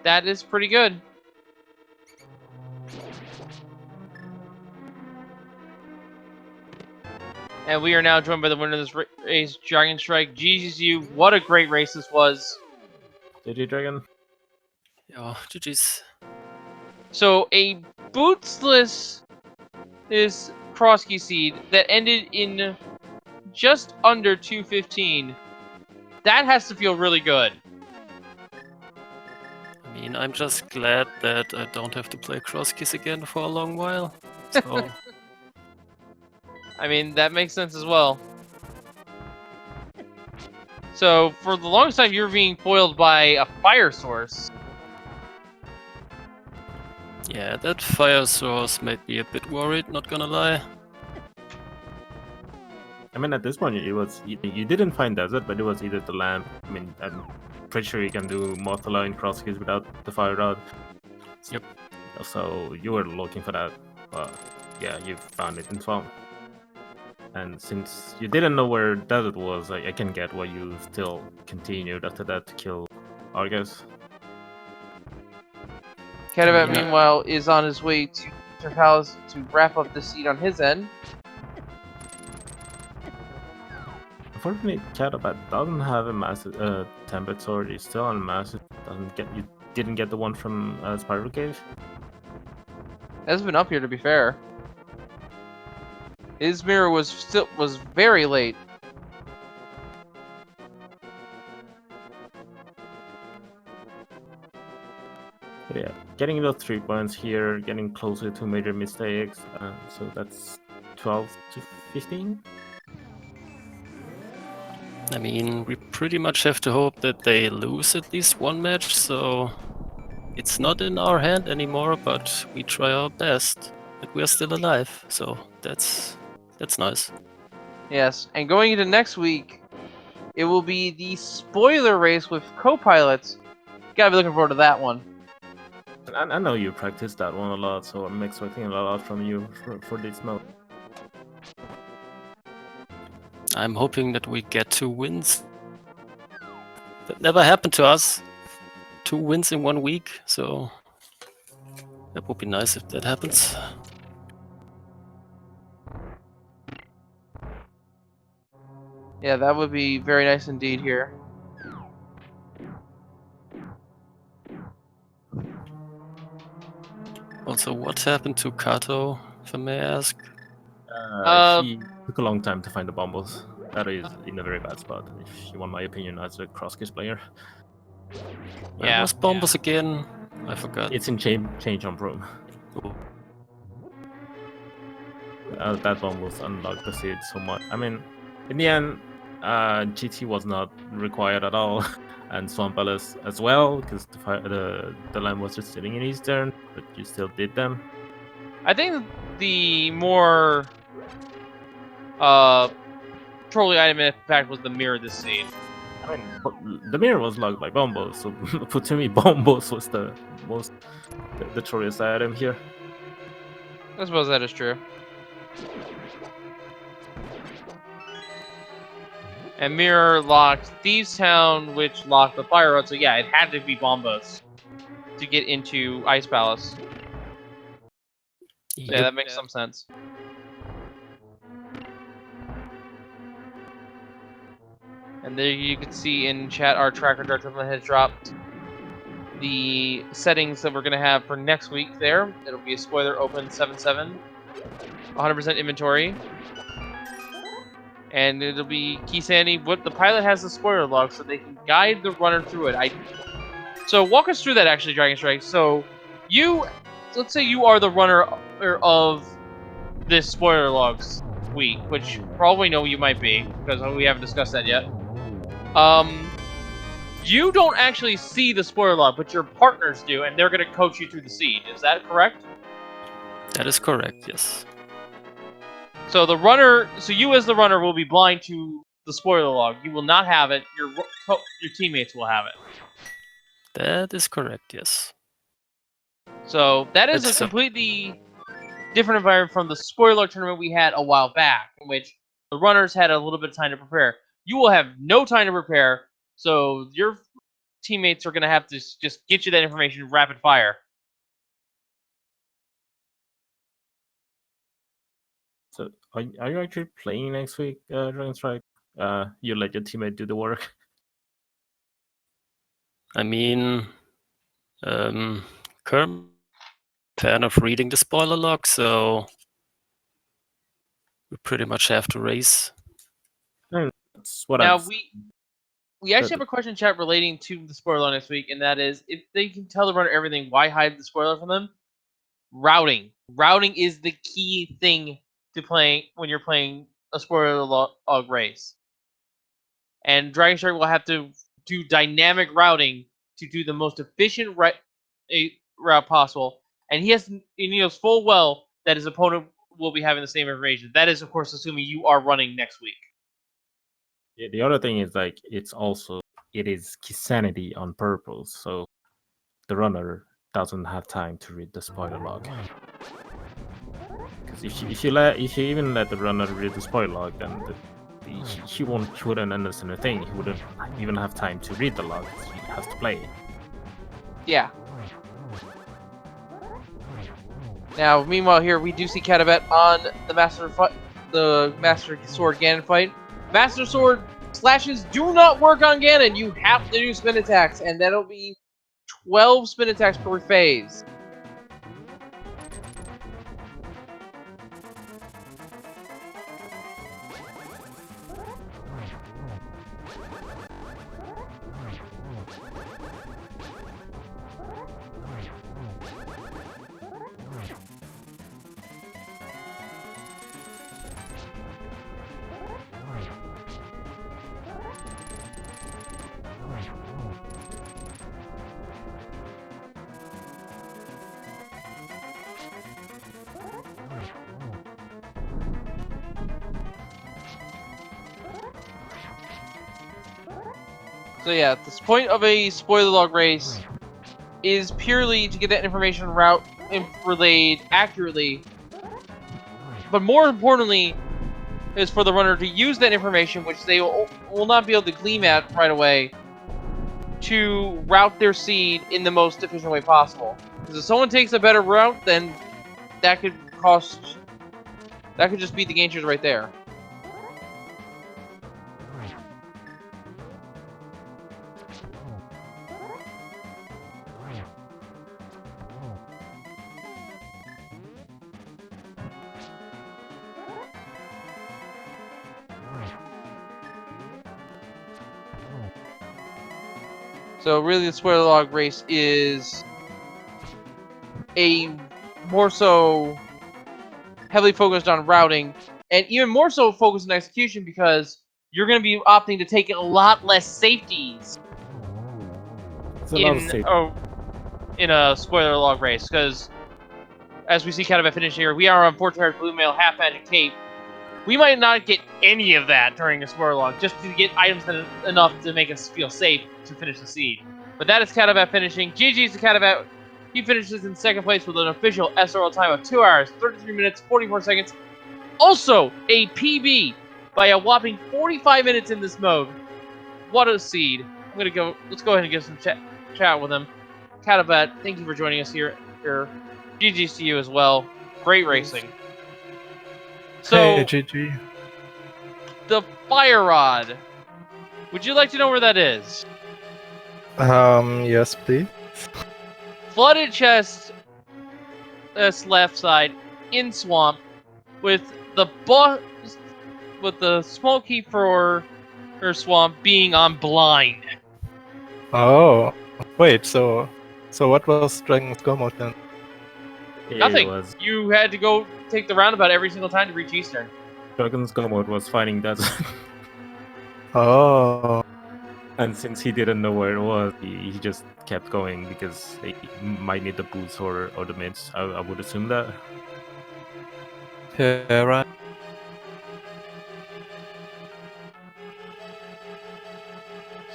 that is pretty good. And we are now joined by the winner of this race, Dragonstrike. GG's you. What a great race this was. GG Dragon. Yeah, GG's. So a bootsless is cross key seed that ended in just under 215. That has to feel really good. I mean, I'm just glad that I don't have to play cross keys again for a long while. So I mean, that makes sense as well. So, for the longest time, you were being foiled by a fire source. yeah, that fire source made me a bit worried, not gonna lie. I mean, at this point, it was you didn't find desert, but it was either the lamp. I mean, I'm pretty sure you can do Mothla in cross keys without the fire rod. Yep. So you were looking for that, but yeah, you found it in Swamp. And since you didn't know where desert was, I can get why you still continued after that to kill Argus. Catobat, Yeah. meanwhile, is on his way to Mr. Palace to wrap up the seed on his end. Unfortunately, Catobat doesn't have a massive tempered sword. He's still on massive. You didn't get the one from Spiral Cave. Hasn't been up here, to be fair. His mirror was very late. But yeah, getting those 3 points here, getting closer to major mistakes. So that's 12 to 15. I mean, we pretty much have to hope that they lose at least one match, so it's not in our hand anymore, but we try our best. But we are still alive, so that's nice. Yes, and going into next week, it will be the spoiler race with co-pilots. Gotta be looking forward to that one. I know you practiced that one a lot, so I'm expecting a lot from you for this mode. I'm hoping that we get 2 wins. That never happened to us. 2 wins in 1 week, so that would be nice if that happens. Yeah, that would be very nice indeed here. Also, what happened to Kato, if I may ask? He took a long time to find the bombos. That is in a very bad spot, if you want my opinion as a cross-case player. Where Yeah. was Bombos again? I forgot. It's in change on room. Oh, That bomb was unlocked the seed so much. I mean, in the end, GT was not required at all, and Swamp Palace as well, because the line was just sitting in Eastern, but you still did them. I think the more trolly item in fact was the mirror this scene. I mean, the mirror was locked by Bombos, so but to me, Bombos was the most the trolliest item here. I suppose that is true. And mirror locked Thieves Town, which locked the Fire Road. So yeah, it had to be Bombos to get into Ice Palace. So yeah, that makes some sense. And there you can see in chat our tracker director has dropped the settings that we're going to have for next week there. It'll be a spoiler open 7/7, 100% inventory. And it'll be Kisani. What the pilot has the spoiler log, so they can guide the runner through it. So walk us through that actually, Dragonstrike. So let's say you are the runner of this spoiler logs week, which probably know you might be because we haven't discussed that yet. You don't actually see the spoiler log, but your partners do, and they're going to coach you through the seed. Is that correct? that is correct, yes. So you as the runner will be blind to the spoiler log. You will not have it. Your teammates will have it. That is correct, yes. So that is It's a completely different environment from the spoiler tournament we had a while back, in which the runners had a little bit of time to prepare. You will have no time to prepare, so your teammates are going to have to just get you that information rapid fire. So, are you actually playing next week, Dragonstrike? You let your teammate do the work. I mean, Kerm, fan of reading the spoiler log, so we pretty much have to race. That's what Now I'm. we actually have a question in chat relating to the spoiler next week, and that is, if they can tell the runner everything, why hide the spoiler from them? Routing. Routing is the key thing to playing when you're playing a spoiler log race. And Dragonstrike will have to do dynamic routing to do the most efficient route possible. And he knows full well that his opponent will be having the same information. That is, of course, assuming you are running next week. Yeah, the other thing is it is Kisanity on purpose, so the runner doesn't have time to read the spoiler log. Because if you even let the runner read the spoiler log, then he wouldn't understand a thing. He wouldn't even have time to read the log. He has to play. Yeah. Now, meanwhile, here we do see Catobat on the Master Sword Ganon fight. Master Sword slashes do not work on Ganon. You have to do spin attacks, and that'll be 12 spin attacks per phase. So yeah, the point of a spoiler log race is purely to get that information relayed accurately. But more importantly, is for the runner to use that information, which they will not be able to glean at right away, to route their seed in the most efficient way possible. Because if someone takes a better route, then that could just beat the game changers right there. So really, the spoiler log race is a more so heavily focused on routing, and even more so focused on execution, because you're going to be opting to take a lot less safeties It's a lot of safety. in a spoiler log race. Because as we see Catobat finish here, we are on Port-Haired Blue Male Half Magic Cape. We might not get any of that during a spoiler log, just to get items that are enough to make us feel safe to finish the seed. But that is Catobat finishing. GG's to Catobat. He finishes in second place with an official SRL time of 2 hours, 33 minutes, 44 seconds. Also, a PB by a whopping 45 minutes in this mode. What a seed. Let's go ahead and get some chat with him. Catobat, thank you for joining us here. GG's to you as well. Great racing. So, hey, GG. the Fire Rod. Would you like to know where that is? Yes, please. Flooded chest, that's left side, in swamp, with the small key for her swamp being on blind. Oh, wait. So what was Dragon's Go mode then? Nothing. It was You had to go take the roundabout every single time to reach Eastern. Dragon's Go mode was finding that. Oh, And since he didn't know where it was, he just kept going because he might need the boots or the mids. I would assume that. yeah, right.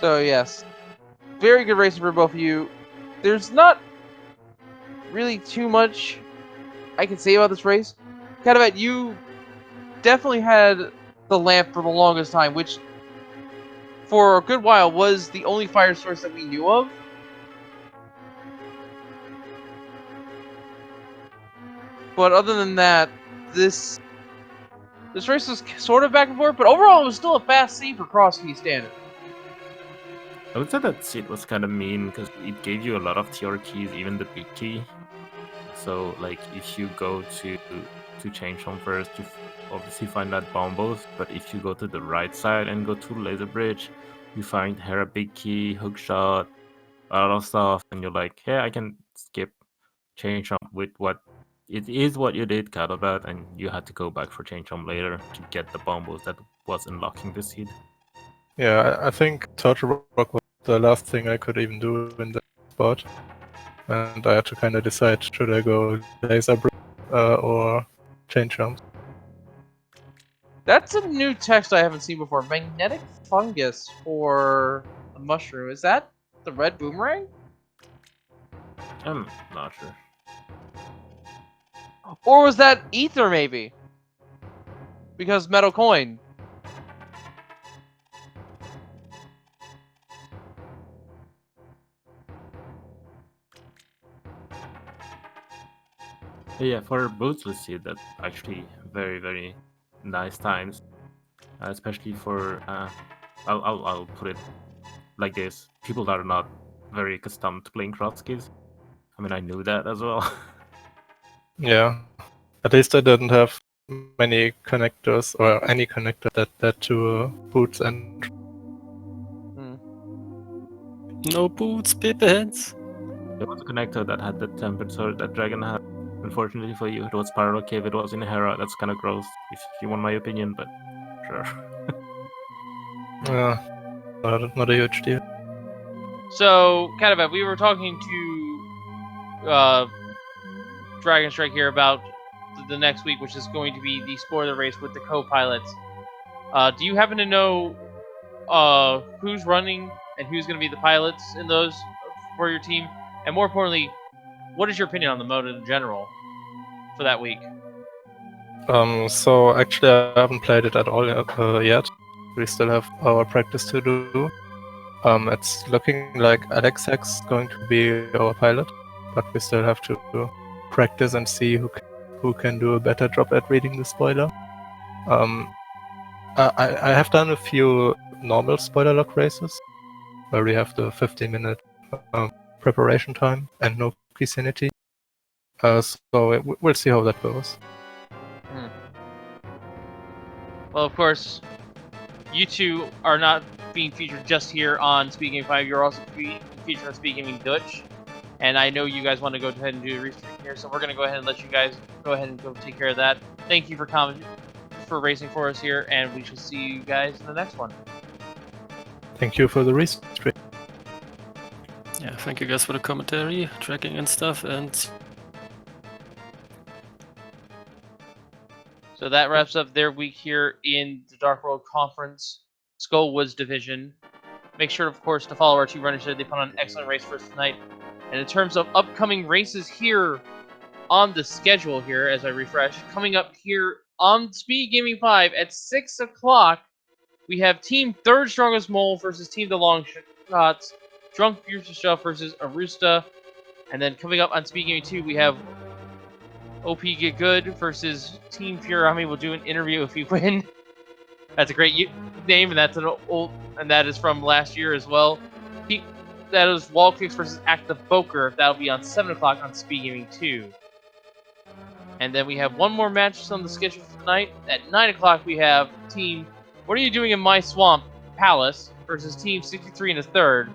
So yes, very good racing for both of you. There's not really too much I can say about this race. Catobat, you definitely had the lamp for the longest time, which for a good while was the only fire source that we knew of. But other than that, this race was sort of back and forth, but overall it was still a fast seed for cross key standard. I would say that seed was kind of mean because it gave you a lot of TR keys, even the big key. So, like, if you go to change home first, you obviously find that bombos. But if you go to the right side and go to Laser Bridge, you find Hera big key, hook shot, a lot of stuff, and you're like, hey, I can skip change home with what it is what you did, Catobat, and you had to go back for change home later to get the bombos that was unlocking the seed. Yeah, I think Torture Rock was the last thing I could even do in that spot. And I had to kind of decide, should I go Laser Bridge or change jumps? That's a new text I haven't seen before. Magnetic fungus for a mushroom. Is that the red boomerang? I'm not sure. Or was that ether, maybe? Because metal coin. Yeah, for boostless seed, that's actually very, very nice times. Especially for, I'll put it like this: people that are not very accustomed to playing cross keys. I mean, I knew that as well. Yeah. At least I didn't have many connectors or any connector that led to boots and No boots, pippins. There was a connector that had the temperature that Dragon had. Unfortunately for you, it was Spiral Cave, it was in Hera. That's kind of gross, if you want my opinion, but sure. not a huge deal. So, Catobat, we were talking to Dragonstrike here about the next week, which is going to be the spoiler race with the co-pilots. Do you happen to know who's running and who's going to be the pilots in those for your team? And more importantly, what is your opinion on the mode in general for that week? So actually I haven't played it at all yet. We still have our practice to do. It's looking like Alex's going to be our pilot, but we still have to practice and see who can do a better job at reading the spoiler. I have done a few normal spoiler lock races, where we have the 15-minute preparation time and no Christianity. So we'll see how that goes. Well, of course, you two are not being featured just here on Speed Game 5. You're also being featured on Speed Gaming Dutch. And I know you guys want to go ahead and do the restream here, so we're going to go ahead and let you guys go ahead and go take care of that. Thank you for racing for us here, and we shall see you guys in the next one. Thank you for the restream. Yeah, thank you guys for the commentary, tracking and stuff, and So that wraps up their week here in the Dark World Conference, Skullwoods Division. Make sure, of course, to follow our two runners there. They put on an excellent race for us tonight. And in terms of upcoming races here on the schedule here, as I refresh, coming up here on Speed Gaming 5 at 6 o'clock, we have Team Third Strongest Mole versus Team The Long Shots, Drunk Future Stuff versus Arusta. And then coming up on Speed Gaming 2, we have OP Get Good versus Team Furami. We'll do an interview if we win. That's a great name, and that's an old, and that is from last year as well. That is Wall Kicks versus Act the Boker. That'll be on 7 o'clock on Speed Gaming 2. And then we have one more match on the schedule for tonight. At 9 o'clock, we have Team What Are You Doing in My Swamp Palace versus Team 63 and a third.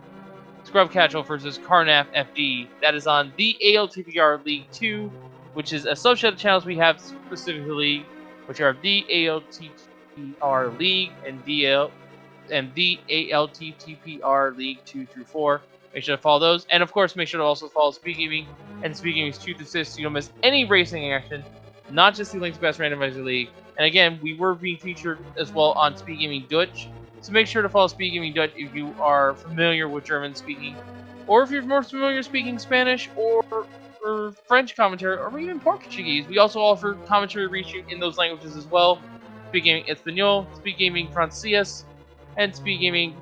Scrub Catchel versus Carnaf FD. That is on the ALTTPR League 2, which is associated channels we have specifically, which are the ALTTPR League and the ALTTPR League 2 through 4. Make sure to follow those, and of course, make sure to also follow Speed Gaming and Speed Gaming's 2 through 6 so you don't miss any racing action, not just the Link's Best Randomizer League. And again, we were being featured as well on Speed Gaming Dutch, so make sure to follow Speed Gaming Dutch if you are familiar with German speaking, or if you're more familiar speaking Spanish or French commentary, or even Portuguese. We also offer commentary reaching in those languages as well. Speed Gaming Espanol, Speed Gaming Francés, and Speed Gaming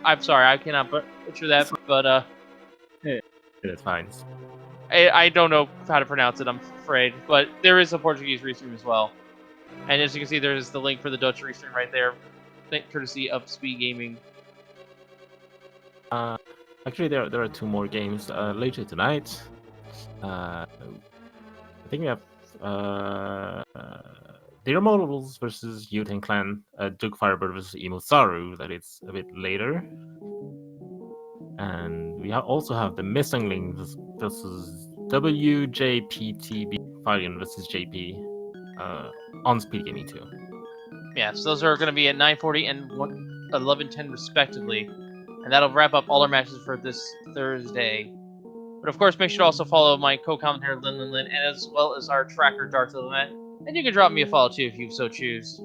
I'm sorry, I cannot butcher that, but It's fine. I don't know how to pronounce it, I'm afraid. But there is a Portuguese restream as well. And as you can see, there's the link for the Dutch restream right there, courtesy of Speed Gaming. Actually, there are two more games later tonight. I think we have Dear Models versus Yuten Clan, Duke Firebird versus Imosaru. That is a bit later. And we also have the Missing Link versus WJPTB Valiant versus JP on Speed Gaming 2. Yes, those are going to be at 9:40 and 11:10 respectively. And that'll wrap up all our matches for this Thursday. But of course, make sure to also follow my co-commentator Lin, as well as our tracker Darth Lynette. And you can drop me a follow too if you so choose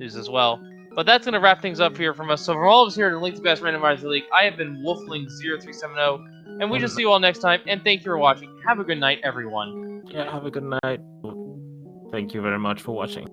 as well. But that's going to wrap things up here from us. So from all of us here at the Link's Best Randomizer League, I have been Wolfling0370, and we just see you all next time. And thank you for watching. Have a good night, everyone. Yeah, have a good night. Thank you very much for watching.